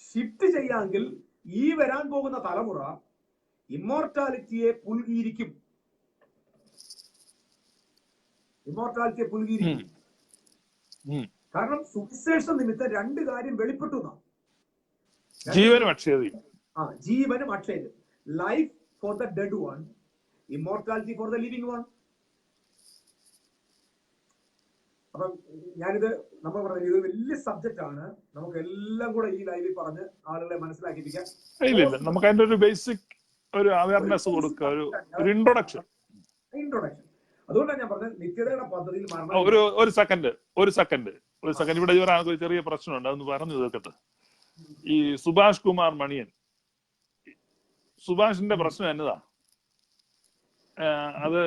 ഷിഫ്റ്റ് ചെയ്യാമെങ്കിൽ ഈ വരാൻ പോകുന്ന തലമുറ ഇമ്മോർട്ടാലിറ്റിയെ പുൽകിയിരിക്കും. ഇമ്മോർട്ടാലിറ്റിയെ പുൽകിയിരിക്കും. കാരണം സുവിശേഷ നിമിത്തം 2 കാര്യം വെളിപ്പെട്ടു എന്നാണ്. ജീവനും അക്ഷയതയും. ജീവനും അക്ഷയതയും. Life for the dead one, immortality for the living one. അപ്പം ഞാനിത് നമ്മൾ പറഞ്ഞത് ഇത് വലിയ സബ്ജക്റ്റ് ആണ്. നമുക്ക് എല്ലാം കൂടെ ഈ ലൈവിൽ പറഞ്ഞ് ആളുകളെ മനസ്സിലാക്കിപ്പിക്കാം. ഇല്ല, നമുക്ക് അതിന്റെ ഒരു ബേസിക് ഒരു അവയർനെസ് കൊടുക്കുക, ഒരു ഇൻട്രൊഡക്ഷൻ. അതുകൊണ്ടാണ് ഞാൻ പറഞ്ഞത് നിത്യതയുടെ പദ്ധതിയിൽ ഒരു സെക്കൻഡ് ഇവിടെ ഇവരാണ് ചെറിയ പ്രശ്നമുണ്ട്, അതൊന്ന് പറഞ്ഞു തീർക്കട്ടെ. ഈ സുഭാഷ് കുമാർ മണിയൻ, സുഭാഷിന്റെ പ്രശ്നം എന്നതാ? അത്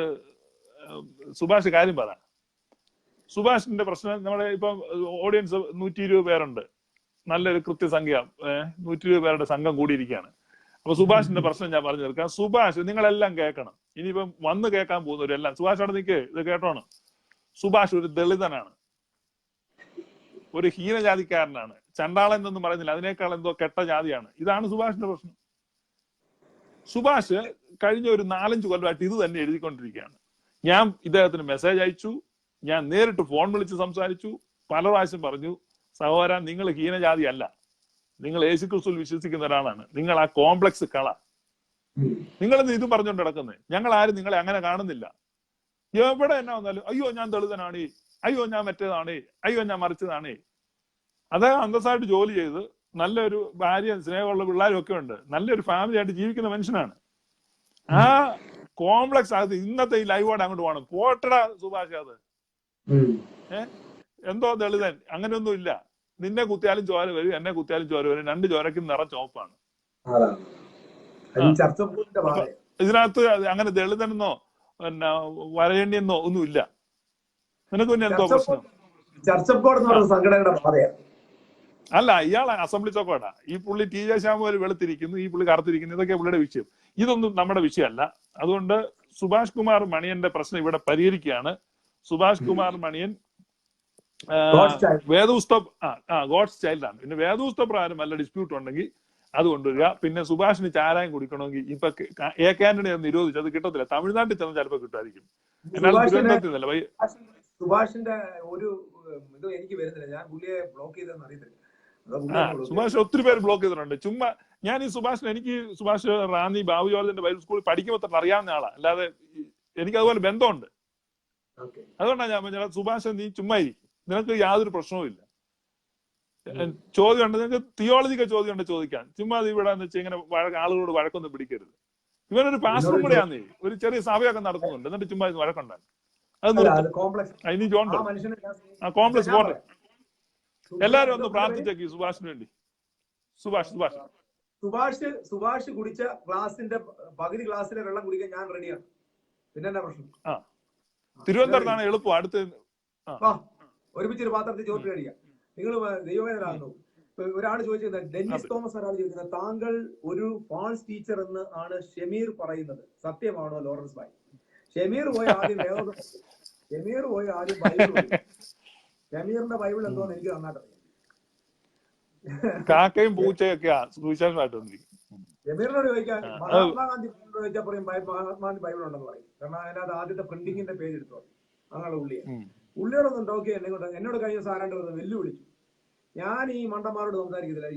സുഭാഷ് കാര്യം പറ. സുഭാഷിന്റെ പ്രശ്നം, നമ്മുടെ ഇപ്പം ഓഡിയൻസ് 120 പേരുണ്ട്, നല്ലൊരു കൃത്യസംഖ്യ, 120 പേരുടെ സംഘം കൂടിയിരിക്കുകയാണ്. അപ്പൊ സുഭാഷിന്റെ പ്രശ്നം ഞാൻ പറഞ്ഞു തീർക്കാം. സുഭാഷ്, നിങ്ങളെല്ലാം കേൾക്കണം. ഇനിയിപ്പം വന്ന് കേൾക്കാൻ പോകുന്നവരെല്ലാം, സുഭാഷ് അവിടെ നിൽക്കേ, ഇത് കേട്ടോണ്. സുഭാഷ് ഒരു ദളിതനാണ്, ഒരു ഹീനജാതിക്കാരനാണ്, ചണ്ടാളൻ എന്നൊന്നും പറയുന്നില്ല, അതിനേക്കാൾ എന്തോ കെട്ട ജാതിയാണ്. ഇതാണ് സുഭാഷിന്റെ പ്രശ്നം. സുഭാഷ് കഴിഞ്ഞ ഒരു 4-5 കൊല്ലമായിട്ട് ഇത് തന്നെ എഴുതിക്കൊണ്ടിരിക്കുകയാണ്. ഞാൻ ഇദ്ദേഹത്തിന് മെസ്സേജ് അയച്ചു, ഞാൻ നേരിട്ട് ഫോൺ വിളിച്ച് സംസാരിച്ചു, പല പ്രാവശ്യം പറഞ്ഞു, സഹോദരൻ നിങ്ങൾ ഹീനജാതി അല്ല, നിങ്ങൾ യേശുക്രിസ്തുവിൽ വിശ്വസിക്കുന്ന ഒരാളാണ്, നിങ്ങൾ ആ കോംപ്ലക്സ് കള. നിങ്ങളിന്ന് ഇതും പറഞ്ഞുകൊണ്ട് നടക്കുന്നത്. ഞങ്ങൾ ആരും നിങ്ങളെ അങ്ങനെ കാണുന്നില്ല. എവിടെ എന്നാ വന്നാലും അയ്യോ ഞാൻ ദളിതനാണ്, അയ്യോ ഞാൻ മറ്റേതാണ്, അയ്യോ ഞാൻ മറിച്ചതാണ്. അദ്ദേഹം അന്തസ്സായിട്ട് ജോലി ചെയ്ത് നല്ലൊരു ഭാര്യയും സ്നേഹമുള്ള പിള്ളേരും ഒക്കെ ഉണ്ട്, നല്ലൊരു ഫാമിലി ആയിട്ട് ജീവിക്കുന്ന മനുഷ്യനാണ്. ആ കോംപ്ലക്സ് അത് ഇന്നത്തെ ഈ ലൈവോടെ അങ്ങോട്ട് പോകണം. പോട്ടടാ സുഭാഷ്, അത് എന്തോ ദളിതൻ അങ്ങനെയൊന്നും ഇല്ല. നിന്നെ കുത്തിയാലും ചോര വരും, എന്നെ കുത്തിയാലും ചോര വരും, 2 ചോരയ്ക്കും നിറം ചോപ്പാണ്. ഇതിനകത്ത് അങ്ങനെ ദളിതനെന്നോ പിന്നെ വരേണ്യെന്നോ ഒന്നുമില്ല. നിനക്ക് പിന്നെ എന്തോ പ്രശ്നം? അല്ല, ഇയാളെ അസംബ്ലി ചോക്കോടാ. ഈ പുള്ളി ടി ജെ ശ്യാമോല് വെളുത്തിരിക്കുന്നു, ഈ പുള്ളി കറുത്തിരിക്കുന്നു, ഇതൊക്കെ പുള്ളിയുടെ വിഷയം. ഇതൊന്നും നമ്മുടെ വിഷയമല്ല. അതുകൊണ്ട് സുഭാഷ് കുമാർ മണിയന്റെ പ്രശ്നം ഇവിടെ പരിഹരിക്കുകയാണ്. സുഭാഷ് കുമാർ മണിയൻ ഗോഡ്സ് ചൈൽഡ് ആണ്. പിന്നെ വേദപുസ്തക പ്രകാരം വല്ല ഡിസ്പ്യൂട്ട് ഉണ്ടെങ്കിൽ അത് കൊണ്ടുവരിക. പിന്നെ സുഭാഷിന് ചാരായം കുടിക്കണമെങ്കിൽ ഇപ്പൊ AK ആന്റണി നിരോധിച്ചു, അത് കിട്ടത്തില്ല. തമിഴ്നാട്ടിൽ ചെന്ന് ചിലപ്പോൾ കിട്ടുമായിരിക്കും. എന്നാൽ തിരുവനന്തപുരത്ത് സുഭാഷിന്റെ ഒരു ഇത് എനിക്ക് വരുന്നില്ല, ഞാൻ പുള്ളിയെ ബ്ലോക്ക് ചെയ്തെന്ന് അറിയത്തില്ല. സുഭാഷ് ഒത്തിരി പേര് ബ്ലോക്ക് ചെയ്തിട്ടുണ്ട്. ചുമ്മാ ഞാൻ ഈ എനിക്ക് സുഭാഷ് റാന്നി ബാബു ജോർജിന്റെ ബൈബിൾ സ്കൂളിൽ പഠിക്കുമ്പോൾ തന്നെ അറിയാവുന്ന ആളാ, അല്ലാതെ എനിക്ക് അതുപോലെ ബന്ധമുണ്ട്. അതുകൊണ്ടാണ് ഞാൻ പറഞ്ഞത് സുഭാഷ് നീ ചുമ്മാ ഇരിക്കും, നിനക്ക് യാതൊരു പ്രശ്നവും ഇല്ല. ചോദ്യം ഉണ്ട് നിങ്ങൾക്ക്, തിയോളജിക്കൽ ചോദ്യം ഉണ്ട് ചോദിക്കാൻ. ചുമ്മാ ഇവിടെ എന്ന് വെച്ചാൽ ഇങ്ങനെ ആളുകളോട് വഴക്കൊന്നും പിടിക്കരുത്. ഇവനൊരു പാസ്റ്ററും കൂടെയാന്നേ, ഒരു ചെറിയ സഭയൊക്കെ നടത്തുന്നുണ്ട്, എന്നിട്ട് ചുമ്മാ വഴക്കുണ്ടാകും. അത് നിർത്തും. ഇനി ജോൺ കോംപ്ലക്സ് പോട്ടെ. എല്ലാരും ഒന്ന് പ്രാർത്ഥിച്ചേക്ക് സുഭാഷിന് വേണ്ടി. സുഭാഷ് കുടിച്ച ഗ്ലാസിന്റെ പകുതി ഗ്ലാസ്സിലെ വെള്ളം കുടിക്കാൻ ഞാൻ റെഡിയാണ്. പിന്നെ എന്നാ പ്രശ്നം? തിരുവനന്തപുരത്താണ് എളുപ്പം, അടുത്ത് ഒരുമിച്ചൊരു പാത്രത്തിൽ ചോറ് കഴിക്കാം. നിങ്ങൾ ദൈവവേദനാകുന്നു. ഒരാൾ ചോദിച്ചിരുന്നത്, ഡെന്നിസ് തോമസ് ഒരാൾ ചോദിക്കുന്നത്, താങ്കൾ ഒരു ഫാൾസ് ടീച്ചർ എന്ന് ആണ് ഷമീർ പറയുന്നത്, സത്യമാണോ ലോറൻസ് ഭായ്? ഷമീർ പോയി ആദ്യം ബൈബിൾ. ഷമീറിന്റെ ബൈബിൾ എന്തോന്ന് എനിക്ക് നന്നായിട്ട് അറിയാം. കാക്കയും പൂച്ചയൊക്കെയാ സുവിശേഷമായിട്ട് ഷമീറിനോട് ചോദിക്കാൻ മഹാത്മാഗാന്ധി ചോദിച്ചാൽ പറയും മഹാത്മാഗാന്ധി ബൈബിൾ ഉണ്ടെന്ന് പറയും. കാരണം അതിനകത്ത് ആദ്യത്തെ പ്രിന്റിങ്ങിന്റെ പേജ് എടുത്തു പറയും. അങ്ങനെയുള്ള ഉള്ളിയോടൊന്നും ടോക്കി എന്നോട് കഴിഞ്ഞ സാറാണ്ട് വെല്ലുവിളിച്ചു. ഞാൻ ഈ മണ്ടന്മാരോട് സംസാരിക്കത്തില്ല.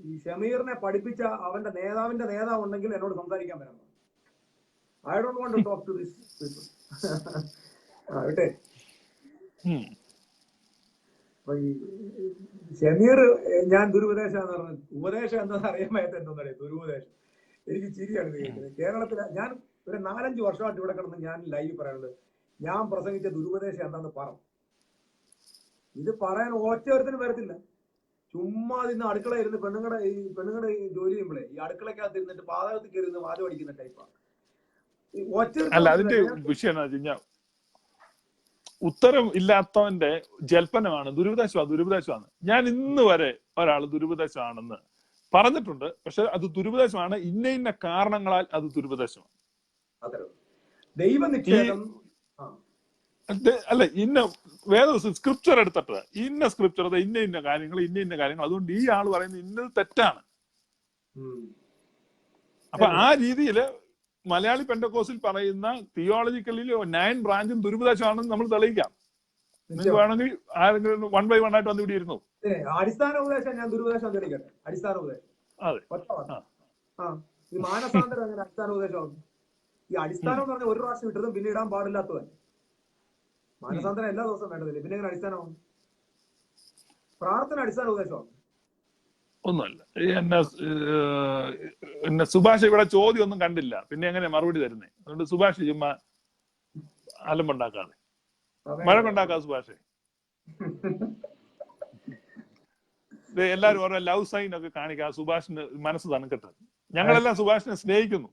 ഈ ഷമീറിനെ പഠിപ്പിച്ച അവന്റെ നേതാവ് ഉണ്ടെങ്കിൽ എന്നോട് സംസാരിക്കാൻ വരണം. I don't want to talk to this people. വിട്ടെ. അപ്പൊ ഈ ഷമീർ ഞാൻ ദുരുപദേശം എന്ന് പറഞ്ഞത്, ഉപദേശം എന്താണെന്ന് അറിയാൻ പറ്റാത്ത എന്താ പറയുക, ദുരുപദേശം. എനിക്ക് ചിരിയാണ് കേൾക്കുന്നത്. കേരളത്തിൽ ഞാൻ ഒരു 4-5 വർഷമായിട്ട് ഇവിടെ കിടന്ന് ഞാൻ ലൈവ് പറയാനുള്ളത്, ഞാൻ പ്രസംഗിച്ച ദുരുപദേശം എന്താന്ന് പറഞ്ഞു. ഇത് പറയാൻ ഒറ്റൊരുത്തിനും വരത്തില്ല. ചുമ്മാ ഇന്ന് അടുക്കള ഇരുന്ന് പെണ്ണുങ്ങളുടെ ജോലി ചെയ്യുമ്പോഴേ ഈ അടുക്കളക്കകത്ത് ഇരുന്നിട്ട് പാതകത്തിൽ കയറി ഇരുന്ന് വാദം അടിക്കുന്ന ടൈപ്പാണ്. അല്ല, അതിന്റെ വിഷയം എന്താ വെച്ച് കഴിഞ്ഞാൽ ഉത്തരം ഇല്ലാത്തവന്റെ ജൽപ്പനമാണ് ദുരുപദേശമാണ്. ഞാൻ ഇന്ന് വരെ ഒരാൾ ദുരുപദേശമാണെന്ന് പറഞ്ഞിട്ടുണ്ട്. പക്ഷെ അത് ദുരുപദേശമാണ്, ഇന്ന കാരണങ്ങളാൽ അത് ദുരുപദേശമാണ്. അല്ല, സ്ക്രിപ്ചർ എടുത്തിട്ട് ഇന്ന സ്ക്രിപ്ചർ ഇന്ന കാര്യങ്ങൾ അതുകൊണ്ട് ഈ ആള് പറയുന്നത് ഇന്നത് തെറ്റാണ്. അപ്പൊ ആ രീതിയില് മലയാളി പെന്തക്കോസ്റ്റിൽ പറയുന്ന തിയോളജിക്കലിൽ 9 ബ്രാഞ്ചും ദുരുപദേശമാണെന്ന് നമ്മൾ തെളിയിക്കാം. നിങ്ങൾക്ക് വേണമെങ്കിൽ ആരെങ്കിലും 1 by 1 ആയിട്ട് വന്ന് ഇവിടെ ഇരുന്നു. അടിസ്ഥാന ഉപദേശം ഞാൻ ദുരുപദേശം തെളിയിക്കട്ടെ. അടിസ്ഥാന ഉപദേശം ഈ മാനസാന്തരം അങ്ങനെ അടിസ്ഥാന ഉപദേശമാണ്. ഈ അടിസ്ഥാനം എന്ന് പറഞ്ഞാൽ ഒരു പ്രാവശ്യം ഇട്ടതും പിന്നെ ഇടാൻ പാടില്ലാത്തതല്ല. മാനസാന്തരം എല്ലാ ദിവസവും വേണ്ടതില്ലേ, പിന്നെ എങ്ങനെ അടിസ്ഥാനമാവും? പ്രാർത്ഥന അടിസ്ഥാന ഉപദേശമാണ്. ഒന്നുമല്ല. എന്നെ സുഭാഷ് ഇവിടെ ചോദ്യം ഒന്നും കണ്ടില്ല, പിന്നെ എങ്ങനെ മറുപടി തരുന്നേ? അതുകൊണ്ട് സുഭാഷ് ചുമ്മാ അലമ്പുണ്ടാക്കാതെ, മഴക്കുണ്ടാക്കാതെ സുഭാഷേ. എല്ലാരും ഓരോ ലവ് സൈൻ ഒക്കെ കാണിക്കാം. സുഭാഷിന് മനസ്സ് തണുക്കട്ടെ. ഞങ്ങളെല്ലാം സുഭാഷിനെ സ്നേഹിക്കുന്നു.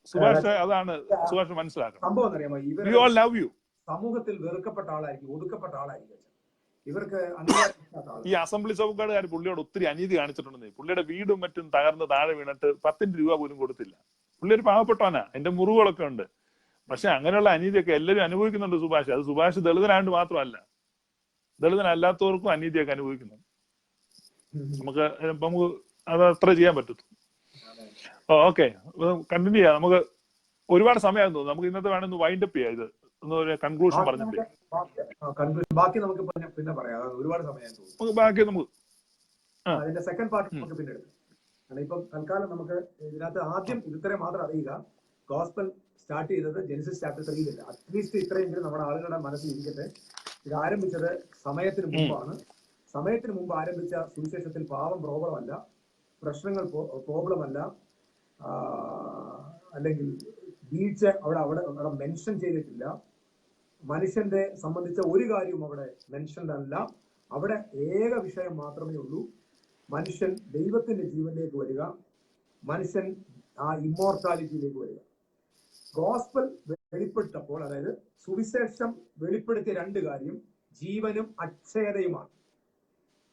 സുഭാഷ് അതാണ് സുഭാഷ് മനസ്സിലാക്കണം. സംഭവം അറിയാമോ, വി ഓൾ ലവ് യു. സമൂഹത്തിൽ വെറുക്കപ്പെട്ട ആളായിരിക്കും, ഒതുക്കപ്പെട്ട ആളായിരിക്കും. ഇവർക്ക് ഈ അസംബ്ലി സഭക്കാർ പുള്ളിയോട് ഒത്തിരി അനീതി കാണിച്ചിട്ടുണ്ടെന്നേ. പുള്ളിയുടെ വീടും മറ്റും തകർന്ന് താഴെ വീണിട്ട് 10 രൂപ പോലും കൊടുത്തില്ല. പുള്ളി ഒരു പാവപ്പെട്ടവനാ, അതിന്റെ മുറിവുകളൊക്കെ ഉണ്ട്. പക്ഷെ അങ്ങനെയുള്ള അനീതിയൊക്കെ എല്ലാവരും അനുഭവിക്കുന്നുണ്ട് സുഭാഷ്. അത് സുഭാഷ് ദളിതനായിട്ട് മാത്രമല്ല, ദളിതനല്ലാത്തവർക്കും അനീതിയൊക്കെ അനുഭവിക്കുന്നു. നമുക്ക് അത് അത്ര ചെയ്യാൻ പറ്റും. ഓക്കെ, കണ്ടിന്യൂ ചെയ്യാം. നമുക്ക് ഒരുപാട് സമയം തോന്നുന്നു. നമുക്ക് ഇന്നത്തെ വേണമെന്ന് വൈൻഡ് അപ്പ് ചെയ്യാം. ഇത് കൺക്ലൂഷൻ പറഞ്ഞിട്ട് ബാക്കി നമുക്ക് പിന്നെ പറയാം. ഒരുപാട് സമയം ബാക്കി നമുക്ക് അതിന്റെ സെക്കൻഡ് പാർട്ട് നമുക്ക് പിന്നെ എടുക്കാം. കാരണം ഇപ്പം തൽക്കാലം നമുക്ക് ഇതിനകത്ത് ആദ്യം ഇത്രയും മാത്രം അറിയുക, ഗോസ്പൽ സ്റ്റാർട്ട് ചെയ്തത് ജെനസിസ് ചാപ്റ്റർ 3 അറ്റ്ലീസ്റ്റ് ഇത്രയെങ്കിലും നമ്മുടെ ആളുകളുടെ മനസ്സിൽ ഇരിക്കട്ടെ. ഇത് ആരംഭിച്ചത് സമയത്തിന് മുമ്പാണ്. സമയത്തിന് മുമ്പ് ആരംഭിച്ച സുവിശേഷത്തിൽ പാവം പ്രോബ്ലമല്ല, പ്രശ്നങ്ങൾ പ്രോബ്ലമല്ല, അല്ലെങ്കിൽ വീഴ്ച അവിടെ മെൻഷൻ ചെയ്തിട്ടില്ല. മനുഷ്യന്റെ സംബന്ധിച്ച ഒരു കാര്യവും അവിടെ മെൻഷൻഡ് അല്ല. അവിടെ ഏക വിഷയം മാത്രമേ ഉള്ളൂ, മനുഷ്യൻ ദൈവത്തിന്റെ ജീവനിലേക്ക് വരിക, മനുഷ്യൻ ആ ഇമ്മോർട്ടാലിറ്റിയിലേക്ക് വരിക. ഗോസ്പൽ വെളിപ്പെട്ടപ്പോൾ, അതായത് സുവിശേഷം വെളിപ്പെടുത്തിയ 2 കാര്യം ജീവനും അക്ഷയതയുമാണ്.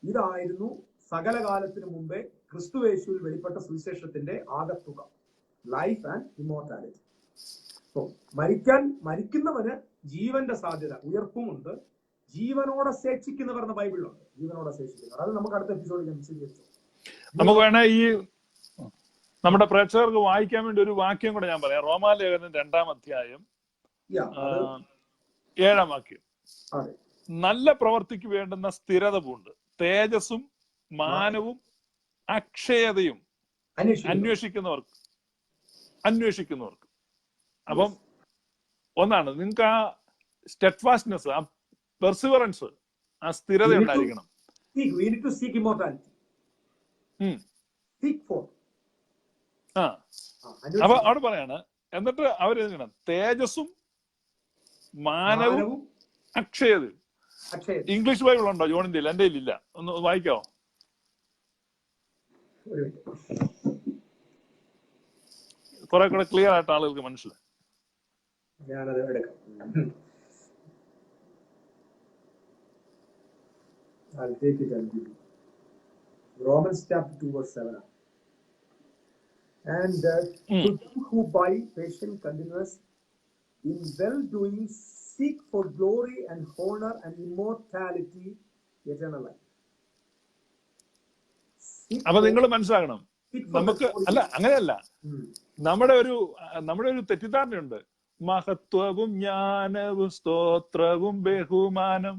ഇതായിരുന്നു സകല കാലത്തിനു മുമ്പേ ക്രിസ്തുയേശുവിൽ വെളിപ്പെട്ട സുവിശേഷത്തിന്റെ ആകത്തുക, ലൈഫ് ആൻഡ് ഇമ്മോർട്ടാലിറ്റി. സോ മരിക്കുന്നവന് ജീവന്റെ സാധ്യത, ഉയർപ്പുമുണ്ട്. ജീവനോടെ ശേഷിക്കുന്നവർ എന്ന ബൈബിളിലുണ്ട്, ജീവനോടെ ശേഷിക്കുന്നവർ. അത് നമുക്ക് അടുത്ത എപ്പിസോഡിൽ ഞാൻ വിശദീകരിച്ചു. നമുക്ക് വേണേ ഈ നമ്മുടെ പ്രേക്ഷകർക്ക് വായിക്കാൻ വേണ്ടി ഒരു വാക്യം കൂടെ ഞാൻ പറയാം. റോമാലേഖനം 2-ാം അധ്യായം 7-ാം വാക്യം. നല്ല പ്രവർത്തിക്ക് വേണ്ടുന്ന സ്ഥിരത പൂണ്ട് തേജസ്സും മാനവും അക്ഷയതയും അന്വേഷിക്കുന്നവർക്ക്. അപ്പം ഒന്നാണ്, നിങ്ങൾക്ക് ആ സ്റ്റെഡ്ഫാസ്റ്റ്നെസ്, ആ പെർസിവറൻസ്, ആ സ്ഥിരത ഉണ്ടായിരിക്കണം. അപ്പൊ അവിടെ പറയാണ്, എന്നിട്ട് അവര് തേജസ്സും മാനവും അക്ഷയതയും. ഇംഗ്ലീഷ് ബൈബിൾ ഉണ്ടോ ജോണിന്റെ? എന്റെ ഇല്ല, ഒന്ന് വായിക്കാവോ? കുറെ കൂടെ ക്ലിയർ ആയിട്ട് ആളുകൾക്ക് മനസ്സിലായി. ഞാനത് എടുക്കാം. I'll take it and give you. Romans chapter 2 verse 7. And to them who by patient continuous in well-doing seek for glory and honor and immortality, eternal life. അപ്പൊ നിങ്ങൾ മനസ്സിലാക്കണം, നമുക്ക് അല്ല, അങ്ങനെയല്ല, നമ്മുടെ ഒരു തെറ്റിദ്ധാരണയുണ്ട്. മഹത്വവും ജ്ഞാനവും സ്തോത്രവും ബഹുമാനം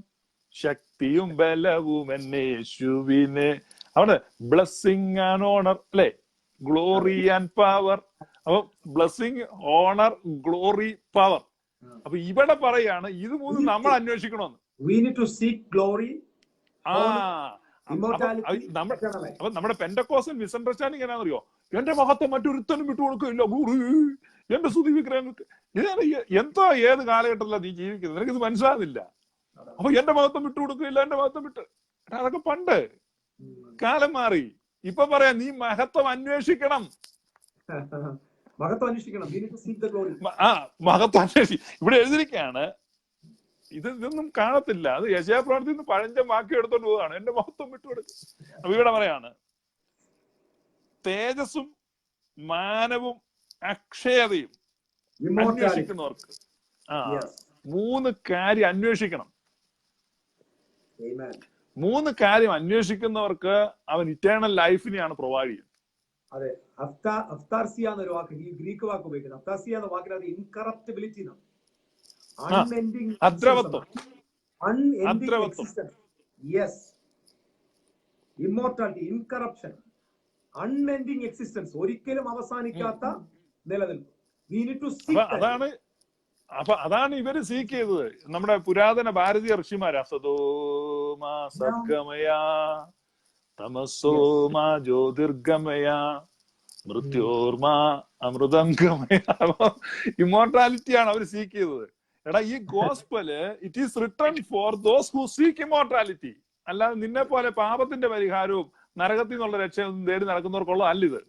ശക്തിയും ബലവും എന്നേശുവിനെ. അവിടെ ബ്ലെസ്സിങ് ആൻഡ് ഓണർ അല്ലെ, ഗ്ലോറി ആൻഡ് പവർ. അപ്പൊ ബ്ലെസ്സിങ്, ഓണർ, ഗ്ലോറി, പവർ. അപ്പൊ ഇവിടെ പറയാണ് ഇത് മൂന്നും നമ്മൾ അന്വേഷിക്കണമെന്ന്. അപ്പൊ നമ്മുടെ പെന്തക്കോസ്റ്റൽ മിസ്അണ്ടർസ്റ്റാൻഡിങ് എന്നാണെന്നറിയോ? എന്റെ മഹത്വം മറ്റൊരുത്തനും വിട്ടുകൊടുക്കില്ല, എന്റെ സ്തുതി വിഗ്രഹങ്ങൾക്ക്. എന്തോ ഏത് കാലഘട്ടത്തിലാണ് നീ ജീവിക്കുന്നത്? നിനക്കിത് മനസ്സിലാകുന്നില്ല. അപ്പൊ എന്റെ മഹത്വം വിട്ടുകൊടുക്കില്ല, എന്റെ മഹത്വം വിട്ട്. അതൊക്കെ പണ്ട്, കാലം മാറി. ഇപ്പൊ പറയാം, നീ മഹത്വം അന്വേഷിക്കണം. മഹത്വം അന്വേഷിക്കണം. ഇവിടെ എഴുതിയിരിക്കുകയാണ്, ഇതൊന്നും കാണത്തില്ല. അത് യെശയ്യാപ്രവചനത്തിൽ നിന്ന് പഴഞ്ച വാക്യം എടുത്തോണ്ട് പോവുകയാണ്, എന്റെ മഹത്വം വിട്ടുകൊടുക്കും. അപ്പൊ ഇവിടെ പറയാണ്, തേജസ്സും മാനവും അക്ഷയതയും അന്വേഷിക്കുന്നവർക്ക് 3 കാര്യം അന്വേഷിക്കണം. 3 കാര്യം അന്വേഷിക്കുന്നവർക്ക് അവൻ ഇറ്റേണൽ ലൈഫിനെയാണ് പ്രൊവൈഡ് ചെയ്യുന്നത്. അതെ, അഫ്താർസിയ എന്നൊരു വാക്ക്, ഈ ഗ്രീക്ക് വാക്ക് ഉപയോഗിക്കുന്നത്. അഫ്താർസിയ എന്ന വാക്കിനകത്ത് ഇൻകറപ്റ്റബിലിറ്റി, അദ്രവത്വം, ഇമ്മോർട്ടാലിറ്റി, ഇൻകറപ്ഷൻ, അൺഎൻഡിങ് എക്സിസ്റ്റൻസ്, ഒരിക്കലും അവസാനിക്കാത്ത നിലനിൽപ്പ്. അതാണ് ഇവര് സീക്ക് ചെയ്തത്. നമ്മുടെ പുരാതന ഭാരതീയ ഋഷിമാരാ, സദോമാ സദ്ഗമയ തമസോമാ ജ്യോതിർഗമയ മൃത്യോർമാ അമൃതംഗമയ. ഇമ്മോർട്ടാലിറ്റിയാണ് അവർ സീക്ക് ചെയ്തത്. എടാ, ഈ gospel it is written for those who seek immortality. അല്ലാതെ നിന്നെ പോലെ പാപത്തിന്റെ പരിഹാരവും നരകത്തിൽ നിന്നുള്ള രക്ഷയൊന്നും തേടി നടക്കുന്നവർക്കുള്ള അല്ല ഇത്.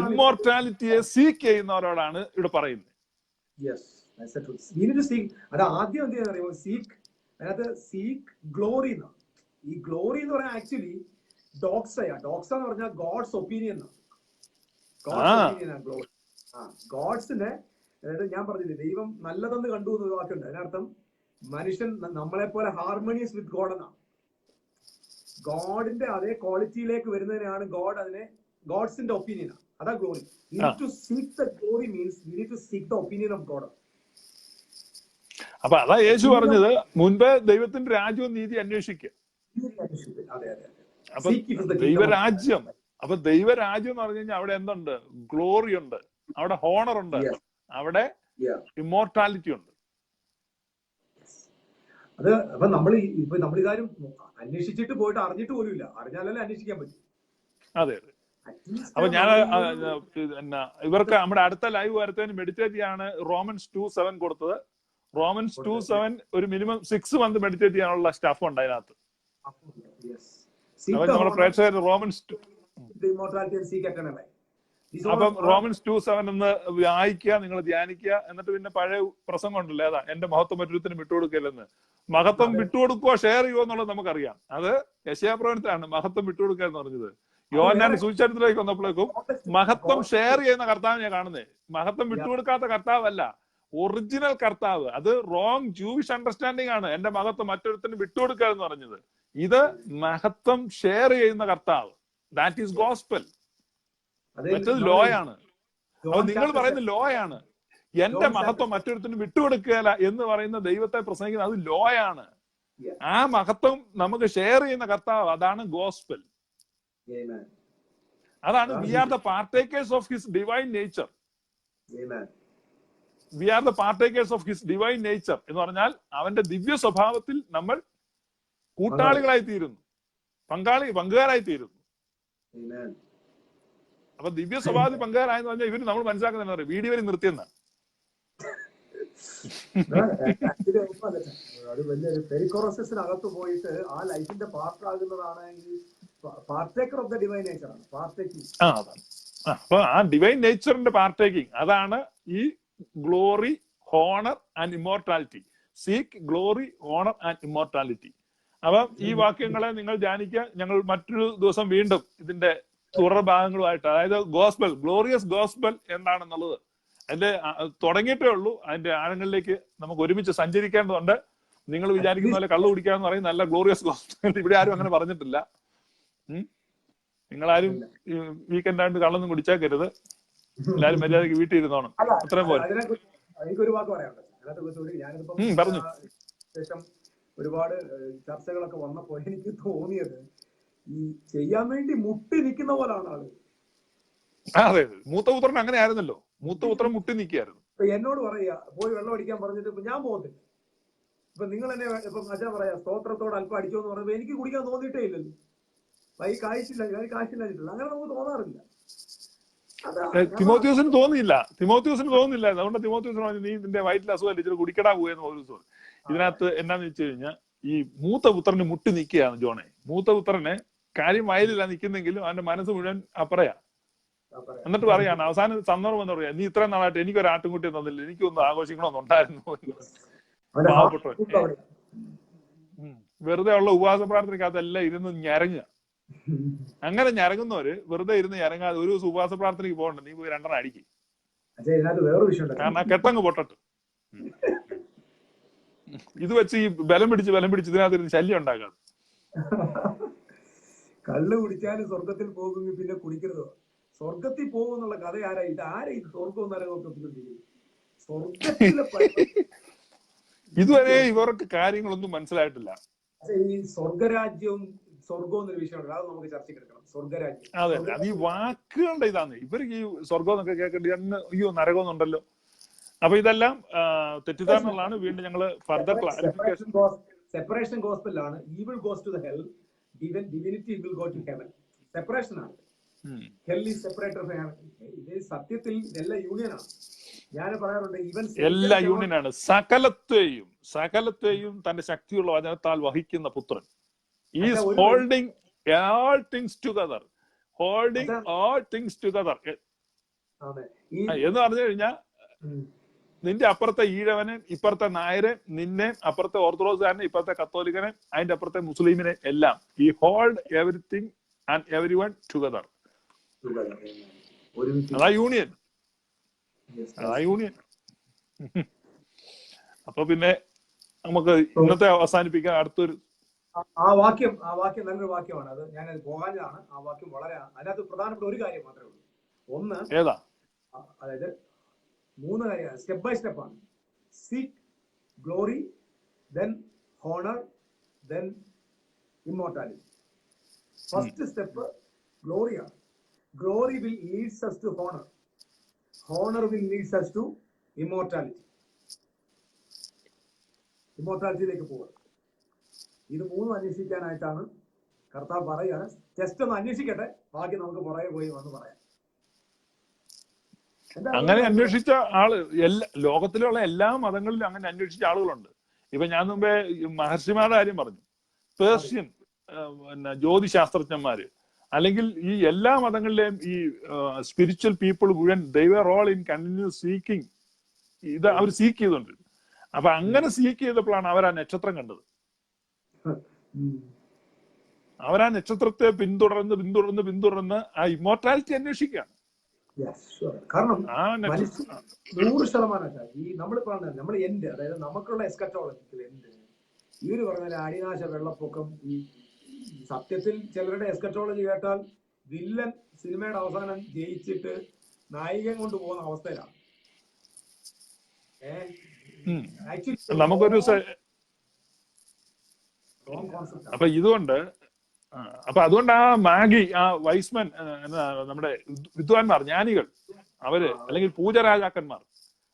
ഇമ്മോർട്ടാലിറ്റിയെ സീക്ക് ചെയ്യുന്നവരോടാണ് ഇവിടെ പറയുന്നത്. അത് ആദ്യം എന്ത് ചെയ്യാൻ സീക്ക്, അതിനകത്ത് സീക്ക് ഗ്ലോറി എന്നാണ്. ഈ ഗ്ലോറി എന്ന് പറഞ്ഞാൽ ആക്ച്വലി ഡോക്സയാ. ഡോക്സ എന്ന് പറഞ്ഞാൽ ഗോഡ്സ് ഒപ്പീനിയൻ ആണ്. ഗ്ലോറി ഗോഡ്സിന്റെ, അതായത് ഞാൻ പറഞ്ഞില്ലേ, ദൈവം നല്ലതെന്ന് കണ്ടു എന്നൊരു വാക്കുണ്ട്. അതിനർത്ഥം മനുഷ്യൻ നമ്മളെ പോലെ ഹാർമോണിയസ് വിത്ത് ഗോഡ് എന്നാണ്. ഗോഡിന്റെ അതേ ക്വാളിറ്റിയിലേക്ക് വരുന്നതിനാണ് ഗോഡ് അതിനെ ഗോഡ്സിന്റെ ഒപ്പീനിയനാണ്. അതാ glory. To seek the glory means you need to seek the opinion of God. അപ്പൊ അതാ യേശു പറഞ്ഞത്, മുൻപ് ദൈവത്തിന്റെ രാജ്യവും നീതി അന്വേഷിക്കുക. അപ്പൊ ദൈവരാജ്യം, ദൈവരാജ്യം എന്ന് പറഞ്ഞു കഴിഞ്ഞാൽ അവിടെ എന്തുണ്ട്? ഗ്ലോറി ഉണ്ട്, അവിടെ ഹോണർ ഉണ്ട്, അവിടെ ഇമ്മോർട്ടാലിറ്റി ഉണ്ട്. അത് അപ്പൊ നമ്മൾ ഇതാരും അന്വേഷിച്ചിട്ട് പോയിട്ട് അറിഞ്ഞിട്ട് പോലും ഇല്ല. അറിഞ്ഞാലല്ലേ അന്വേഷിക്കാൻ പറ്റും. അതെ. അപ്പൊ ഞാൻ ഇവർക്ക് നമ്മുടെ അടുത്ത ലൈവ് വരത്തേന് മെഡിറ്റേറ്റ് ചെയ്യാണ് റോമൻസ് 2:7 കൊടുത്തത്. റോമൻസ് 2:7 ഒരു മിനിമം 6 മന്ത് മെഡിറ്റേറ്റ് ചെയ്യാനുള്ള സ്റ്റാഫ് ഉണ്ട് അതിനകത്ത്. അപ്പൊ നമ്മുടെ പ്രേക്ഷകർ റോമൻസ് അപ്പം റോമൻസ് 2:7 എന്ന് വായിക്കുക, നിങ്ങൾ ധ്യാനിക്കുക. എന്നിട്ട് പിന്നെ പഴയ പ്രസംഗം ഉണ്ടല്ലോ, ഏതാ എന്റെ മഹത്വം മറ്റൊരുത്തിന് വിട്ടുകൊടുക്കില്ലെന്ന്. മഹത്വം വിട്ടുകൊടുക്കുക, ഷെയർ ചെയ്യുമോ എന്നുള്ളത് നമുക്കറിയാം. അത് യെശയ്യാപ്രവചനത്തിലാണ് മഹത്വം വിട്ടുകൊടുക്കുക എന്ന് പറഞ്ഞത്. യോഹന്നാൻ സുവിശേഷത്തിലേക്ക് വന്നപ്പോഴേക്കും മഹത്വം ഷെയർ ചെയ്യുന്ന കർത്താവിനെ കാണുന്നേ. മഹത്വം വിട്ടുകൊടുക്കാത്ത കർത്താവല്ല, ഒറിജിനൽ കർത്താവ്. അത് റോങ് ജൂവിഷ് അണ്ടർസ്റ്റാൻഡിംഗ് ആണ്. എന്റെ മഹത്വം മറ്റൊരുത്തിന് വിട്ടുകൊടുക്കുക എന്ന് പറഞ്ഞത്. ഇത് മഹത്വം ഷെയർ ചെയ്യുന്ന കർത്താവ്. That is gospel. മറ്റത് ലോയാണ്. അപ്പൊ നിങ്ങൾ പറയുന്ന ലോയാണ്. എന്റെ മഹത്വം മറ്റൊരുത്തിന് വിട്ടുകൊടുക്കുകയല്ല എന്ന് പറയുന്ന ദൈവത്തെ പ്രസംഗിക്കുന്നത് അത് ലോയാണ്. Yeah. ആ മഹത്വം നമുക്ക് ഷെയർ ചെയ്യുന്ന കർത്താവ്, അതാണ് ഗോസ്പൽ. Amen. അതാണ് we are the partakers of his divine nature. Amen. We are the partakers of his divine nature എന്ന് പറഞ്ഞാൽ അവന്റെ ദിവ്യ സ്വഭാവത്തിൽ നമ്മൾ കൂട്ടാളികളായി തീരുന്നു, പങ്കുകാരായി തീരുന്നു. Amen. അപ്പൊ ദിവ്യ സ്വഭാവത്തിൽ പങ്കുകാരായെന്ന് പറഞ്ഞാൽ ഇവര് നമ്മൾ മനസ്സിലാക്കുന്ന എന്താ പറയുക, വീഡിയോ വരെ നിർത്തിയെന്നാണ്. Actually ഒന്നുമല്ല sir. അത് വലിയൊരു പെരിക്കോറസിനകത്ത് പോയിട്ട് ആ ലൈഫിന്റെ പാർട്ട് ആകുന്നതാണ് ഈ പാർട്ടേക്കർ ഓഫ് ദ ഡിവൈൻ നേച്ചർ ആണ് പാർട്ടേക്കിംഗ്. അതാണ്. അപ്പൊ ആ ഡിവൈൻ നേച്ചറിന്റെ പാർട്ടേക്കിംഗ്, അതാണ് ഈ glory, honour and immortality. Seek glory, honour and immortality. അപ്പം ഈ വാക്യങ്ങളെ നിങ്ങൾ ധ്യാനിക്കുക. ഞങ്ങൾ മറ്റൊരു ദിവസം വീണ്ടും ഇതിന്റെ തുടർ ഭാഗങ്ങളുമായിട്ട്, അതായത് ഗോസ്പൽ, ഗ്ലോറിയസ് ഗോസ്പൽ എന്താണെന്നുള്ളത് അതിന്റെ തുടങ്ങിയിട്ടേ ഉള്ളൂ. അതിന്റെ ആഴങ്ങളിലേക്ക് നമുക്ക് ഒരുമിച്ച് സഞ്ചരിക്കേണ്ടതുണ്ട്. നിങ്ങൾ വിചാരിക്കുന്ന പോലെ കള്ളു കുടിക്കാന്ന് പറയും നല്ല ഗ്ലോറിയസ് ഗോസ്പൽ ഇവിടെ ആരും അങ്ങനെ പറഞ്ഞിട്ടില്ല. നിങ്ങളാരും വീക്കെൻഡ് ആയിട്ട് കള്ളൊന്നും കുടിച്ചേക്കരുത്. എല്ലാരും മര്യാദക്ക് വീട്ടിൽ ഇരുന്നോണം. അത്രയും പോലെ എനിക്കൊരു വാക്ക് പറയാനുണ്ട്. ഞാനിപ്പം പറഞ്ഞു. ശേഷം ഒരുപാട് ചർച്ചകളൊക്കെ വന്നപ്പോൾ എനിക്ക് തോന്നിയത് ഈ ചെയ്യാൻ വേണ്ടി മുട്ടി നിൽക്കുന്ന പോലാണ് ആള്. അതെ, മൂത്തപുത്രൻ അങ്ങനെ ആയിരുന്നല്ലോ. മൂത്തപുത്രൻ മുട്ടി നിൽക്കുകയായിരുന്നു. ഇപ്പൊ എന്നോട് പറയാ പോയി വെള്ളം അടിക്കാൻ പറഞ്ഞിട്ട് ഇപ്പൊ ഞാൻ പോകത്തില്ല. ഇപ്പൊ നിങ്ങൾ എന്നെ ഇപ്പൊ അച്ഛൻ പറയാ സ്തോത്രത്തോട് അല്പം അടിച്ചോ എന്ന് പറയുമ്പോ എനിക്ക് കുടിക്കാൻ തോന്നിയിട്ടേ ഇല്ലല്ലോ. കാശില്ല അങ്ങനെ നമുക്ക് തോന്നാറില്ല. തിമോത്തിയോസിന് തോന്നിയില്ല. അതുകൊണ്ട് തിമോത്തിയോസിന് പറഞ്ഞു, നീ നിന്റെ വയറ്റിൽ അസുഖം ഇച്ചിരി കുടിക്കടാ പോയെന്ന് പൗലോസ്. ഇതിനകത്ത് എന്നാന്ന് വെച്ച് കഴിഞ്ഞാൽ ഈ മൂത്തപുത്രന് മുട്ടി നിൽക്കുകയാണ് ജോണെ. മൂത്തപുത്രനെ കാര്യം വയലില്ല നിൽക്കുന്നെങ്കിലും അവന്റെ മനസ്സ് മുഴുവൻ അപ്പറയാ. എന്നിട്ട് പറയാണ് അവസാനം സന്ദർഭം എന്ന് പറയാ, നീ ഇത്രയും നാളായിട്ട് എനിക്കൊരു ആട്ടുംകുട്ടിയെ തന്നില്ല, എനിക്കൊന്നും ആഘോഷിക്കണമെന്നുണ്ടായിരുന്നു. പാവപ്പെട്ടവൻ വെറുതെ ഉള്ള ഉപവാസ പ്രാർത്ഥനയ്ക്കകത്ത് എല്ലാം ഇരുന്ന് ഞരങ്ങുക. അങ്ങനെ ഞരങ്ങുന്നവര് വെറുതെ ഇരുന്ന് ഞരങ്ങാതെ ഒരു ദിവസം ഉപവാസ പ്രാർത്ഥനയ്ക്ക് പോകണ്ട, നീ പോയി 2 അടിക്ക്. കാരണം കെട്ടങ്ങ് പൊട്ടട്ട്. ഇത് വെച്ച് ഈ ബലം പിടിച്ച് ഇതിനകത്ത് ഇരുന്ന് ശല്യം ഉണ്ടാക്കാതെ. കള്ള് കുടിച്ചാലും സ്വർഗത്തിൽ പോകുമെങ്കിൽ പിന്നെ കുടിക്കരുതോ? സ്വർഗത്തിൽ പോകുന്നുള്ള കഥ ആരാ ഈ സ്വർഗവും നരകമൊക്കെ സ്വർഗത്തിലെ ഇതുവരെ ഇവർക്ക് കാര്യങ്ങളൊന്നും മനസ്സിലായിട്ടില്ല. ഈ സ്വർഗരാജ്യവും സ്വർഗവും എന്നൊരു വിഷയമുണ്ട്, അത് നമുക്ക് ചർച്ചയ്ക്ക് എടുക്കണം. സ്വർഗരാജ്യം, അതെ, അത് ഈ വാക്കുകളുടെ ഇതാണ്. ഇവർക്ക് ഈ സ്വർഗം എന്നൊക്കെ കേൾക്കേണ്ടി അയ്യോ നരകമെന്നുണ്ടല്ലോ. അപ്പൊ ഇതെല്ലാം തെറ്റിദ്ധാരണകളാണ്. വീണ്ടും ഞങ്ങള് ഫർദർ ക്ലാരിഫിക്കേഷൻ. സെപ്പറേഷൻ ഗോസ്പെല്ലാണ്. Evil goes to the hell, divinity will go to heaven. Separation ആണ്. Hell is separated from heaven. ഇത് സത്യത്തിൽ എല്ലാ യൂണിയനാണ്. ഞാൻ പറയാറുണ്ട്, ഈവൻ എല്ലാ യൂണിയനാണ്. സകലത്തെയും തന്റെ ശക്തിയുള്ള വചനത്താൽ വഹിക്കുന്ന പുത്രൻ is holding all things together. എന്ന് പറഞ്ഞു കഴിഞ്ഞാൽ നിന്റെ അപ്പുറത്തെ ഈഴവനെ, ഇപ്പുറത്തെ നായരെ, നിന്നെ അപ്പുറത്തെ ഓർത്തഡോക്സുകാരനെ, ഇപ്പുറത്തെ കത്തോലിക്കനെ, അതിന്റെ അപ്പുറത്തെ മുസ്ലിമിനെ എല്ലാം ഈ hold everything and every one together. അതാ യൂണിയൻ. അപ്പൊ പിന്നെ നമുക്ക് ഇന്നത്തെ അവസാനിപ്പിക്കാൻ അടുത്തൊരു ആ വാക്യം നല്ലൊരു വാക്യമാണ്. അത് ഞാൻ പോകാഞ്ഞതാണ്. ആ വാക്യം വളരെ അതിനകത്ത് പ്രധാനപ്പെട്ട ഒരു കാര്യം മാത്രമേ ഉള്ളൂ. ഒന്ന് ഏതാ? അതായത് 3 കാര്യമാണ്. സ്റ്റെപ്പ് ബൈ സ്റ്റെപ്പ് ആണ്. Seek glory, then honour, then immortality. First step ഗ്ലോറിയാണ്. Glory will leads us to honor. Honor will leads us to immortality. ഇമ്മോർട്ടാലിറ്റിയിലേക്ക് പോവുക. ഇത് 3 അന്വേഷിക്കാനായിട്ടാണ് കർത്താവ് പറയുകയാണ്. ജസ്റ്റ് ഒന്ന് അന്വേഷിക്കട്ടെ, ബാക്കി നമുക്ക് പുറകെ പോയി വന്ന് പറയാം. അങ്ങനെ അന്വേഷിച്ച ആള് ലോകത്തിലുള്ള എല്ലാ മതങ്ങളിലും അങ്ങനെ അന്വേഷിച്ച ആളുകളുണ്ട്. ഇപ്പൊ ഞാൻ മുമ്പേ മഹർഷിമാരുടെ കാര്യം പറഞ്ഞു. പേർഷ്യൻ ജ്യോതിശാസ്ത്രജ്ഞന്മാര്, അല്ലെങ്കിൽ ഈ എല്ലാ മതങ്ങളിലെയും ഈ സ്പിരിച്വൽ പീപ്പിൾ മുഴുവൻ they were all in continuous seeking. ഇത് അവർ സീക്ക് ചെയ്തോണ്ട്. അപ്പൊ അങ്ങനെ സീക്ക് ചെയ്തപ്പോഴാണ് അവർ ആ നക്ഷത്രം കണ്ടത്. അവരാ നക്ഷത്രത്തെ പിന്തുടർന്ന് ആ ഇമ്മോർട്ടാലിറ്റി അന്വേഷിക്കുകയാണ്. കാരണം 100% ഈ നമ്മൾ പറഞ്ഞത് നമ്മൾ എൻഡ്, അതായത് നമുക്കുള്ള എസ്കറ്റോളജിക്കൽ എൻഡ്. ഇവര് പറഞ്ഞ അടിനാശ, വെള്ളപ്പൊക്കം, ഈ സത്യത്തിൽ ചിലരുടെ എസ്കറ്റോളജി കേട്ടാൽ വില്ലൻ സിനിമയുടെ അവസാനം ജയിച്ചിട്ട് നായികൻ കൊണ്ട് പോകുന്ന അവസ്ഥയിലാണ്. നമുക്കൊരു റോങ് കോൺസെപ്റ്റ് ആണ്. അപ്പൊ ഇതുകൊണ്ട് അപ്പൊ അതുകൊണ്ട് ആ മാഗി, ആ വൈസ്മൻ, നമ്മുടെ വിദ്വാൻമാർ, ജ്ഞാനികൾ, അവര് അല്ലെങ്കിൽ പൂജരാജാക്കന്മാർ,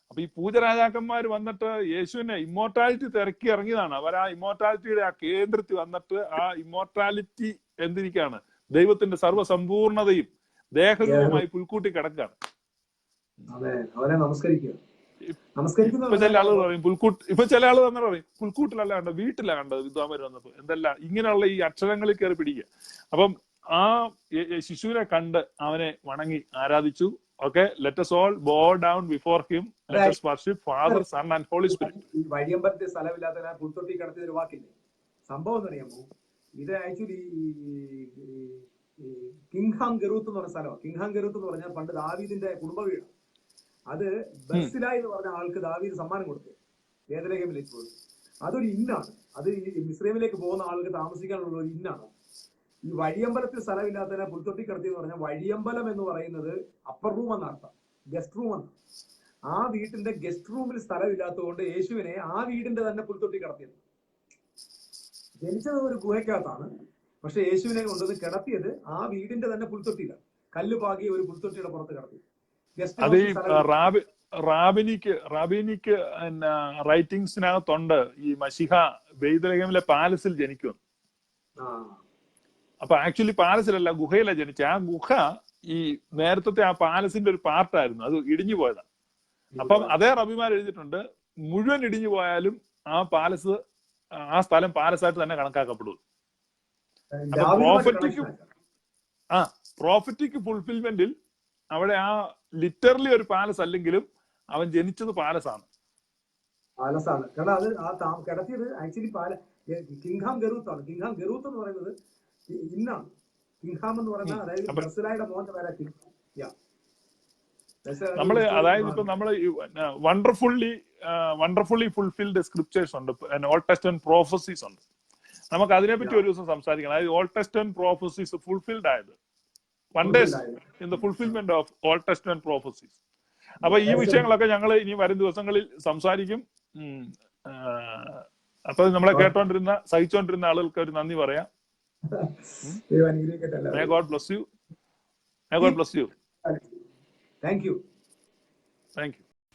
അപ്പൊ ഈ പൂജരാജാക്കന്മാർ വന്നിട്ട് യേശുവിനെ ഇമ്മോർട്ടാലിറ്റി തിരക്കി ഇറങ്ങിയതാണ്. അവർ ആ ഇമ്മോർട്ടാലിറ്റിയുടെ ആ കേന്ദ്രത്തിൽ വന്നിട്ട് ആ ഇമ്മോർട്ടാലിറ്റി എന്തിരിക്കാണ്, ദൈവത്തിന്റെ സർവ്വസമ്പൂർണതയും ദേഹരൂപമായി പുൽക്കൂട്ടി കിടക്കുകയാണ്. അതെ, അവരെ നമസ്കരിക്കുക. ഇപ്പൊ ചില ആളുകൾ പറയും ഇപ്പൊ ചില ആള് തന്നെ പറയും പുൽക്കൂട്ടിലല്ല കണ്ടത്, വീട്ടിലാണ് കണ്ടത് വിദ്വാൻമാർ വന്നപ്പോ. എന്തെല്ലാം ഇങ്ങനെയുള്ള ഈ അക്ഷരങ്ങളിൽ കയറി പിടിക്കുക. അപ്പം ആ ശിശുവിനെ കണ്ട് അവനെ വണങ്ങി ആരാധിച്ചു. Okay, let us all bow down before him, let us worship Father, Son and Holy Spirit. ഈ വഴിയമ്പലത്തിൽ സ്ഥലമില്ലാത്ത പുൽത്തൊട്ടി കടത്തിയ ഒരു വാക്കില്ലേ, സംഭവം എന്ന് അറിയാമോ? ഇത് ആക്ച്വലി കിങ്ഹാം ഗറൂത്ത് എന്ന് പറഞ്ഞ സ്ഥലമാണ്. കിങ്ഹാം ഗറൂത്ത് എന്ന് പറഞ്ഞാൽ പണ്ട് ദാവീദിന്റെ കുടുംബ വീട്. അത് ബർസിലായി എന്ന് പറഞ്ഞ ആൾക്ക് ദാവീദ് സമ്മാനം കൊടുത്തു ബേത്ലഹേമിലേക്ക് പോയി. അതൊരു ഇന്നാണ്. അത് ഈ മിസ്രൈമിലേക്ക് പോകുന്ന ആൾക്ക് താമസിക്കാനുള്ള ഒരു ഇന്നാണ്. ഈ വഴിയമ്പലത്തിൽ സ്ഥലമില്ലാത്തതിനെ പുൽത്തൊട്ടി കിടത്തി എന്ന് പറഞ്ഞാൽ, വഴിയമ്പലം എന്ന് പറയുന്നത് അപ്പർ റൂം എന്നർത്ഥം, ഗസ്റ്റ് റൂം എന്ന്. ആ വീട്ടിന്റെ ഗസ്റ്റ് റൂമിൽ സ്ഥലമില്ലാത്തതുകൊണ്ട് യേശുവിനെ ആ വീടിന്റെ തന്നെ പുൽത്തൊട്ടി കിടത്തിയത്. ജനിച്ചത് ഒരു ഗുഹയ്ക്കകത്താണ്, പക്ഷെ യേശുവിനെ കൊണ്ടത് കിടത്തിയത് ആ വീടിന്റെ തന്നെ പുൽത്തൊട്ടിയിലാണ്. കല്ല് പാകിയ ഒരു പുൽത്തൊട്ടിയുടെ പുറത്ത് കിടത്തി. അത് ഈ റാബിനിക്ക് റൈറ്റിംഗ്സിനകത്തുണ്ട് ഈ മശിഹ ബെയ്ത്ലഹേമിലെ പാലസിൽ ജനിക്കും. അപ്പൊ ആക്ച്വലി പാലസിലല്ല, ഗുഹയിലാണ് ജനിച്ചത്. ആ ഗുഹ ഈ നേരത്തെ ആ പാലസിന്റെ ഒരു പാർട്ടായിരുന്നു, അത് ഇടിഞ്ഞു പോയതാണ്. അപ്പം അതേ റബിമാർ എഴുതിയിട്ടുണ്ട്, മുഴുവൻ ഇടിഞ്ഞു പോയാലും ആ പാലസ്, ആ സ്ഥലം പാലസായിട്ട് തന്നെ കണക്കാക്കപ്പെടും. പ്രോഫറ്റിക് ഫുൾഫിൽമെന്റിൽ അവിടെ ആ ലിറ്ററലി ഒരു പാലസ് അല്ലെങ്കിലും അവൻ ജനിച്ചത് പാലസാണ്. കാരണം അത് ആ കിടത്തിയത് ആക്ച്വലി കിങ്ഹാം ഗറൂത്താണ്. കിങ്ഹാം ഗറൂത്ത് എന്ന് പറയുന്നത് ഇന്നാണ്. കിങ്ഹാം എന്ന് പറയുന്നത് അതായത് ബർസിലായുടെ മോന്റെ പേരാ കിങ്ഹാം. നമ്മള് അതായത് ഇപ്പൊ നമ്മള് വണ്ടർഫുള്ളി ഫുൾഫിൽഡ് സ്ക്രിപ്റ്റേഴ്സ് ഉണ്ട്, ഓൾഡ് ടെസ്റ്റമെന്റ് പ്രോഫസീസ് ഉണ്ട്. നമുക്ക് അതിനെപ്പറ്റി ഒരു ദിവസം സംസാരിക്കണം. അതായത് ഓൾഡ് ടെസ്റ്റമെന്റ് പ്രോഫസീസ് ഫുൾഫിൽഡ് ആയത്, wonders in the fulfilment of old testament prophecies. അപ്പൊ ഈ വിഷയങ്ങളൊക്കെ ഞങ്ങൾ ഇനി വരും ദിവസങ്ങളിൽ സംസാരിക്കും. അപ്പൊ നമ്മളെ സഹിച്ചുകൊണ്ടിരുന്ന ആളുകൾക്ക് ഒരു നന്ദി പറയാം. May God bless you. May God bless you. Thank you. Thank you.